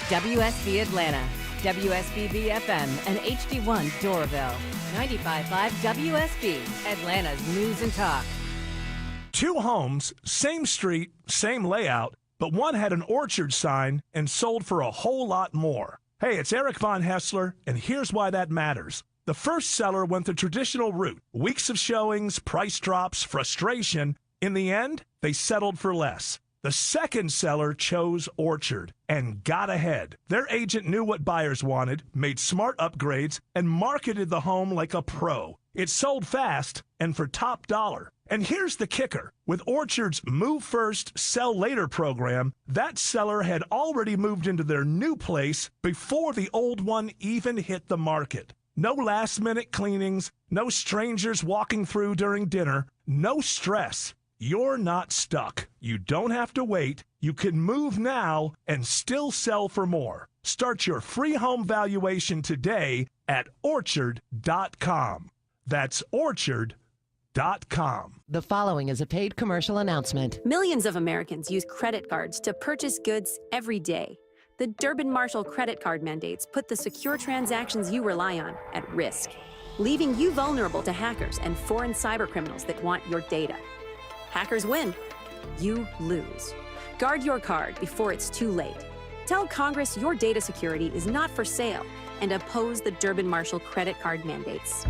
WSB Atlanta, WSB FM, and HD1 Doraville. 95.5 WSB, Atlanta's news and talk. 2 homes, same street, same layout, but one had an orchard sign and sold for a whole lot more. Hey, it's Eric Von Hessler, and here's why that matters. The first seller went the traditional route. Weeks of showings, price drops, frustration. In the end, they settled for less. The second seller chose Orchard and got ahead. Their agent knew what buyers wanted, made smart upgrades, and marketed the home like a pro. It sold fast and for top dollar. And here's the kicker. With Orchard's Move First, Sell Later program, that seller had already moved into their new place before the old one even hit the market. No last-minute cleanings, no strangers walking through during dinner, no stress. You're not stuck. You don't have to wait. You can move now and still sell for more. Start your free home valuation today at Orchard.com. That's Orchard.com. The following is a paid commercial announcement. Millions of Americans use credit cards to purchase goods every day. The Durbin-Marshall credit card mandates put the secure transactions you rely on at risk, leaving you vulnerable to hackers and foreign cybercriminals that want your data. Hackers win. You lose. Guard your card before it's too late. Tell Congress your data security is not for sale and oppose the Durbin-Marshall credit card mandates.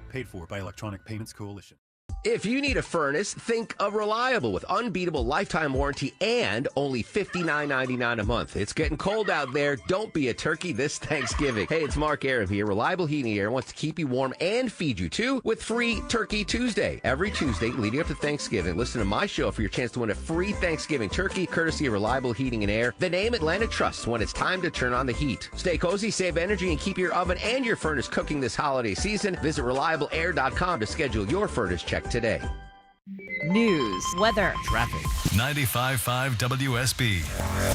Paid for by Electronic Payments Coalition. If you need a furnace, think of Reliable with unbeatable lifetime warranty and only $59.99 a month. It's getting cold out there. Don't be a turkey this Thanksgiving. Hey, it's Mark Aram here. Reliable Heating Air wants to keep you warm and feed you too with free Turkey Tuesday. Every Tuesday leading up to Thanksgiving, listen to my show for your chance to win a free Thanksgiving turkey courtesy of Reliable Heating and Air, the name Atlanta trusts when it's time to turn on the heat. Stay cozy, save energy, and keep your oven and your furnace cooking this holiday season. Visit ReliableAir.com to schedule your furnace check today. News, weather, traffic. 95.5 WSB,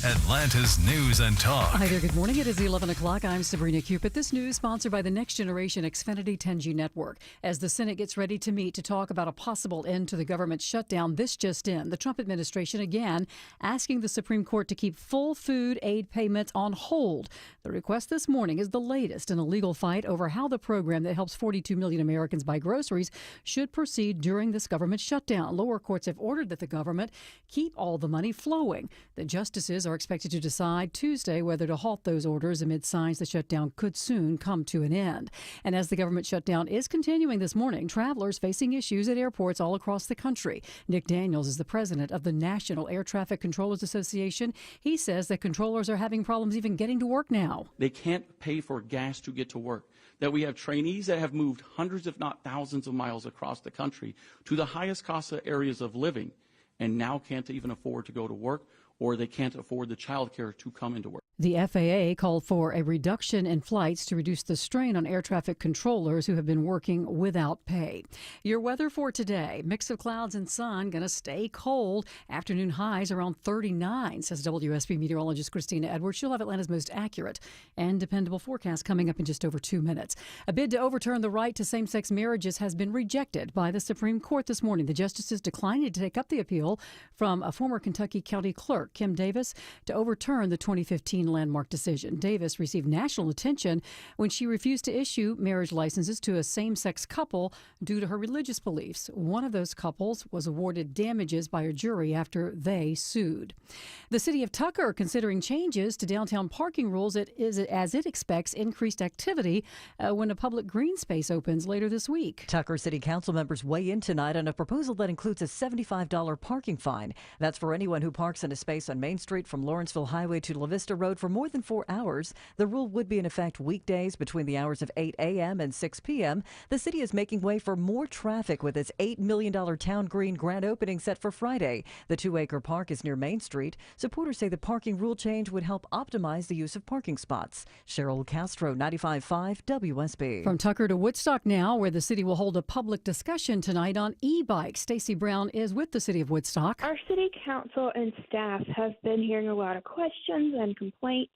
Atlanta's news and talk. Hi there, good morning. It is 11 o'clock. I'm Sabrina Cupid. This news sponsored by the Next Generation Xfinity 10G network. As the Senate gets ready to meet to talk about a possible end to the government shutdown, this just in. The Trump administration again asking the Supreme Court to keep full food aid payments on hold. The request this morning is the latest in a legal fight over how the program that helps 42 million Americans buy groceries should proceed during this government shutdown. Lower courts have ordered that the government keep all the money flowing. The justices are expected to decide Tuesday whether to halt those orders amid signs the shutdown could soon come to an end. And as the government shutdown is continuing this morning, travelers facing issues at airports all across the country. Nick Daniels is the president of the National Air Traffic Controllers Association. He says that controllers are having problems even getting to work now. They can't pay for gas to get to work. That we have trainees that have moved hundreds, if not thousands of miles across the country to the highest cost areas of living and now can't even afford to go to work, or they can't afford the child care to come into work. The FAA called for a reduction in flights to reduce the strain on air traffic controllers who have been working without pay. Your weather for today, mix of clouds and sun, going to stay cold. Afternoon highs around 39, says WSB meteorologist Christina Edwards. She'll have Atlanta's most accurate and dependable forecast coming up in just over 2 minutes. A bid to overturn the right to same-sex marriages has been rejected by the Supreme Court this morning. The justices declined to take up the appeal from a former Kentucky county clerk, Kim Davis, to overturn the 2015 landmark decision. Davis received national attention when she refused to issue marriage licenses to a same-sex couple due to her religious beliefs. One of those couples was awarded damages by a jury after they sued. The city of Tucker considering changes to downtown parking rules as it expects increased activity when a public green space opens later this week. Tucker City Council members weigh in tonight on a proposal that includes a $75 parking fine. That's for anyone who parks in a space on Main Street from Lawrenceville Highway to La Vista Road for more than 4 hours. The rule would be in effect weekdays between the hours of 8 a.m. and 6 p.m. The city is making way for more traffic with its $8 million Town Green grand opening set for Friday. The 2-acre park is near Main Street. Supporters say the parking rule change would help optimize the use of parking spots. Cheryl Castro, 95.5 WSB. From Tucker to Woodstock now, where the city will hold a public discussion tonight on e-bikes. Stacey Brown is with the city of Woodstock. Our city council and staff have been hearing a lot of questions and complaints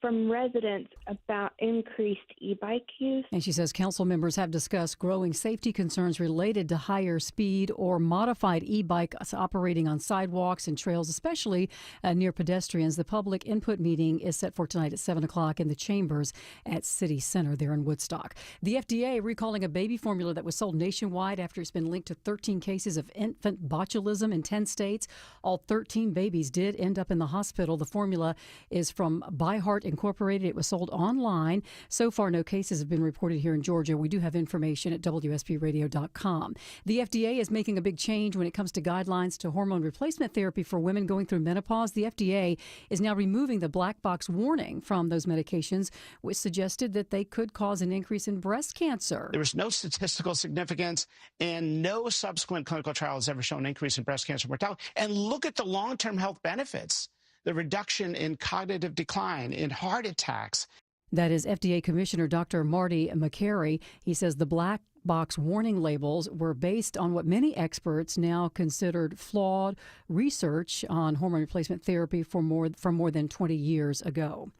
from residents about increased e-bike use. And she says council members have discussed growing safety concerns related to higher speed or modified e-bikes operating on sidewalks and trails, especially near pedestrians. The public input meeting is set for tonight at 7 o'clock in the chambers at City Center there in Woodstock. The FDA recalling a baby formula that was sold nationwide after it's been linked to 13 cases of infant botulism in 10 states. All 13 babies did end up in the hospital. The formula is from ByHeart Incorporated. It was sold online. So far, no cases have been reported here in Georgia. We do have information at WSBradio.com. The FDA is making a big change when it comes to guidelines to hormone replacement therapy for women going through menopause. The FDA is now removing the black box warning from those medications, which suggested that they could cause an increase in breast cancer. There was no statistical significance, and no subsequent clinical trial has ever shown an increase in breast cancer mortality. And look at the long-term health benefits. The reduction in cognitive decline, in heart attacks. That is FDA Commissioner Dr. Marty Makary. He says the black box warning labels were based on what many experts now considered flawed research on hormone replacement therapy from more than 20 years ago.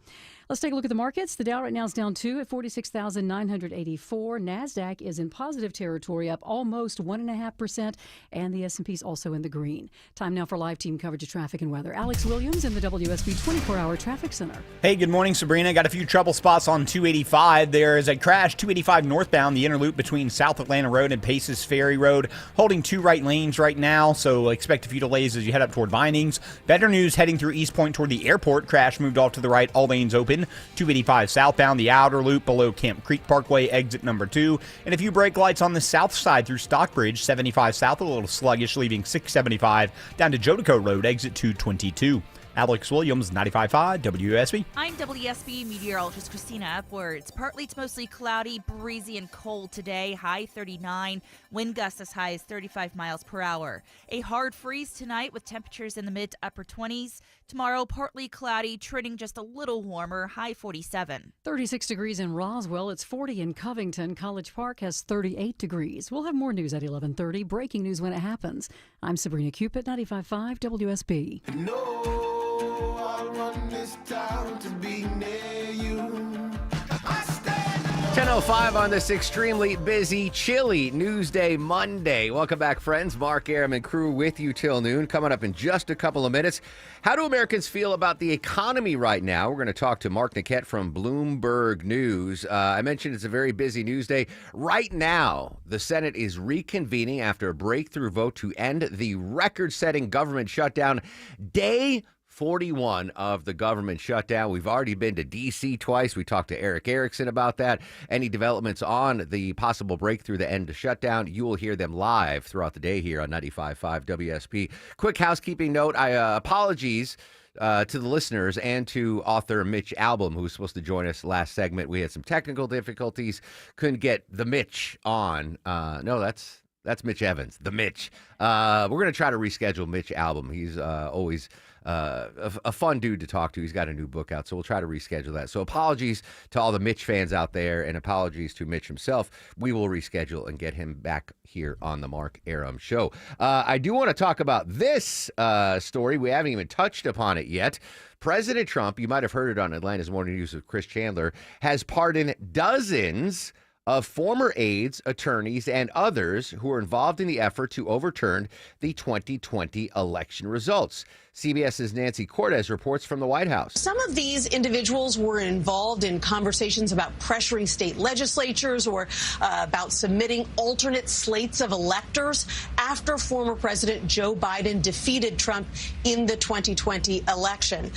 Let's take a look at the markets. The Dow right now is down 2 at 46,984. NASDAQ is in positive territory, up almost 1.5%, and the S&P is also in the green. Time now for live team coverage of traffic and weather. Alex Williams in the WSB 24-hour traffic center. Hey, good morning, Sabrina. Got a few trouble spots on 285. There is a crash, 285 northbound, the interloop between South Atlanta Road and Paces Ferry Road, holding 2 right lanes right now, so expect a few delays as you head up toward Vinings. Better news heading through East Point toward the airport. Crash moved off to the right, all lanes open. 285 southbound, the outer loop below Camp Creek Parkway, exit number 2. And a few brake lights on the south side through Stockbridge, 75 south, a little sluggish, leaving 675 down to Jodico Road, exit 222. Alex Williams, 95.5 WSB. I'm WSB meteorologist Christina Upwards. Partly to mostly cloudy, breezy, and cold today. High 39. Wind gusts as high as 35 miles per hour. A hard freeze tonight with temperatures in the mid to upper 20s. Tomorrow, partly cloudy, trending just a little warmer. High 47. 36 degrees in Roswell. It's 40 in Covington. College Park has 38 degrees. We'll have more news at 11:30. Breaking news when it happens. I'm Sabrina Cupid, 95.5 WSB. I'll run this town to be near you. 10:05 on this extremely busy, chilly Newsday Monday. Welcome back, friends. Mark Aram and crew with you till noon. Coming up in just a couple of minutes. How do Americans feel about the economy right now? We're going to talk to Mark Niquette from Bloomberg News. I mentioned it's a very busy news day. Right now, the Senate is reconvening after a breakthrough vote to end the record-setting government shutdown. Day 41 of the government shutdown. We've already been to D.C. twice. We talked to Eric Erickson about that. Any developments on the possible breakthrough, the end of shutdown, you will hear them live throughout the day here on 95.5 WSP. Quick housekeeping note. Apologies to the listeners and to author Mitch Albom, who was supposed to join us last segment. We had some technical difficulties. Couldn't get the Mitch on. No, that's Mitch Evans, the Mitch. We're going to try to reschedule Mitch Albom. He's always a fun dude to talk to. He's got a new book out, so we'll try to reschedule that. So apologies to all the Mitch fans out there, and apologies to Mitch himself. We will reschedule and get him back here on the Mark Aram Show. I do want to talk about this story. We haven't even touched upon it yet. President Trump, you might have heard it on Atlanta's Morning News with Chris Chandler, has pardoned dozens of former aides, attorneys, and others who were involved in the effort to overturn the 2020 election results. CBS's Nancy Cortez reports from the White House. Some of these individuals were involved in conversations about pressuring state legislatures or about submitting alternate slates of electors after former President Joe Biden defeated Trump in the 2020 election.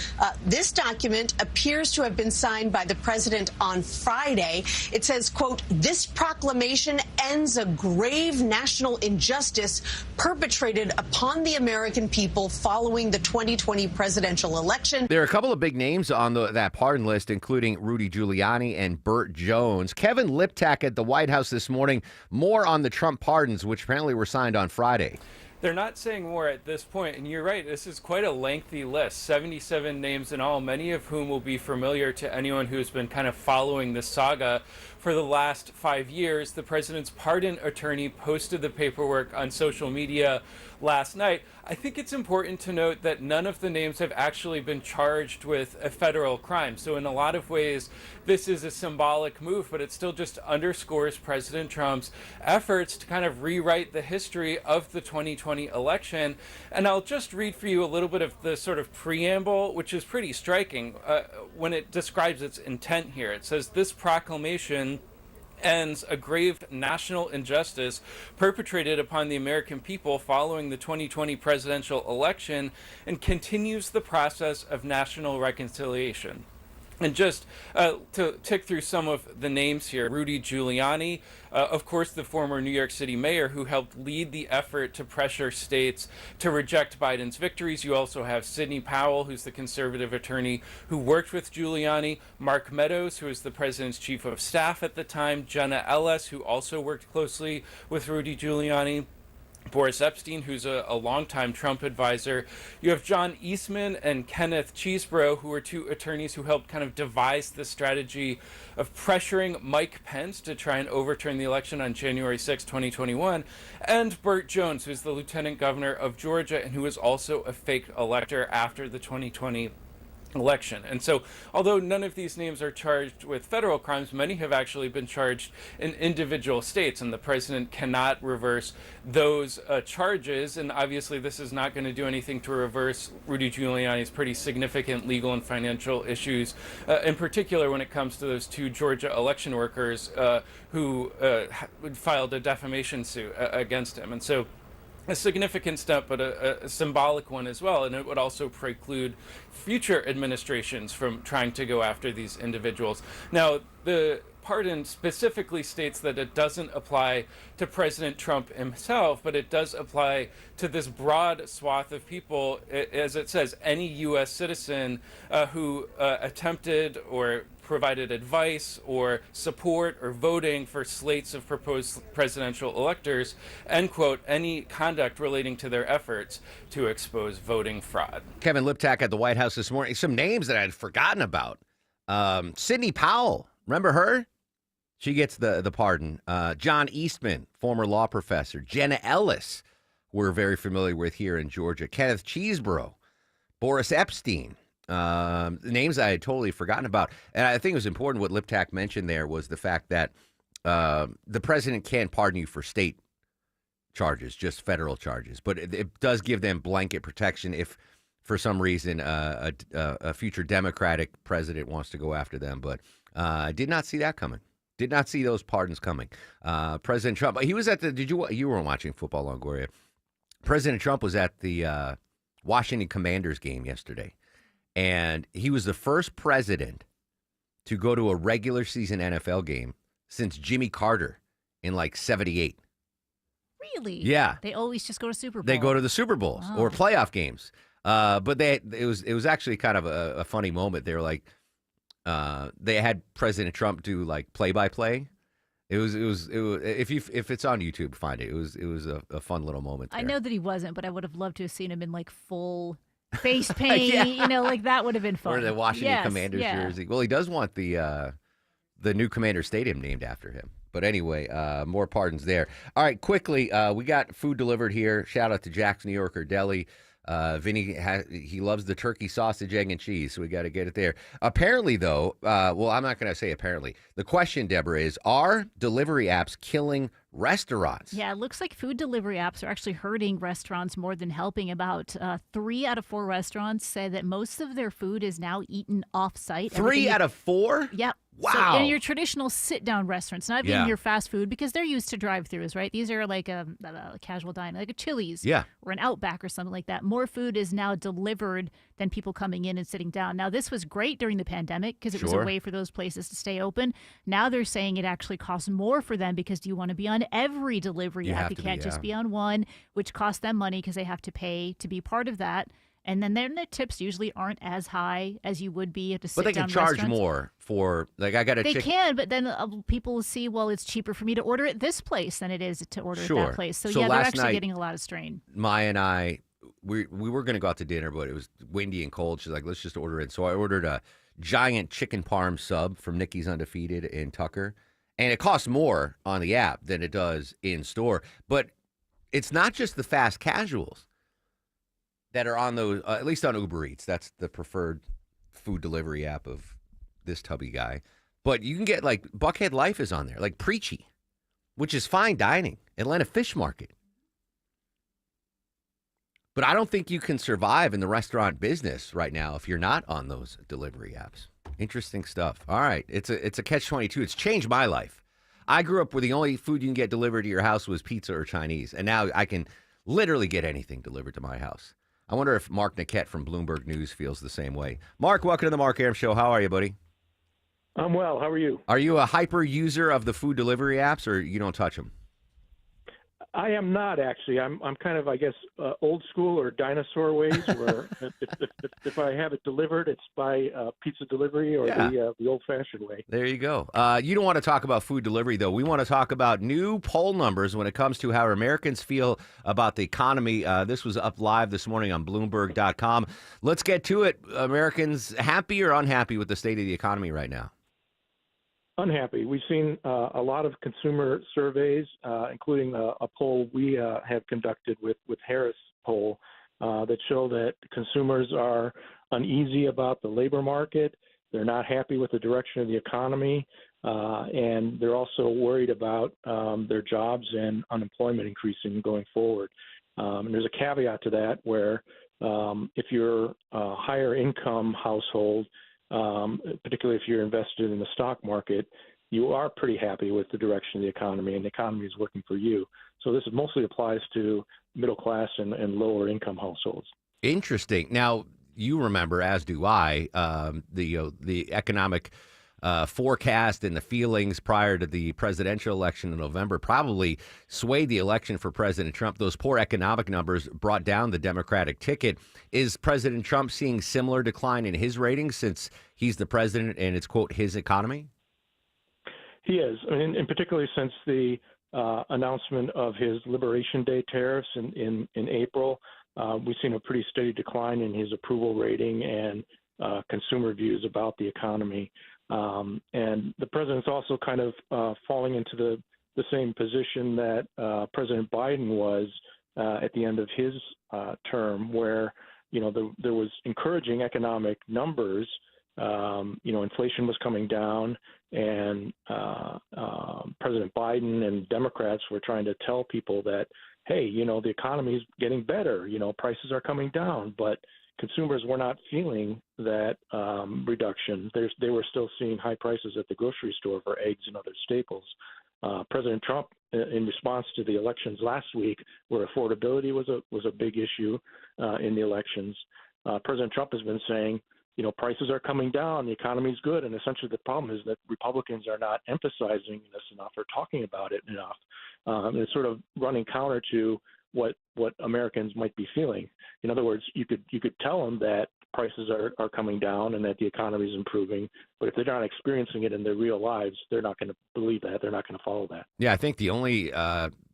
This document appears to have been signed by the president on Friday. It says, quote, "This proclamation ends a grave national injustice perpetrated upon the American people following the 2020 presidential election." There are a couple of big names on that pardon list, including Rudy Giuliani and Burt Jones. Kevin Liptak at the White House this morning. More on the Trump pardons, which apparently were signed on Friday. They're not saying more at this point, and you're right, this is quite a lengthy list, 77 names in all, many of whom will be familiar to anyone who's been kind of following this saga for the last 5 years. The president's pardon attorney posted the paperwork on social media last night. I think it's important to note that none of the names have actually been charged with a federal crime. So in a lot of ways, this is a symbolic move, but it still just underscores President Trump's efforts to kind of rewrite the history of the 2020 election. And I'll just read for you a little bit of the sort of preamble, which is pretty striking when it describes its intent here. It says, "This proclamation ends a grave national injustice perpetrated upon the American people following the 2020 presidential election and continues the process of national reconciliation." And just to tick through some of the names here, Rudy Giuliani, of course, the former New York City mayor who helped lead the effort to pressure states to reject Biden's victories. You also have Sidney Powell, who's the conservative attorney who worked with Giuliani, Mark Meadows, who was the president's chief of staff at the time, Jenna Ellis, who also worked closely with Rudy Giuliani, Boris Epstein, who's a longtime Trump advisor. You have John Eastman and Kenneth Chesebro, who were two attorneys who helped kind of devise the strategy of pressuring Mike Pence to try and overturn the election on January 6, 2021. And Burt Jones, who's the lieutenant governor of Georgia and who was also a fake elector after the 2020 election. And so, although none of these names are charged with federal crimes, many have actually been charged in individual states, and the president cannot reverse those charges. And obviously, this is not going to do anything to reverse Rudy Giuliani's pretty significant legal and financial issues, in particular when it comes to those two Georgia election workers who filed a defamation suit against him. And so, a significant step, but a symbolic one as well, and it would also preclude future administrations from trying to go after these individuals. Now, the pardon specifically states that it doesn't apply to President Trump himself, but it does apply to this broad swath of people, as it says, any U.S. citizen who attempted or provided advice or support or voting for slates of proposed presidential electors, end quote, any conduct relating to their efforts to expose voting fraud. Kevin Liptak at the White House this morning. Some names that I had forgotten about. Sidney Powell, remember her? She gets the pardon. John Eastman, former law professor. Jenna Ellis, we're very familiar with here in Georgia. Kenneth Chesebro, Boris Epstein. Names I had totally forgotten about. And I think it was important what Liptak mentioned there was the fact that the president can't pardon you for state charges, just federal charges. But it does give them blanket protection if, for some reason, a future Democratic president wants to go after them. But I did not see that coming. Did not see those pardons coming. President Trump, he was at the, you weren't watching football, Longoria. President Trump was at the Washington Commanders game yesterday. And he was the first president to go to a regular season NFL game since Jimmy Carter in like 78. Really? Yeah. They always just go to Super Bowl. They go to the Super Bowls or playoff games. But it was actually kind of a funny moment. They were like, they had President Trump do like play-by-play. It was if it's on YouTube, find it. It was a fun little moment there. I know that he wasn't, but I would have loved to have seen him in like full face paint, yeah. Like that would have been fun. Or the Washington Commanders jersey. Well, he does want the new Commander Stadium named after him. But anyway, more pardons there. All right, quickly, we got food delivered here. Shout out to Jack's New Yorker Deli. Vinny, he loves the turkey sausage, egg, and cheese, so we got to get it there. Apparently, though, well, I'm not going to say apparently. The question, Deborah, is, are delivery apps killing restaurants? Yeah, it looks like food delivery apps are actually hurting restaurants more than helping. About 3 out of 4 restaurants say that most of their food is now eaten off-site. 3 out of 4? Yep. Wow. So in your traditional sit-down restaurants, not Yeah. in your fast food, because they're used to drive-thrus, right? These are like a casual dining, like a Chili's Yeah. or an Outback or something like that. More food is now delivered than people coming in and sitting down. Now, this was great during the pandemic because it was a Sure. way for those places to stay open. Now they're saying it actually costs more for them because you want to be on every delivery You app. have You to can't be, just yeah. be on one, which costs them money because they have to pay to be part of that. And then their tips usually aren't as high as you would be at a But they sit-down can charge restaurant. more for, like, I got a They chicken. can, but then people will see, well, it's cheaper for me to order at this place than it is to order at Sure. that place. So, So yeah, they're last actually night- getting a lot of strain. Maya and I, we were going to go out to dinner, but it was windy and cold. She's like, let's just order it. So I ordered a giant chicken parm sub from Nikki's Undefeated in Tucker. And it costs more on the app than it does in store. But it's not just the fast casuals that are on those, at least on Uber Eats. That's the preferred food delivery app of this tubby guy. But you can get, like, Buckhead Life is on there, like Preachy, which is fine dining, Atlanta Fish Market. But I don't think you can survive in the restaurant business right now if you're not on those delivery apps. Interesting stuff. All right, it's a catch-22. It's changed my life. I grew up where the only food you can get delivered to your house was pizza or Chinese, and now I can literally get anything delivered to my house. I wonder if Mark Niquette from Bloomberg News feels the same way. Mark, welcome to the Mark Aram Show. How are you, buddy? I'm well. How are you? Are you a hyper user of the food delivery apps, or you don't touch them? I am not actually. I'm kind of, I guess, old school or dinosaur ways, where if I have it delivered, it's by pizza delivery or the old-fashioned way. There you go. You don't want to talk about food delivery, though. We want to talk about new poll numbers when it comes to how Americans feel about the economy. This was up live this morning on Bloomberg.com. Let's get to it. Americans happy or unhappy with the state of the economy right now? Unhappy. We've seen a lot of consumer surveys, including a poll we have conducted with Harris Poll that show that consumers are uneasy about the labor market. They're not happy with the direction of the economy, and they're also worried about their jobs and unemployment increasing going forward. And there's a caveat to that where if you're a higher income household, particularly if you're invested in the stock market, you are pretty happy with the direction of the economy, and the economy is working for you. So this mostly applies to middle class and lower income households. Interesting. Now, you remember, as do I, the economic forecast and the feelings prior to the presidential election in November probably swayed the election for President Trump. Those poor economic numbers brought down the Democratic ticket. Is President Trump seeing similar decline in his ratings since he's the president and it's, quote, his economy? He is, and particularly since the announcement of his Liberation Day tariffs in April, we've seen a pretty steady decline in his approval rating and consumer views about the economy. And the president's also kind of falling into the same position that President Biden was at the end of his term, where there was encouraging economic numbers. Inflation was coming down, and President Biden and Democrats were trying to tell people that, hey, the economy is getting better. Prices are coming down, but consumers were not feeling that reduction. They were still seeing high prices at the grocery store for eggs and other staples. President Trump, in response to the elections last week, where affordability was a big issue in the elections, President Trump has been saying, prices are coming down, the economy's good, and essentially the problem is that Republicans are not emphasizing this enough or talking about it enough. And it's sort of running counter to what Americans might be feeling. In other words, you could tell them that prices are coming down and that the economy is improving, but if they're not experiencing it in their real lives, they're not going to believe that. They're not going to follow that. Yeah, I think the only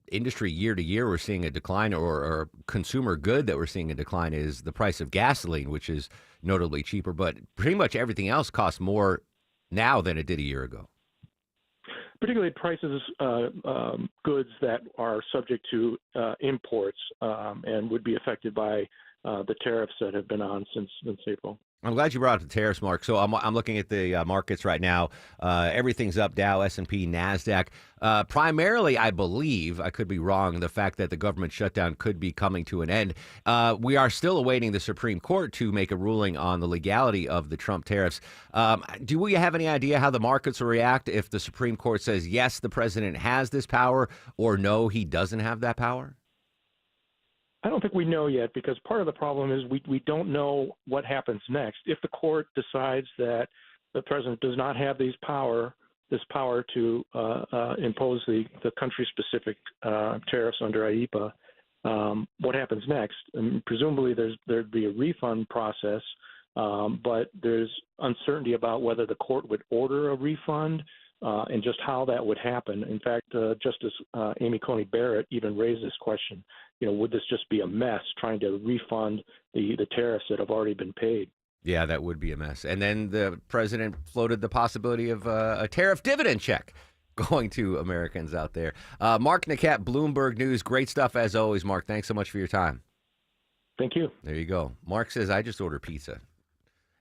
industry year to year we're seeing a decline, or consumer good that we're seeing a decline, is the price of gasoline, which is notably cheaper. But pretty much everything else costs more now than it did a year ago. Particularly prices, goods that are subject to imports and would be affected by the tariffs that have been on since April. I'm glad you brought up the tariffs, Mark. So I'm looking at the markets right now. Everything's up: Dow, S&P, NASDAQ. Primarily, I believe, I could be wrong, the fact that the government shutdown could be coming to an end. We are still awaiting the Supreme Court to make a ruling on the legality of the Trump tariffs. Do we have any idea how the markets will react if the Supreme Court says, yes, the president has this power, or no, he doesn't have that power? I don't think we know yet, because part of the problem is we don't know what happens next. If the court decides that the president does not have this power to impose the country-specific tariffs under IEEPA, what happens next? And presumably there'd be a refund process, but there's uncertainty about whether the court would order a refund and just how that would happen. In fact, Justice Amy Coney Barrett even raised this question. Would this just be a mess trying to refund the tariffs that have already been paid? Yeah, that would be a mess. And then the president floated the possibility of a tariff dividend check going to Americans out there. Mark Niket, Bloomberg News. Great stuff as always, Mark. Thanks so much for your time. Thank you. There you go. Mark says, I just ordered pizza.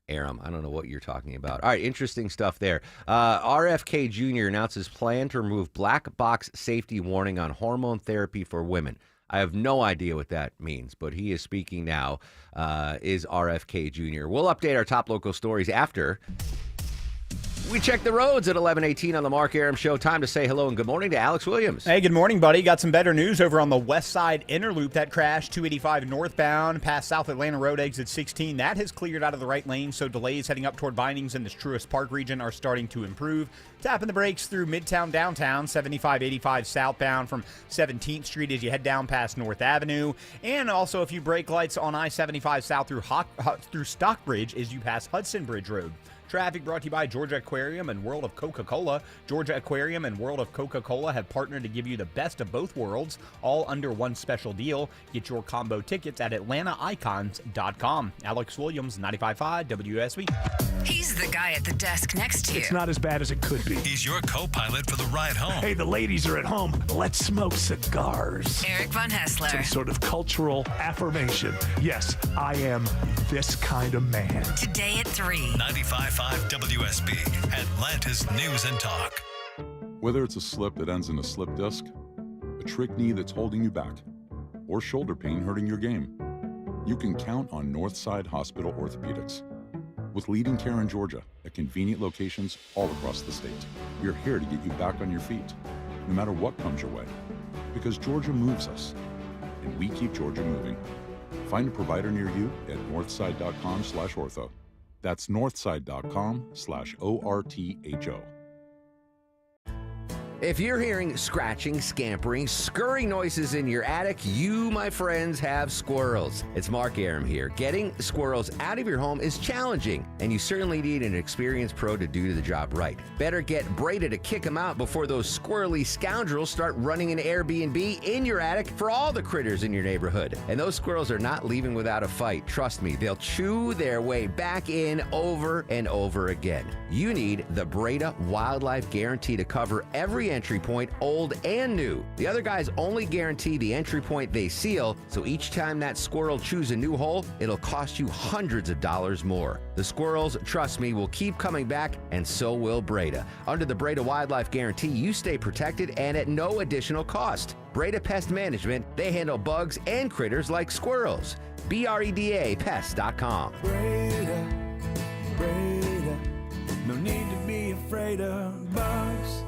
Aram, I don't know what you're talking about. All right, interesting stuff there. RFK Jr. announces plan to remove black box safety warning on hormone therapy for women. I have no idea what that means, but he is speaking now, is RFK Jr. We'll update our top local stories after we check the roads at 11:18 on the Mark Aram Show. Time to say hello and good morning to Alex Williams. Hey, good morning, buddy. Got some better news over on the west side inner loop. That crash, 285 northbound past South Atlanta Road, exit 16. That has cleared out of the right lane, so delays heading up toward Bindings in the Truist Park region are starting to improve. Tapping the brakes through Midtown downtown, 7585 southbound from 17th Street as you head down past North Avenue. And also a few brake lights on I-75 south through Stockbridge as you pass Hudson Bridge Road. Traffic brought to you by Georgia Aquarium and World of Coca-Cola. Georgia Aquarium and World of Coca-Cola have partnered to give you the best of both worlds, all under one special deal. Get your combo tickets at AtlantaIcons.com. Alex Williams, 95.5 WSB. He's the guy at the desk next to you. It's not as bad as it could be. He's your co-pilot for the ride home. Hey, the ladies are at home. Let's smoke cigars. Eric Von Hessler. Some sort of cultural affirmation. Yes, I am this kind of man. Today at 3. 95.5 WSB, Atlanta's News and Talk. Whether it's a slip that ends in a slip disc, a trick knee that's holding you back, or shoulder pain hurting your game, you can count on Northside Hospital Orthopedics. With leading care in Georgia at convenient locations all across the state, we're here to get you back on your feet, no matter what comes your way. Because Georgia moves us, and we keep Georgia moving. Find a provider near you at northside.com/ortho. That's northside.com/ORTHO. If you're hearing scratching, scampering, scurrying noises in your attic, you, my friends, have squirrels. It's Mark Aram here. Getting squirrels out of your home is challenging, and you certainly need an experienced pro to do the job right. Better get Breda to kick them out before those squirrely scoundrels start running an Airbnb in your attic for all the critters in your neighborhood. And those squirrels are not leaving without a fight. Trust me, they'll chew their way back in over and over again. You need the Breda Wildlife Guarantee to cover every entry point, old and new. The other guys only guarantee the entry point they seal, so each time that squirrel chews a new hole, it'll cost you hundreds of dollars more. The squirrels, trust me, will keep coming back, and so will Breda. Under the Breda Wildlife Guarantee, you stay protected and at no additional cost. Breda Pest Management, they handle bugs and critters like squirrels. BREDAPest.com. Breda, no need to be afraid of bugs.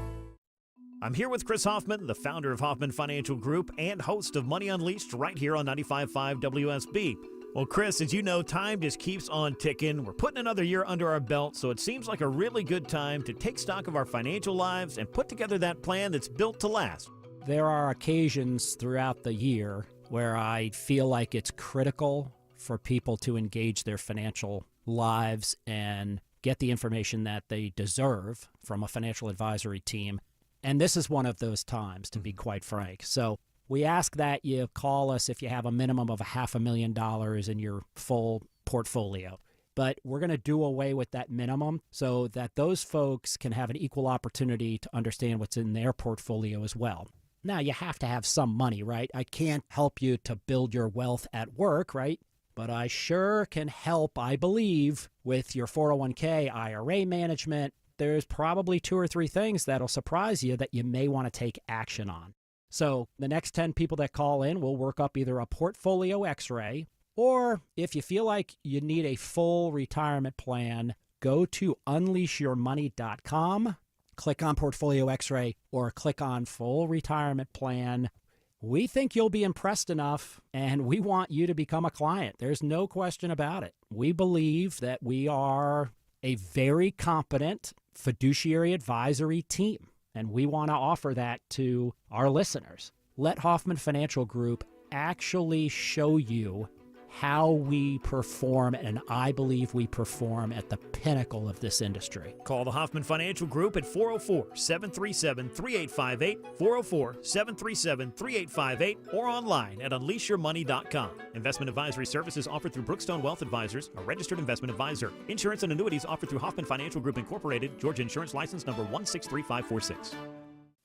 I'm here with Chris Hoffman, the founder of Hoffman Financial Group and host of Money Unleashed right here on 95.5 WSB. Well, Chris, as you know, time just keeps on ticking. We're putting another year under our belt, so it seems like a really good time to take stock of our financial lives and put together that plan that's built to last. There are occasions throughout the year where I feel like it's critical for people to engage their financial lives and get the information that they deserve from a financial advisory team. And this is one of those times, to be quite frank. So we ask that you call us if you have a minimum of $500,000 in your full portfolio. But we're going to do away with that minimum so that those folks can have an equal opportunity to understand what's in their portfolio as well. Now, you have to have some money, right? I can't help you to build your wealth at work, right? but I sure can help, I believe, with your 401k, IRA management. There's probably 2 or 3 things that'll surprise you that you may want to take action on. So the next 10 people that call in will work up either a portfolio x-ray, or if you feel like you need a full retirement plan, go to unleashyourmoney.com, click on portfolio x-ray, or click on full retirement plan. We think you'll be impressed enough, and we want you to become a client. There's no question about it. We believe that we are a very competent fiduciary advisory team, and we want to offer that to our listeners. Let Hoffman Financial Group actually show you how we perform, and I believe we perform at the pinnacle of this industry. Call the Hoffman Financial Group at 404-737-3858, 404-737-3858, or online at unleashyourmoney.com. Investment advisory services offered through Brookstone Wealth Advisors, a registered investment advisor. Insurance and annuities offered through Hoffman Financial Group Incorporated, Georgia Insurance License number 163546.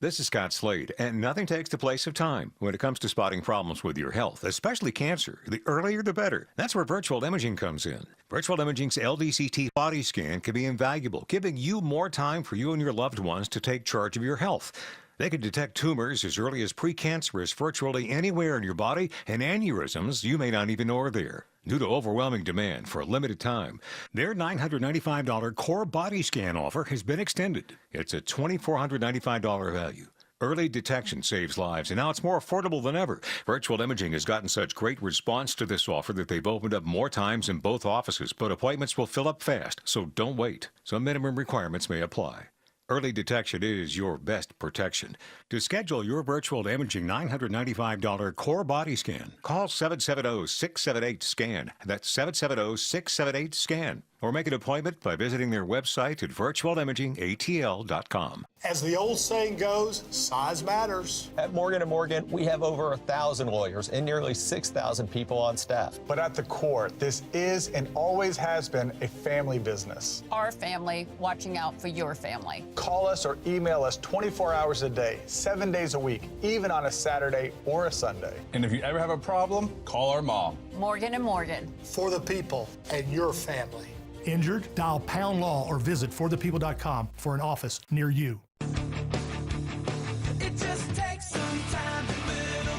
This is Scott Slade, and nothing takes the place of time when it comes to spotting problems with your health, especially cancer. The earlier, the better. That's where virtual imaging comes in. Virtual imaging's LDCT body scan can be invaluable, giving you more time for you and your loved ones to take charge of your health. They can detect tumors as early as precancerous virtually anywhere in your body, and aneurysms you may not even know are there. Due to overwhelming demand for a limited time, their $995 core body scan offer has been extended. It's a $2,495 value. Early detection saves lives, and now it's more affordable than ever. Virtual imaging has gotten such great response to this offer that they've opened up more times in both offices, but appointments will fill up fast, so don't wait. Some minimum requirements may apply. Early detection is your best protection. To schedule your virtual imaging $995 core body scan, call 770-678-SCAN. That's 770-678-SCAN. Or make an appointment by visiting their website at virtualimagingatl.com. As the old saying goes, size matters. At Morgan & Morgan, we have over 1,000 lawyers and nearly 6,000 people on staff. But at the core, this is and always has been a family business. Our family watching out for your family. Call us or email us 24 hours a day, 7 days a week, even on a Saturday or a Sunday. And if you ever have a problem, call our mom. Morgan & Morgan. For the people and your family. Injured? Dial Pound Law or visit forthepeople.com for an office near you.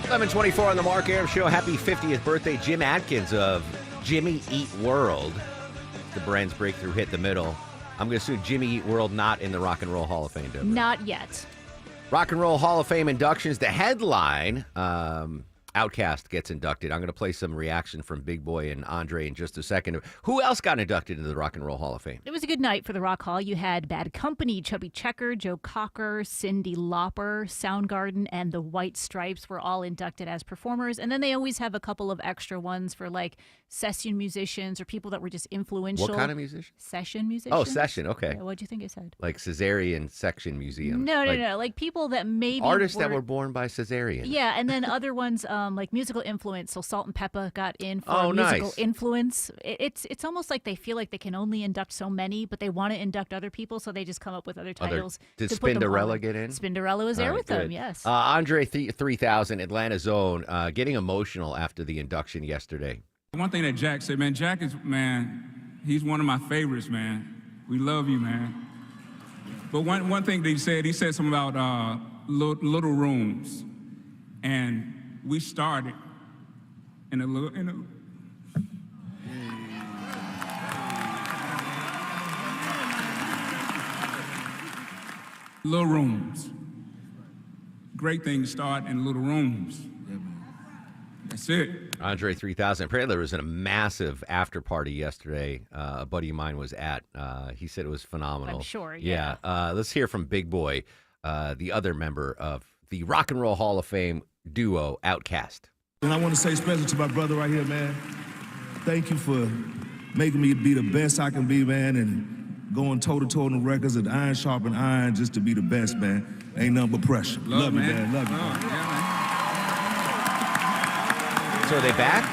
11:24 on the Mark Arum Show. Happy 50th birthday, Jim Adkins of Jimmy Eat World. The Brand's breakthrough hit the middle. I'm going to assume Jimmy Eat World not in the Rock and Roll Hall of Fame, Deborah. Not yet. Rock and Roll Hall of Fame inductions. The headline, Outkast gets inducted. I'm going to play some reaction from Big Boy and Andre in just a second. Who else got inducted into the Rock and Roll Hall of Fame? It was a good night for the Rock Hall. You had Bad Company, Chubby Checker, Joe Cocker, Cyndi Lauper, Soundgarden, and the White Stripes were all inducted as performers. And then they always have a couple of extra ones for like session musicians or people that were just influential. What kind of musician? Session musicians. Oh, session. Okay. Yeah, what'd you think I said? Like Caesarean Section Museum. No. Like people that maybe artists that were born by Caesarean. Yeah, and then other ones like musical influence. So Salt and Peppa got in for musical nice. influence. It's almost like they feel like they can only induct so many, but they want to induct other people, so they just come up with other titles. Did to put them Spinderella on. get in? Spinderella was there with them, yes. Andre 3000, Atlanta's own, getting emotional after the induction yesterday. One thing that Jack said, man, Jack is, man, he's one of my favorites, man. We love you, man. But one thing that he said something about little rooms. And we started in a little, little rooms. Great thing to start in little rooms. That's it. Andre 3000. Apparently there was a massive after party yesterday. A buddy of mine was at. He said it was phenomenal. I'm sure, yeah. Let's hear from Big Boy, the other member of the Rock and Roll Hall of Fame duo, Outkast. And I want to say special to my brother right here, man. Thank you for making me be the best I can be, man, and going toe-to-toe on the records and iron sharpen iron just to be the best, man. Ain't nothing but pressure. Love you, man. Love you, man. So are they back?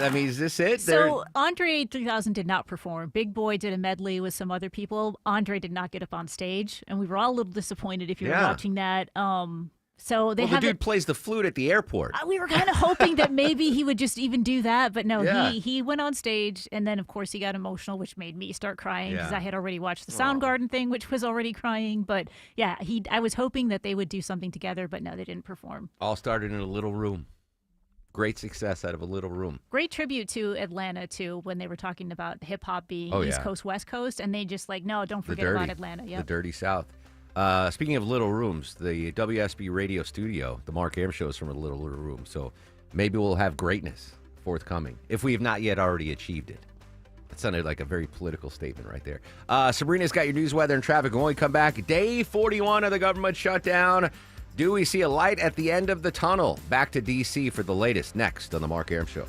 I mean, is this it? So Andre 3000 did not perform. Big Boy did a medley with some other people. Andre did not get up on stage, and we were all a little disappointed if you were watching that. So they the dude plays the flute at the airport. We were kind of hoping that maybe he would just even do that, but no, Yeah. he went on stage, and then of course he got emotional, which made me start crying because Yeah. I had already watched the Soundgarden thing, which was already crying. But yeah, I was hoping that they would do something together, but no, they didn't perform. All started in a little room. Great success out of a little room. Great tribute to Atlanta too, when they were talking about hip hop being Oh, East yeah. Coast, West Coast, and they just like, no, don't The forget dirty, about Atlanta. Yeah. The dirty South. Speaking of little rooms, the WSB radio studio, the Mark Aram show is from a little room. So maybe we'll have greatness forthcoming if we have not yet already achieved it. That sounded like a very political statement right there. Sabrina's got your news, weather, and traffic. When we come back, day 41 of the government shutdown. Do we see a light at the end of the tunnel? Back to D.C. for the latest next on the Mark Aram Show.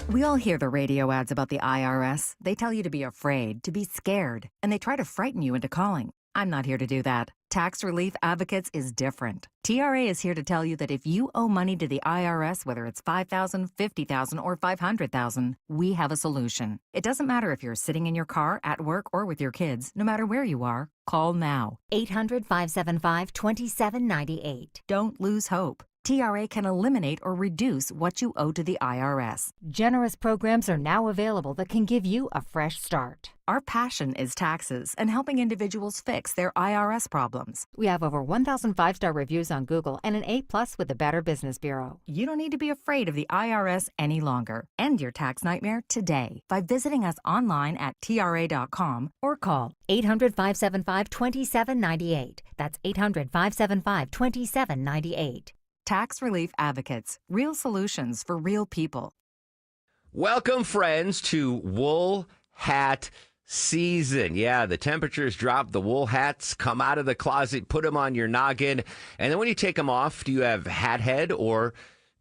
We all hear the radio ads about the IRS. They tell you to be afraid, to be scared, and they try to frighten you into calling. I'm not here to do that. Tax Relief Advocates is different. TRA is here to tell you that if you owe money to the IRS, whether it's $5,000, $50,000, or $500,000, we have a solution. It doesn't matter if you're sitting in your car, at work, or with your kids. No matter where you are, call now. 800-575-2798. Don't lose hope. TRA can eliminate or reduce what you owe to the IRS. Generous programs are now available that can give you a fresh start. Our passion is taxes and helping individuals fix their IRS problems. We have over 1,000 5-star reviews on Google and an A+ with the Better Business Bureau. You don't need to be afraid of the IRS any longer. End your tax nightmare today by visiting us online at TRA.com or call 800-575-2798. That's 800-575-2798. Tax Relief Advocates. Real solutions for real people. Welcome, friends, to Wool Hat season. Yeah, the temperatures drop. The wool hats come out of the closet, put them on your noggin. And then when you take them off, do you have hat head, or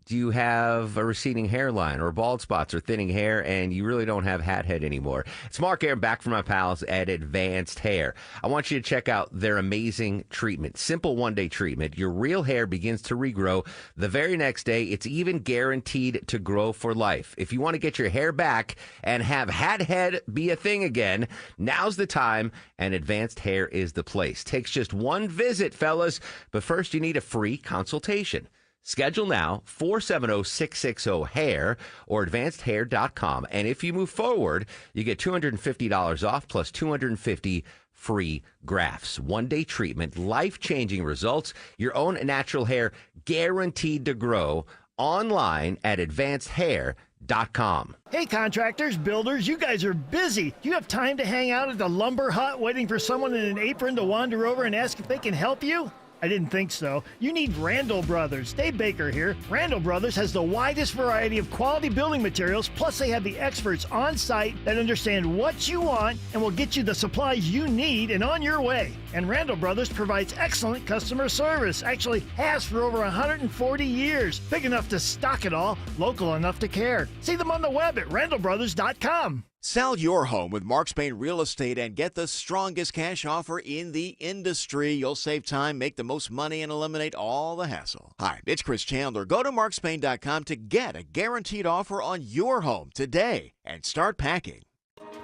do you have a receding hairline or bald spots or thinning hair and you really don't have hat head anymore? It's Mark Aram back from my pals at Advanced Hair. I want you to check out their amazing treatment. Simple one-day treatment. Your real hair begins to regrow the very next day. It's even guaranteed to grow for life. If you want to get your hair back and have hat head be a thing again, now's the time, and Advanced Hair is the place. Takes just one visit, fellas, but first you need a free consultation. Schedule now, 470-660-HAIR or advancedhair.com. And if you move forward, you get $250 off plus 250 free grafts. One-day treatment, life-changing results, your own natural hair guaranteed to grow online at advancedhair.com. Hey, contractors, builders, you guys are busy. Do you have time to hang out at the lumber hut waiting for someone in an apron to wander over and ask if they can help you? I didn't think so. You need Randall Brothers. Dave Baker here. Randall Brothers has the widest variety of quality building materials, plus they have the experts on site that understand what you want and will get you the supplies you need and on your way. And Randall Brothers provides excellent customer service. Actually has for over 140 years. Big enough to stock it all, local enough to care. See them on the web at randallbrothers.com. Sell your home with Mark Spain Real Estate and get the strongest cash offer in the industry. You'll save time, make the most money, and eliminate all the hassle. Hi, it's Chris Chandler. Go to markspain.com to get a guaranteed offer on your home today and start packing.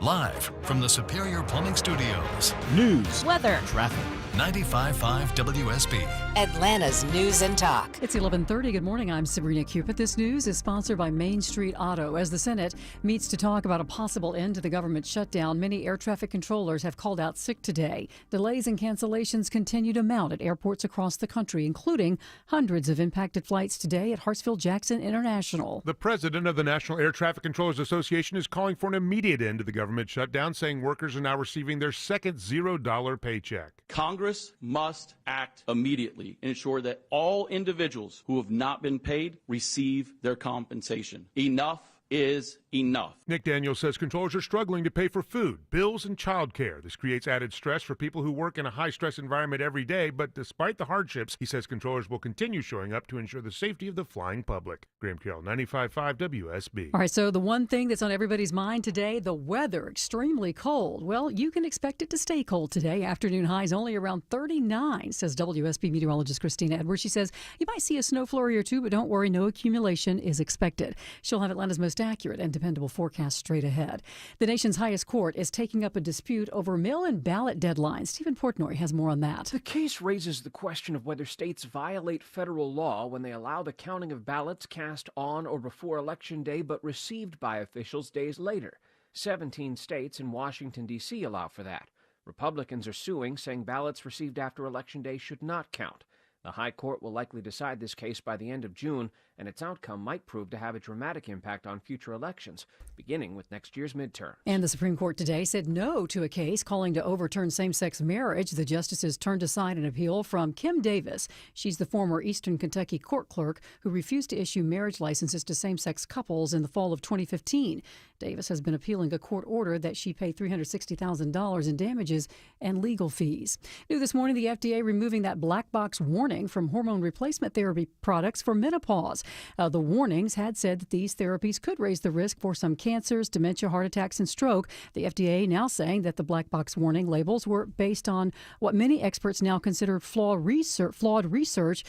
Live from the Superior Plumbing Studios. News, weather, traffic. 95.5 WSB. Atlanta's News and Talk. It's 11:30. Good morning. I'm Sabrina Cupid. This news is sponsored by Main Street Auto. As the Senate meets to talk about a possible end to the government shutdown, many air traffic controllers have called out sick today. Delays and cancellations continue to mount at airports across the country, including hundreds of impacted flights today at Hartsfield-Jackson International. The president of the National Air Traffic Controllers Association is calling for an immediate end to the government shutdown, saying workers are now receiving their second $0 paycheck. Congress must act immediately and ensure that all individuals who have not been paid receive their compensation. Enough is enough. Nick Daniels says controllers are struggling to pay for food, bills, and childcare. This creates added stress for people who work in a high-stress environment every day, but despite the hardships, he says controllers will continue showing up to ensure the safety of the flying public. Graham Carroll, 95.5 WSB. All right, so the one thing that's on everybody's mind today, the weather, extremely cold. Well, you can expect it to stay cold today. Afternoon highs only around 39, says WSB meteorologist Christina Edwards. She says you might see a snow flurry or two, but don't worry, no accumulation is expected. She'll have Atlanta's most accurate and dependable forecast straight ahead. The nation's highest court is taking up a dispute over mail-in ballot deadlines. Stephen Portnoy has more on that. The case raises the question of whether states violate federal law when they allow the counting of ballots cast on or before Election Day but received by officials days later. 17 states and Washington, D.C. allow for that. Republicans are suing, saying ballots received after Election Day should not count. The High Court will likely decide this case by the end of June, and its outcome might prove to have a dramatic impact on future elections, beginning with next year's midterm. And the Supreme Court today said no to a case calling to overturn same-sex marriage. The justices turned aside an appeal from Kim Davis. She's the former Eastern Kentucky court clerk who refused to issue marriage licenses to same-sex couples in the fall of 2015. Davis has been appealing a court order that she pay $360,000 in damages and legal fees. New this morning, the FDA removing that black box warning from hormone replacement therapy products for menopause. The warnings had said that these therapies could raise the risk for some cancers, dementia, heart attacks, and stroke. The FDA now saying that the black box warning labels were based on what many experts now consider flawed research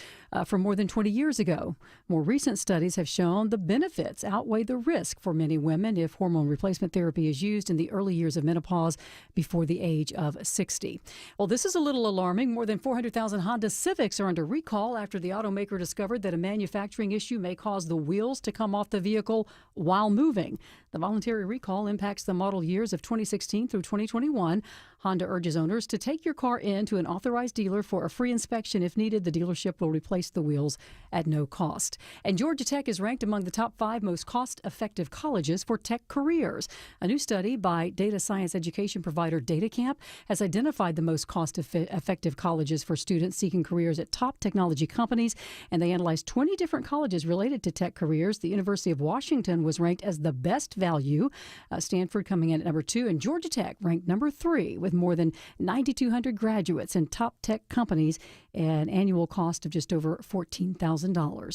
from more than 20 years ago. More recent studies have shown the benefits outweigh the risk for many women if hormone replacement therapy is used in the early years of menopause before the age of 60. Well, this is a little alarming. More than 400,000 Honda Civics are under recall after the automaker discovered that a manufacturing issue may cause the wheels to come off the vehicle while moving. The voluntary recall impacts the model years of 2016 through 2021. Honda urges owners to take your car in to an authorized dealer for a free inspection. If needed, the dealership will replace the wheels at no cost. And Georgia Tech is ranked among the top 5 most cost-effective colleges for tech careers. A new study by data science education provider DataCamp has identified the most cost-effective colleges for students seeking careers at top technology companies, and they analyzed 20 different colleges related to tech careers. The University of Washington was ranked as the best value, Stanford coming in at number 2, and Georgia Tech ranked number 3 with more than 9,200 graduates in top tech companies, an annual cost of just over $14,000. All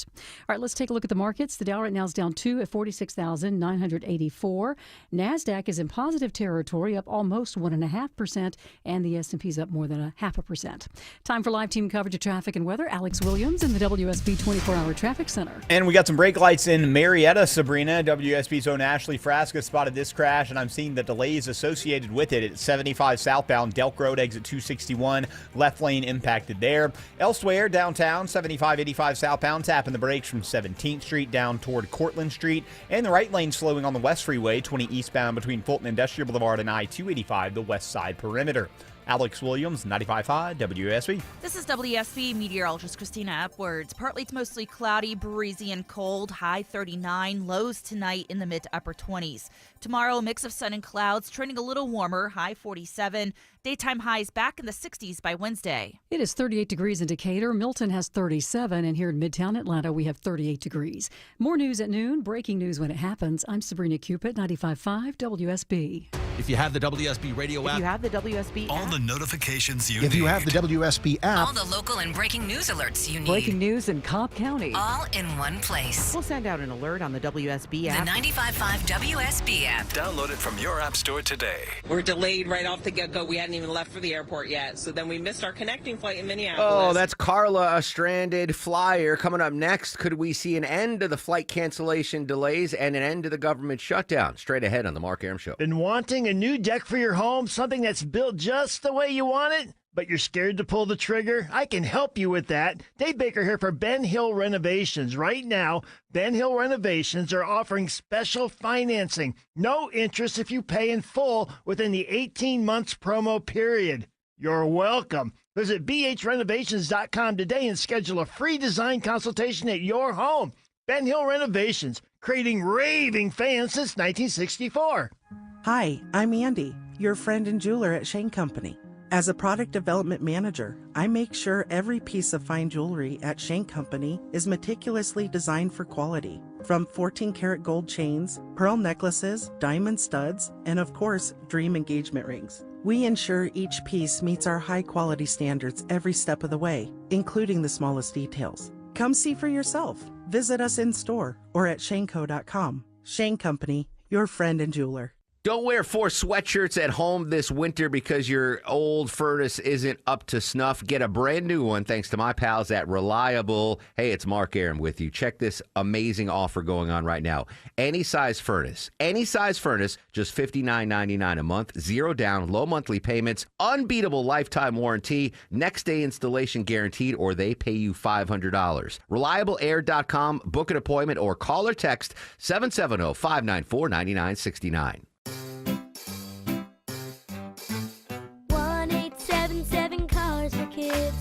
right, let's take a look at the markets. The Dow right now is down 2 at 46,984. NASDAQ is in positive territory, up almost 1.5%, and the S&P is up more than 0.5%. Time for live team coverage of traffic and weather. Alex Williams in the WSB 24-hour traffic center. And we got some brake lights in Marietta, Sabrina. WSB's own Ashley Frasca spotted this crash, and I'm seeing the delays associated with it at 75 southbound Delk Road, exit 261. Left lane impacted there. Elsewhere, downtown, 75-85 southbound, tapping the brakes from 17th Street down toward Cortlandt Street. And the right lane slowing on the West Freeway, 20 eastbound between Fulton Industrial Boulevard and I-285, the west side perimeter. Alex Williams, 95.5 WSB. This is WSB meteorologist Christina Edwards. Partly to mostly cloudy, breezy, and cold. High 39. Lows tonight in the mid to upper 20s. Tomorrow, a mix of sun and clouds, trending a little warmer. High 47. Daytime highs back in the 60s by Wednesday. It is 38 degrees in Decatur. Milton has 37. And here in Midtown Atlanta, we have 38 degrees. More news at noon. Breaking news when it happens. I'm Sabrina Cupid, 95.5 WSB. If you have the WSB radio app, You have the WSB all app. the notifications you If need. you have the WSB app, All the local and breaking news alerts you need. Breaking news in Cobb County. All in one place. We'll send out an alert on the WSB The app. 95.5 WSB app. Download it from your app store today. We're delayed right off the get-go. We hadn't even left for the airport yet, so then we missed our connecting flight in Minneapolis. Oh, that's Carla, a stranded flyer. Coming up next, could we see an end to the flight cancellation delays and an end to the government shutdown? Straight ahead on The Mark Arum Show. Been wanting a new deck for your home, something that's built just the way you want it, but you're scared to pull the trigger? I can help you with that. Dave Baker here for Ben Hill Renovations. Right now, Ben Hill Renovations are offering special financing. No interest if you pay in full within the 18 months promo period. You're welcome. Visit bhrenovations.com today and schedule a free design consultation at your home. Ben Hill Renovations, creating raving fans since 1964. Hi, I'm Andy, your friend and jeweler at Shane Company. As a product development manager, I make sure every piece of fine jewelry at Shane Company is meticulously designed for quality. From 14-karat gold chains, pearl necklaces, diamond studs, and of course, dream engagement rings. We ensure each piece meets our high-quality standards every step of the way, including the smallest details. Come see for yourself. Visit us in store or at shaneco.com. Shane Company, your friend and jeweler. Don't wear 4 sweatshirts at home this winter because your old furnace isn't up to snuff. Get a brand new one thanks to my pals at Reliable. Hey, it's Mark Arum with you. Check this amazing offer going on right now. Any size furnace, just $59.99 a month, 0 down, low monthly payments, unbeatable lifetime warranty, next day installation guaranteed, or they pay you $500. ReliableAir.com. Book an appointment or call or text 770-594-9969. 1-877 Cars for Kids.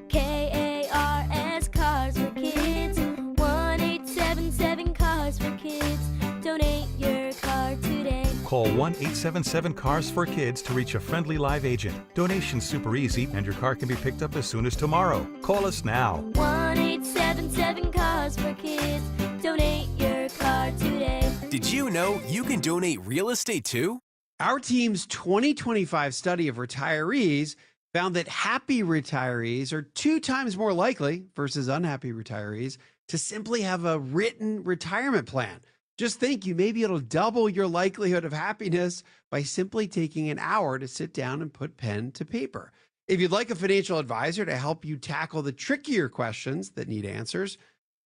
KARS Cars for Kids. 1-877 Cars for Kids. Donate your car today. Call 1-877-CARS for Kids to reach a friendly live agent. Donation's super easy, and your car can be picked up as soon as tomorrow. Call us now. 1-877 Cars for Kids. Donate your car today. Did you know you can donate real estate too? Our team's 2025 study of retirees found that happy retirees are 2 times more likely versus unhappy retirees to simply have a written retirement plan. Just think, you may be able to double your likelihood of happiness by simply taking an hour to sit down and put pen to paper. If you'd like a financial advisor to help you tackle the trickier questions that need answers,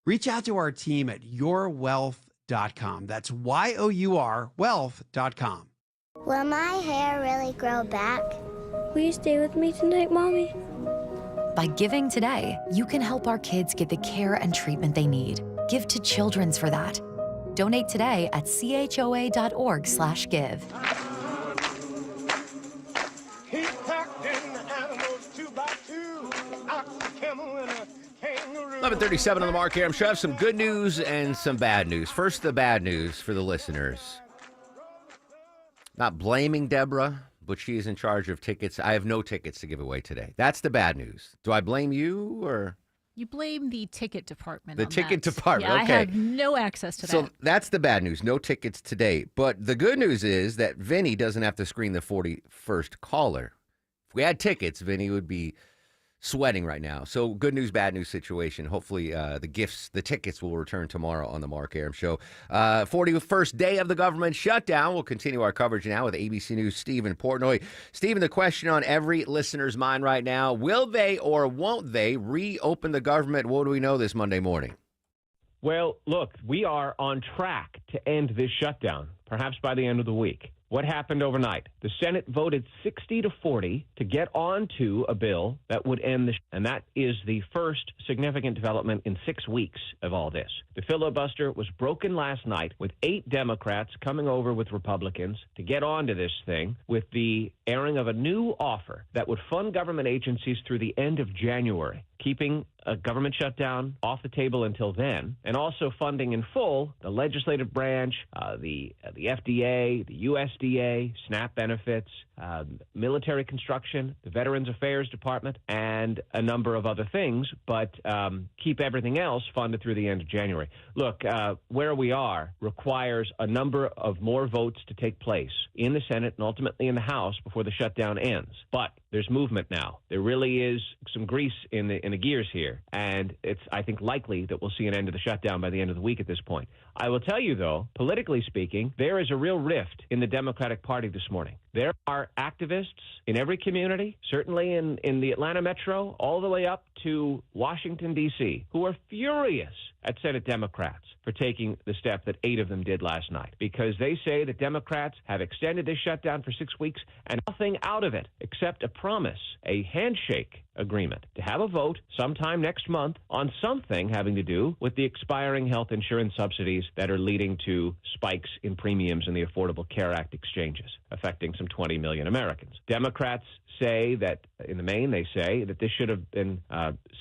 reach out to our team at yourwealth.com. That's YOUR wealth.com. Will my hair really grow back? Will you stay with me tonight, Mommy? By giving today, you can help our kids get the care and treatment they need. Give to Children's for that. Donate today at choa.org/give. He packed in the animals 2 by 2, ox, a camel, and a kangaroo. 11:37 on the Mark Arum Show. I have some good news and some bad news. First, the bad news for the listeners. Not blaming Deborah, but she is in charge of tickets. I have no tickets to give away today. That's the bad news. Do I blame you or? You blame the ticket department. The ticket department, yeah, okay. I have no access to that. So that's the bad news. No tickets today. But the good news is that Vinny doesn't have to screen the 41st caller. If we had tickets, Vinny would be sweating right now. So good news, bad news situation. Hopefully the tickets will return tomorrow on the Mark Arum Show. 41st day of the government shutdown. We'll continue our coverage now with ABC News' Stephen Portnoy. Stephen, the question on every listener's mind right now, will they or won't they reopen the government? What do we know this Monday morning? Well, look, we are on track to end this shutdown, perhaps by the end of the week. What happened overnight? The Senate voted 60-40 to get onto a bill that would end and that is the first significant development in 6 weeks of all this. The filibuster was broken last night with 8 Democrats coming over with Republicans to get onto this thing with the airing of a new offer that would fund government agencies through the end of January, keeping a government shutdown off the table until then, and also funding in full the legislative branch, the FDA, the USDA, SNAP benefits, military construction, the Veterans Affairs Department, and a number of other things, but keep everything else funded through the end of January. Look, where we are requires a number of more votes to take place in the Senate and ultimately in the House before the shutdown ends. But there's movement now. There really is some grease in the gears here, and it's, I think, likely that we'll see an end to the shutdown by the end of the week at this point. I will tell you, though, politically speaking, there is a real rift in the Democratic Party this morning. There are activists in every community, certainly in the Atlanta metro, all the way up to Washington, D.C., who are furious at Senate Democrats for taking the step that 8 of them did last night, because they say that Democrats have extended this shutdown for 6 weeks and nothing out of it except a promise, a handshake agreement to have a vote sometime next month on something having to do with the expiring health insurance subsidies that are leading to spikes in premiums in the Affordable Care Act exchanges, affecting some 20 million Americans. Democrats say that, in the main, they say that this should have been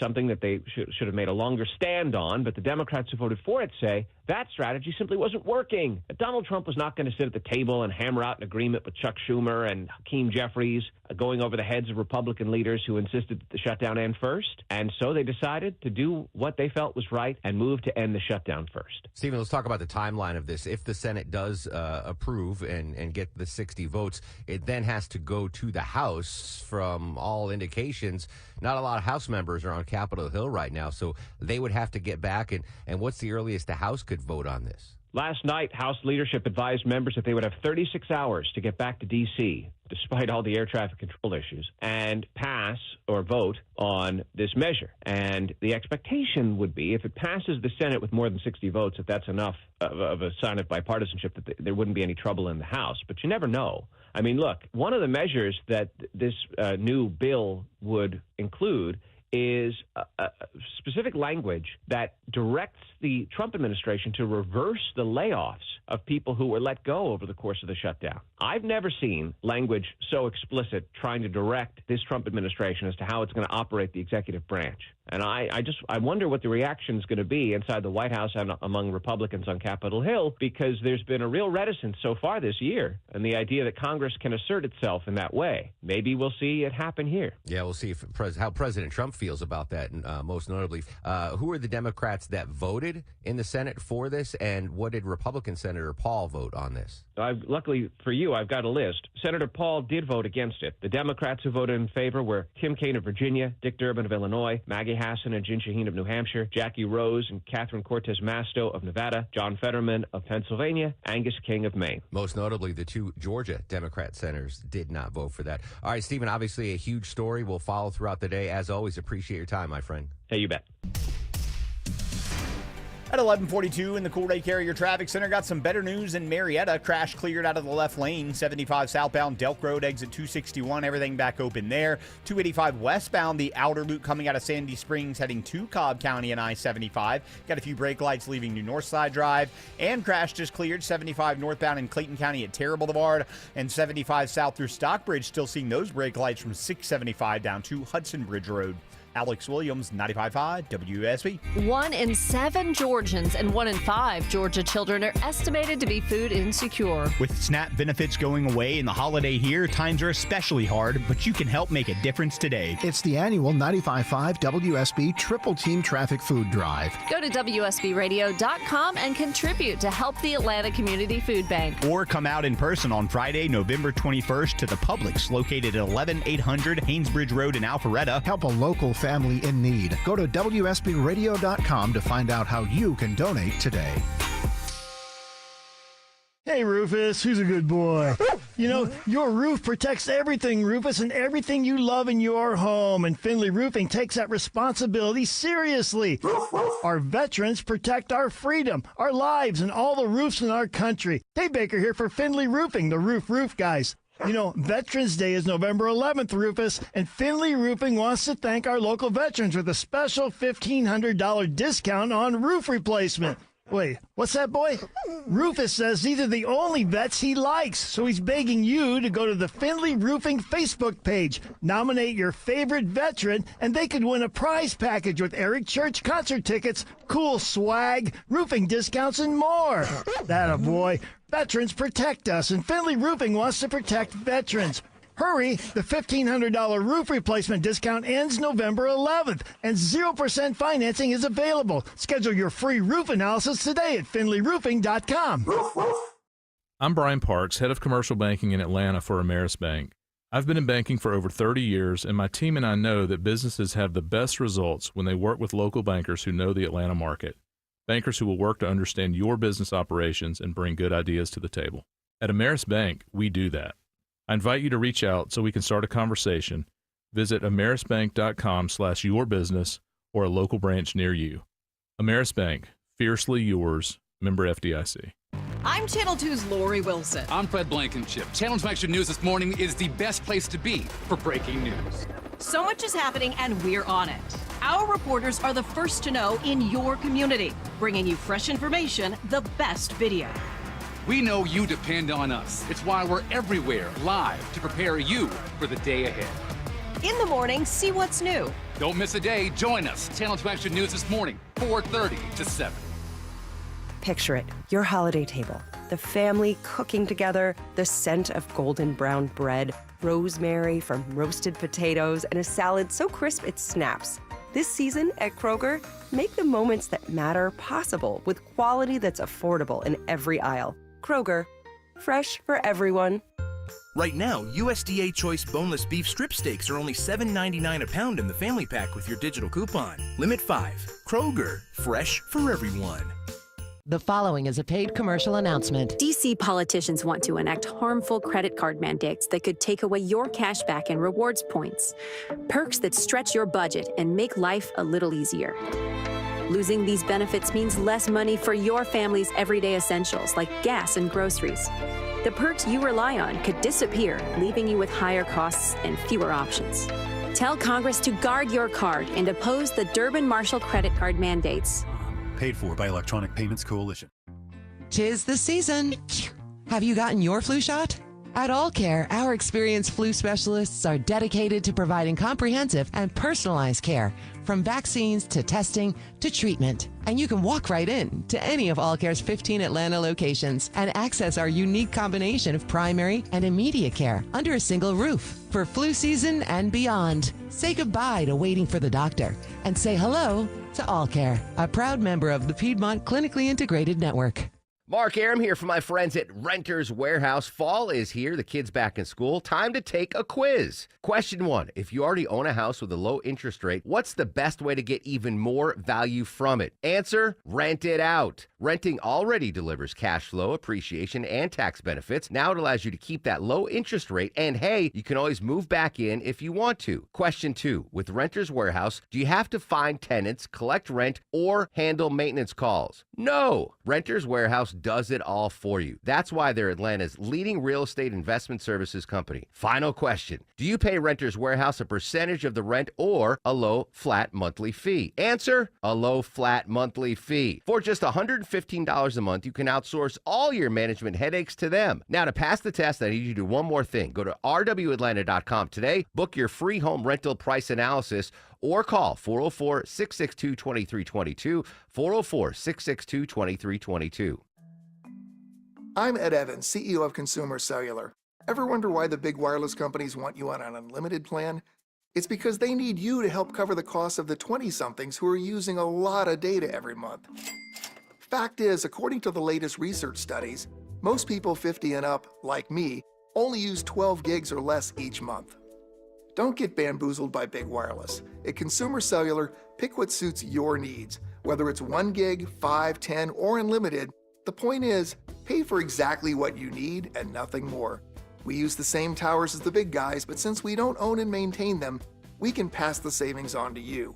something that they should have made a longer stand on, but the Democrats who voted for it say that strategy simply wasn't working. That Donald Trump was not going to sit at the table and hammer out an agreement with Chuck Schumer and Hakeem Jeffries, going over the heads of Republican leaders who insisted the shutdown end first, and so they decided to do what they felt was right and move to end the shutdown first. Stephen, let's talk about the timeline of this. If the Senate does approve and get the 60 votes, it then has to go to the House. From all indications, not a lot of House members are on Capitol Hill right now, so they would have to get back. And what's the earliest the House could vote on this? Last night, House leadership advised members that they would have 36 hours to get back to D.C., despite all the air traffic control issues, and pass or vote on this measure. And the expectation would be, if it passes the Senate with more than 60 votes, if that's enough of a sign of bipartisanship, that there wouldn't be any trouble in the House. But you never know. I mean, look, one of the measures that this new bill would include is a specific language that directs the Trump administration to reverse the layoffs of people who were let go over the course of the shutdown. I've never seen language so explicit trying to direct this Trump administration as to how it's going to operate the executive branch. And I wonder what the reaction is going to be inside the White House and among Republicans on Capitol Hill, because there's been a real reticence so far this year, and the idea that Congress can assert itself in that way. Maybe we'll see it happen here. Yeah, we'll see how President Trump feels about that, and most notably. Who are the Democrats that voted in the Senate for this, and what did Republican Senator Paul vote on this? Luckily for you, I've got a list. Senator Paul did vote against it. The Democrats who voted in favor were Tim Kaine of Virginia, Dick Durbin of Illinois, Maggie Hassan and Jen Shaheen of New Hampshire, Jackie Rose and Catherine Cortez Masto of Nevada, John Fetterman of Pennsylvania, Angus King of Maine. Most notably, the two Georgia Democrat senators did not vote for that. All right, Stephen, obviously a huge story. We'll follow throughout the day. As always, appreciate your time, my friend. Hey, you bet. At 11:42 in the Cool Day Carrier Traffic Center, got some better news in Marietta. Crash cleared out of the left lane. 75 southbound Delk Road, exit 261. Everything back open there. 285 westbound, the outer loop coming out of Sandy Springs, heading to Cobb County and I-75. Got a few brake lights leaving New Northside Drive. And crash just cleared 75 northbound in Clayton County at Terra Boulevard. And 75 south through Stockbridge, still seeing those brake lights from 675 down to Hudson Bridge Road. Alex Williams, 95.5 WSB. 1 in 7 Georgians and 1 in 5 Georgia children are estimated to be food insecure. With SNAP benefits going away in the holiday here, times are especially hard, but you can help make a difference today. It's the annual 95.5 WSB Triple Team Traffic Food Drive. Go to WSBradio.com and contribute to help the Atlanta Community Food Bank. Or come out in person on Friday, November 21st to the Publix located at 11800 Haynesbridge Road in Alpharetta. Help a local family in need. Go to WSBradio.com to find out how you can donate today. Hey, Rufus, who's a good boy? You know, your roof protects everything, Rufus, and everything you love in your home. And Finley Roofing takes that responsibility seriously. Our veterans protect our freedom, our lives, and all the roofs in our country. Dave Baker here for Finley Roofing, the roof guys. You know, Veterans Day is November 11th, Rufus, and Finley Roofing wants to thank our local veterans with a special $1,500 discount on roof replacement. Wait, what's that, boy? Rufus says these are the only vets he likes, so he's begging you to go to the Finley Roofing Facebook page, nominate your favorite veteran, and they could win a prize package with Eric Church concert tickets, cool swag, roofing discounts, and more. That a boy. Veterans protect us, and Finley Roofing wants to protect veterans. Hurry, the $1,500 roof replacement discount ends November 11th, and 0% financing is available. Schedule your free roof analysis today at finleyroofing.com. I'm Brian Parks, head of commercial banking in Atlanta for Ameris Bank. I've been in banking for over 30 years, and my team and I know that businesses have the best results when they work with local bankers who know the Atlanta market. Bankers who will work to understand your business operations and bring good ideas to the table. At Ameris Bank, we do that. I invite you to reach out so we can start a conversation. Visit amerisbank.com/yourbusiness or a local branch near you. Ameris Bank, fiercely yours, member FDIC. I'm Channel 2's Lori Wilson. I'm Fred Blankenship. Channel 2 Action News this morning is the best place to be for breaking news. So much is happening and we're on it. Our reporters are the first to know in your community, bringing you fresh information, the best video. We know you depend on us. It's why we're everywhere live to prepare you for the day ahead. In the morning, see what's new. Don't miss a day. Join us. Channel 2 Action News this morning, 4:30 to 7. Picture it, your holiday table, the family cooking together, the scent of golden brown bread, rosemary from roasted potatoes, and a salad so crisp it snaps. This season at Kroger, make the moments that matter possible with quality that's affordable in every aisle. Kroger, fresh for everyone. Right now, USDA Choice boneless beef strip steaks are only $7.99 a pound in the family pack with your digital coupon. Limit 5. Kroger, fresh for everyone. The following is a paid commercial announcement. DC politicians want to enact harmful credit card mandates that could take away your cash back and rewards points. Perks that stretch your budget and make life a little easier. Losing these benefits means less money for your family's everyday essentials like gas and groceries. The perks you rely on could disappear, leaving you with higher costs and fewer options. Tell Congress to guard your card and oppose the Durbin-Marshall credit card mandates. Paid for by Electronic Payments Coalition. 'Tis the season. Have you gotten your flu shot? At All Care, our experienced flu specialists are dedicated to providing comprehensive and personalized care, from vaccines to testing to treatment. And you can walk right in to any of All Care's 15 Atlanta locations and access our unique combination of primary and immediate care under a single roof. For flu season and beyond, say goodbye to waiting for the doctor and say hello to All Care, a proud member of the Piedmont Clinically Integrated Network. Mark Aram here for my friends at Renters Warehouse. Fall is here. The kids back in school. Time to take a quiz. Question 1. If you already own a house with a low interest rate, what's the best way to get even more value from it? Answer, rent it out. Renting already delivers cash flow, appreciation, and tax benefits. Now it allows you to keep that low interest rate, and hey, you can always move back in if you want to. Question 2. With Renters Warehouse, do you have to find tenants, collect rent, or handle maintenance calls? No. Renters Warehouse does it all for you. That's why they're Atlanta's leading real estate investment services company. Final question. Do you pay Renters Warehouse a percentage of the rent or a low flat monthly fee? Answer, a low flat monthly fee. For just $115 a month, you can outsource all your management headaches to them. Now, to pass the test, I need you to do one more thing. Go to rwatlanta.com today, book your free home rental price analysis, or call 404-662-2322, 404-662-2322. I'm Ed Evans, CEO of Consumer Cellular. Ever wonder why the big wireless companies want you on an unlimited plan? It's because they need you to help cover the cost of the 20-somethings who are using a lot of data every month. Fact is, according to the latest research studies, most people 50 and up, like me, only use 12 gigs or less each month. Don't get bamboozled by big wireless. At Consumer Cellular, pick what suits your needs. Whether it's 1 gig, 5, 10, or unlimited, the point is, pay for exactly what you need and nothing more. We use the same towers as the big guys, but since we don't own and maintain them, we can pass the savings on to you.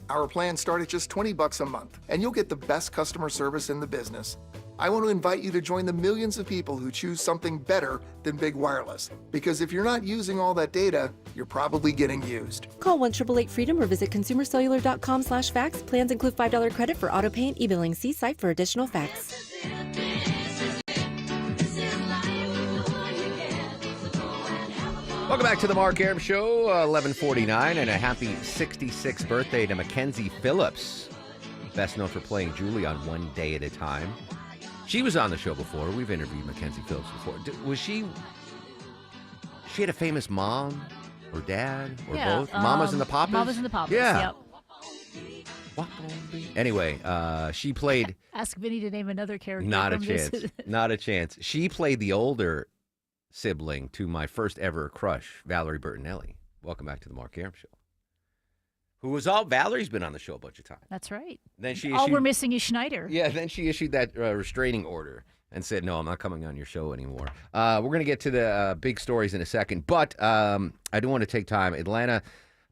Our plans start at just $20 a month, and you'll get the best customer service in the business. I want to invite you to join the millions of people who choose something better than big wireless. Because if you're not using all that data, you're probably getting used. Call 1-888-FREEDOM or visit consumercellular.com/facts. Plans include $5 credit for auto pay and e-billing. See site for additional facts. Welcome back to the Mark Aram Show, 11:49, and a happy 66th birthday to Mackenzie Phillips, best known for playing Julie on One Day at a Time. She was on the show before. We've interviewed Mackenzie Phillips before. Was she had a famous mom or dad or both? Mamas and the Papas? Mamas and the Papas, yeah. Yep. Anyway, she played... Ask Vinny to name another character. Not a from chance. this. Not a chance. She played the older sibling to my first ever crush, Valerie Bertinelli. Welcome back to the Mark Aram Show. Valerie's been on the show a bunch of times. That's right. Then she All issued, we're missing is Schneider. Yeah, then she issued that restraining order and said, no, I'm not coming on your show anymore. We're going to get to the big stories in a second, but I do want to take time. Atlanta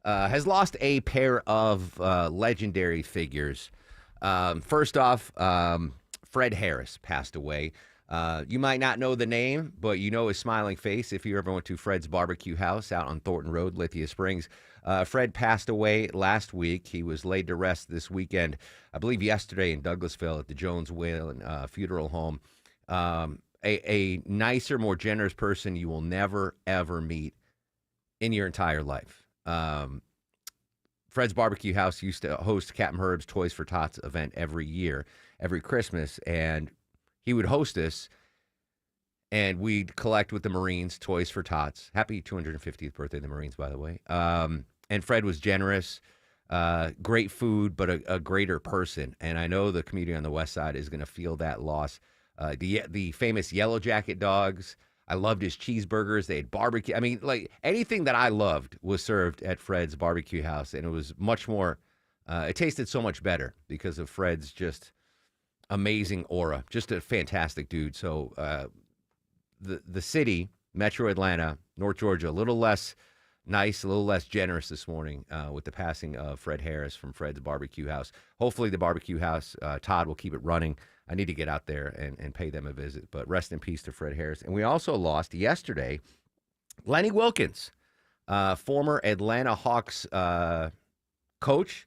has lost a pair of legendary figures. First off, Fred Harris passed away. You might not know the name, but you know his smiling face if you ever went to Fred's Barbecue House out on Thornton Road, Lithia Springs. Fred passed away last week. He was laid to rest this weekend, I believe yesterday in Douglasville at the Jones Whalen Funeral Home. A nicer, more generous person you will never, ever meet in your entire life. Fred's Barbecue House used to host Captain Herb's Toys for Tots event every year, every Christmas, and he would host us, and we'd collect with the Marines toys for tots. Happy 250th birthday to the Marines, by the way. And Fred was generous, great food, but a greater person. And I know the community on the West Side is going to feel that loss. The famous Yellow Jacket dogs. I loved his cheeseburgers. They had barbecue. I mean, like anything that I loved was served at Fred's barbecue house, and it was much more. It tasted so much better because of Fred's just amazing aura. Just a fantastic dude. So the city, Metro Atlanta, North Georgia, a little less nice, a little less generous this morning with the passing of Fred Harris from Fred's barbecue house. Hopefully the barbecue house, Todd will keep it running. I need to get out there and pay them a visit. But rest in peace to Fred Harris. And we also lost yesterday Lenny Wilkens, former Atlanta Hawks coach,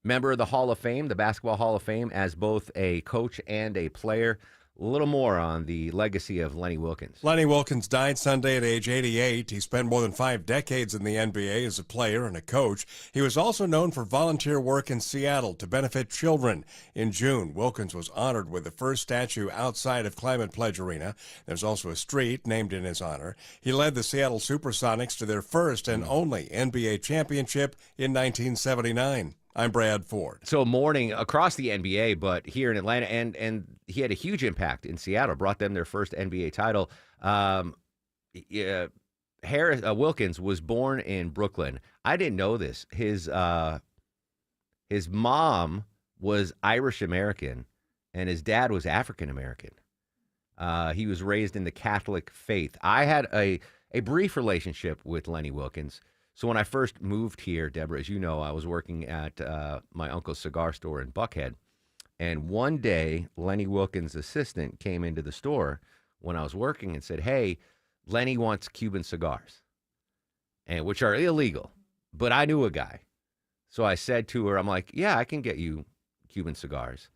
member of the Hall of Fame, the Basketball Hall of Fame, as both a coach and a player. A little more on the legacy of Lenny Wilkens. Lenny Wilkens died Sunday at age 88. He spent more than 5 decades in the NBA as a player and a coach. He was also known for volunteer work in Seattle to benefit children. In June, Wilkens was honored with the first statue outside of Climate Pledge Arena. There's also a street named in his honor. He led the Seattle Supersonics to their first and only NBA championship in 1979. I'm Brad Ford. So mourning across the NBA, but here in Atlanta, and he had a huge impact in Seattle, brought them their first NBA title. Wilkens was born in Brooklyn. I didn't know this. His mom was Irish American, and his dad was African American. He was raised in the Catholic faith. I had a brief relationship with Lenny Wilkens. So when I first moved here, Deborah, as you know, I was working at my uncle's cigar store in Buckhead. And one day, Lenny Wilkens' assistant came into the store when I was working and said, "Hey, Lenny wants Cuban cigars," and which are illegal. But I knew a guy. So I said to her, I'm like, "Yeah, I can get you Cuban cigars."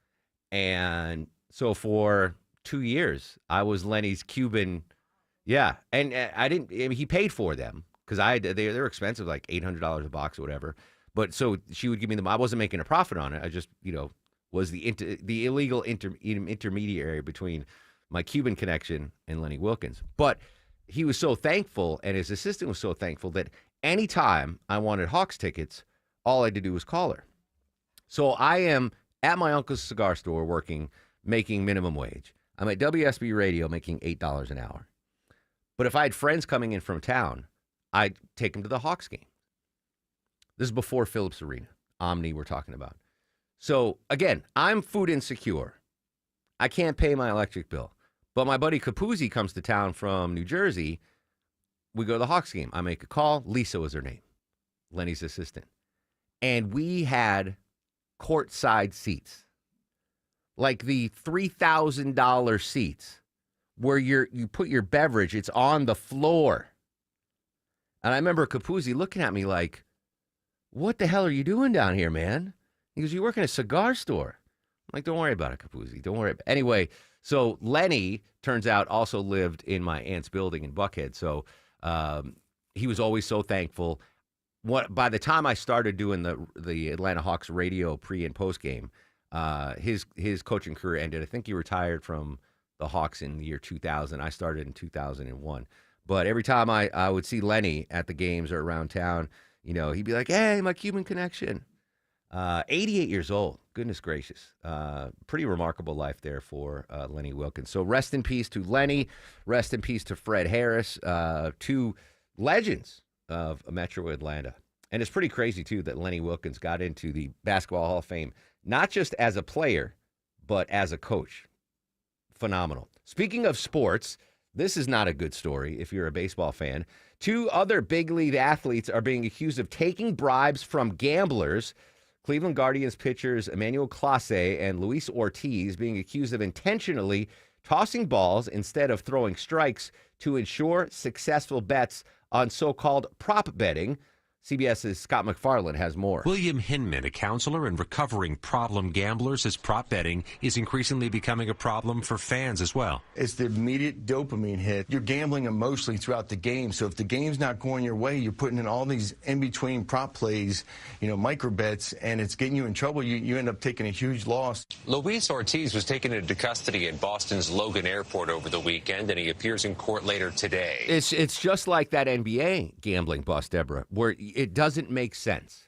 And so for 2 years, I was Lenny's Cuban. Yeah. And he paid for them. Because they're expensive, like $800 a box or whatever. But so she would give me them. I wasn't making a profit on it. I just, was the illegal intermediary between my Cuban connection and Lenny Wilkens. But he was so thankful, and his assistant was so thankful that anytime I wanted Hawks tickets, all I had to do was call her. So I am at my uncle's cigar store working, making minimum wage. I'm at WSB Radio making $8 an hour. But if I had friends coming in from town, I'd take them to the Hawks game. This is before Phillips Arena. Omni we're talking about. So, again, I'm food insecure. I can't pay my electric bill. But my buddy Capuzzi comes to town from New Jersey. We go to the Hawks game. I make a call. Lisa was her name, Lenny's assistant. And we had courtside seats, like the $3,000 seats where you put your beverage. It's on the floor. And I remember Capuzzi looking at me like, "What the hell are you doing down here, man?" He goes, "You work in a cigar store." I'm like, "Don't worry about it, Capuzzi. Don't worry." Anyway, so Lenny, turns out, also lived in my aunt's building in Buckhead. So he was always so thankful. By the time I started doing the Atlanta Hawks radio pre- and post-game, his coaching career ended. I think he retired from the Hawks in the year 2000. I started in 2001. But every time I would see Lenny at the games or around town, he'd be like, "Hey, my Cuban connection." 88 years old. Goodness gracious. Pretty remarkable life there for Lenny Wilkens. So rest in peace to Lenny. Rest in peace to Fred Harris. Two legends of Metro Atlanta. And it's pretty crazy, too, that Lenny Wilkens got into the Basketball Hall of Fame, not just as a player, but as a coach. Phenomenal. Speaking of sports, this is not a good story if you're a baseball fan. 2 other big league athletes are being accused of taking bribes from gamblers. Cleveland Guardians pitchers Emmanuel Clase and Luis Ortiz being accused of intentionally tossing balls instead of throwing strikes to ensure successful bets on so-called prop betting CBS's Scott McFarland has more. William Hinman, a counselor and recovering problem gambler, says prop betting is increasingly becoming a problem for fans as well. It's the immediate dopamine hit. You're gambling emotionally throughout the game. So if the game's not going your way, you're putting in all these in-between prop plays, micro bets, and it's getting you in trouble. You end up taking a huge loss. Luis Ortiz was taken into custody at Boston's Logan Airport over the weekend, and he appears in court later today. It's just like that NBA gambling bust, Deborah, where it doesn't make sense.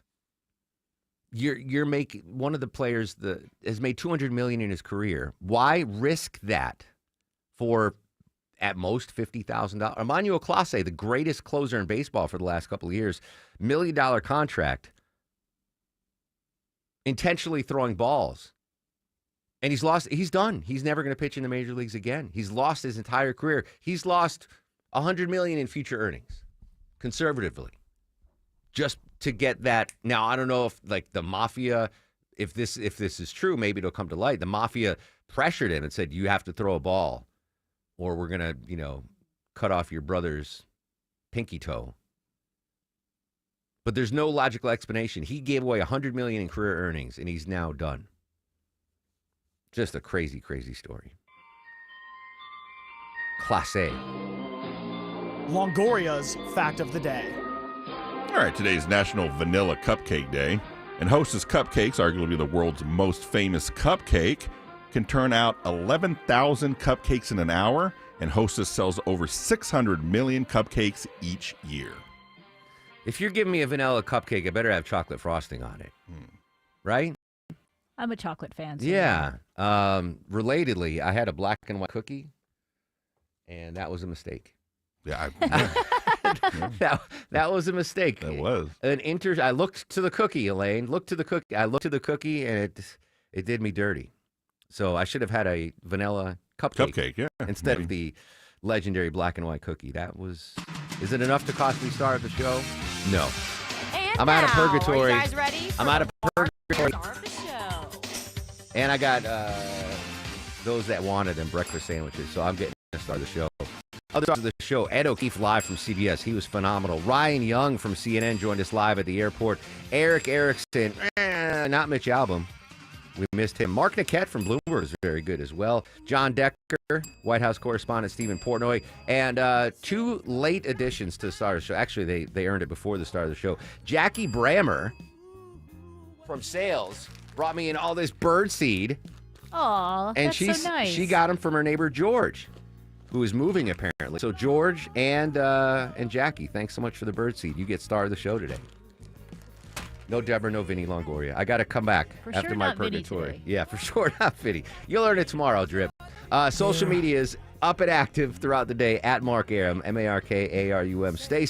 You're making one of the players that has made $200 million in his career. Why risk that for at most $50,000? Emmanuel Clase, the greatest closer in baseball for the last couple of years, $1 million contract, intentionally throwing balls. And he's lost. He's done. He's never going to pitch in the major leagues again. He's lost his entire career. He's lost $100 million in future earnings, conservatively, just to get that. Now, I don't know if the mafia, if this is true, maybe it'll come to light. The mafia pressured him and said, "You have to throw a ball, or we're going to, cut off your brother's pinky toe." But there's no logical explanation. He gave away $100 million in career earnings, and he's now done. Just a crazy, crazy story. Class A. Longoria's fact of the day. All right, today's National Vanilla Cupcake Day. And Hostess Cupcakes, arguably the world's most famous cupcake, can turn out 11,000 cupcakes in an hour, and Hostess sells over 600 million cupcakes each year. If you're giving me a vanilla cupcake, it better have chocolate frosting on it. Right? I'm a chocolate fan. So Yeah. Relatedly, I had a black and white cookie, and that was a mistake. Yeah. That was a mistake. That was. I looked to the cookie, Elaine. I looked to the cookie, and it did me dirty. So I should have had a vanilla cupcake, instead of the legendary black and white cookie. Is it enough to cost me star of the show? No. And I'm out of purgatory. Are you guys ready? I'm out of purgatory. Star of the show. And I got those that wanted them breakfast sandwiches, so I'm getting a star of the show. Other stars of the show, Ed O'Keefe live from CBS. He was phenomenal. Ryan Young from CNN joined us live at the airport. Eric Erickson, not Mitch Albom. We missed him. Mark Niquette from Bloomberg is very good as well. John Decker, White House correspondent Stephen Portnoy, and two late additions to the star of the show. Actually, they earned it before the start of the show. Jackie Brammer from sales brought me in all this bird seed. Aw, And that's so nice. she got them from her neighbor George, who is moving apparently. So George and Jackie, thanks so much for the birdseed. You get star of the show today. No Deborah, no Vinny Longoria. I got to come back For after sure my not Vinny purgatory. today. Yeah, for sure not Vinny. You'll learn it tomorrow, Drip. Social media is up and active throughout the day at Mark Arum, MARKARUM. Stay safe.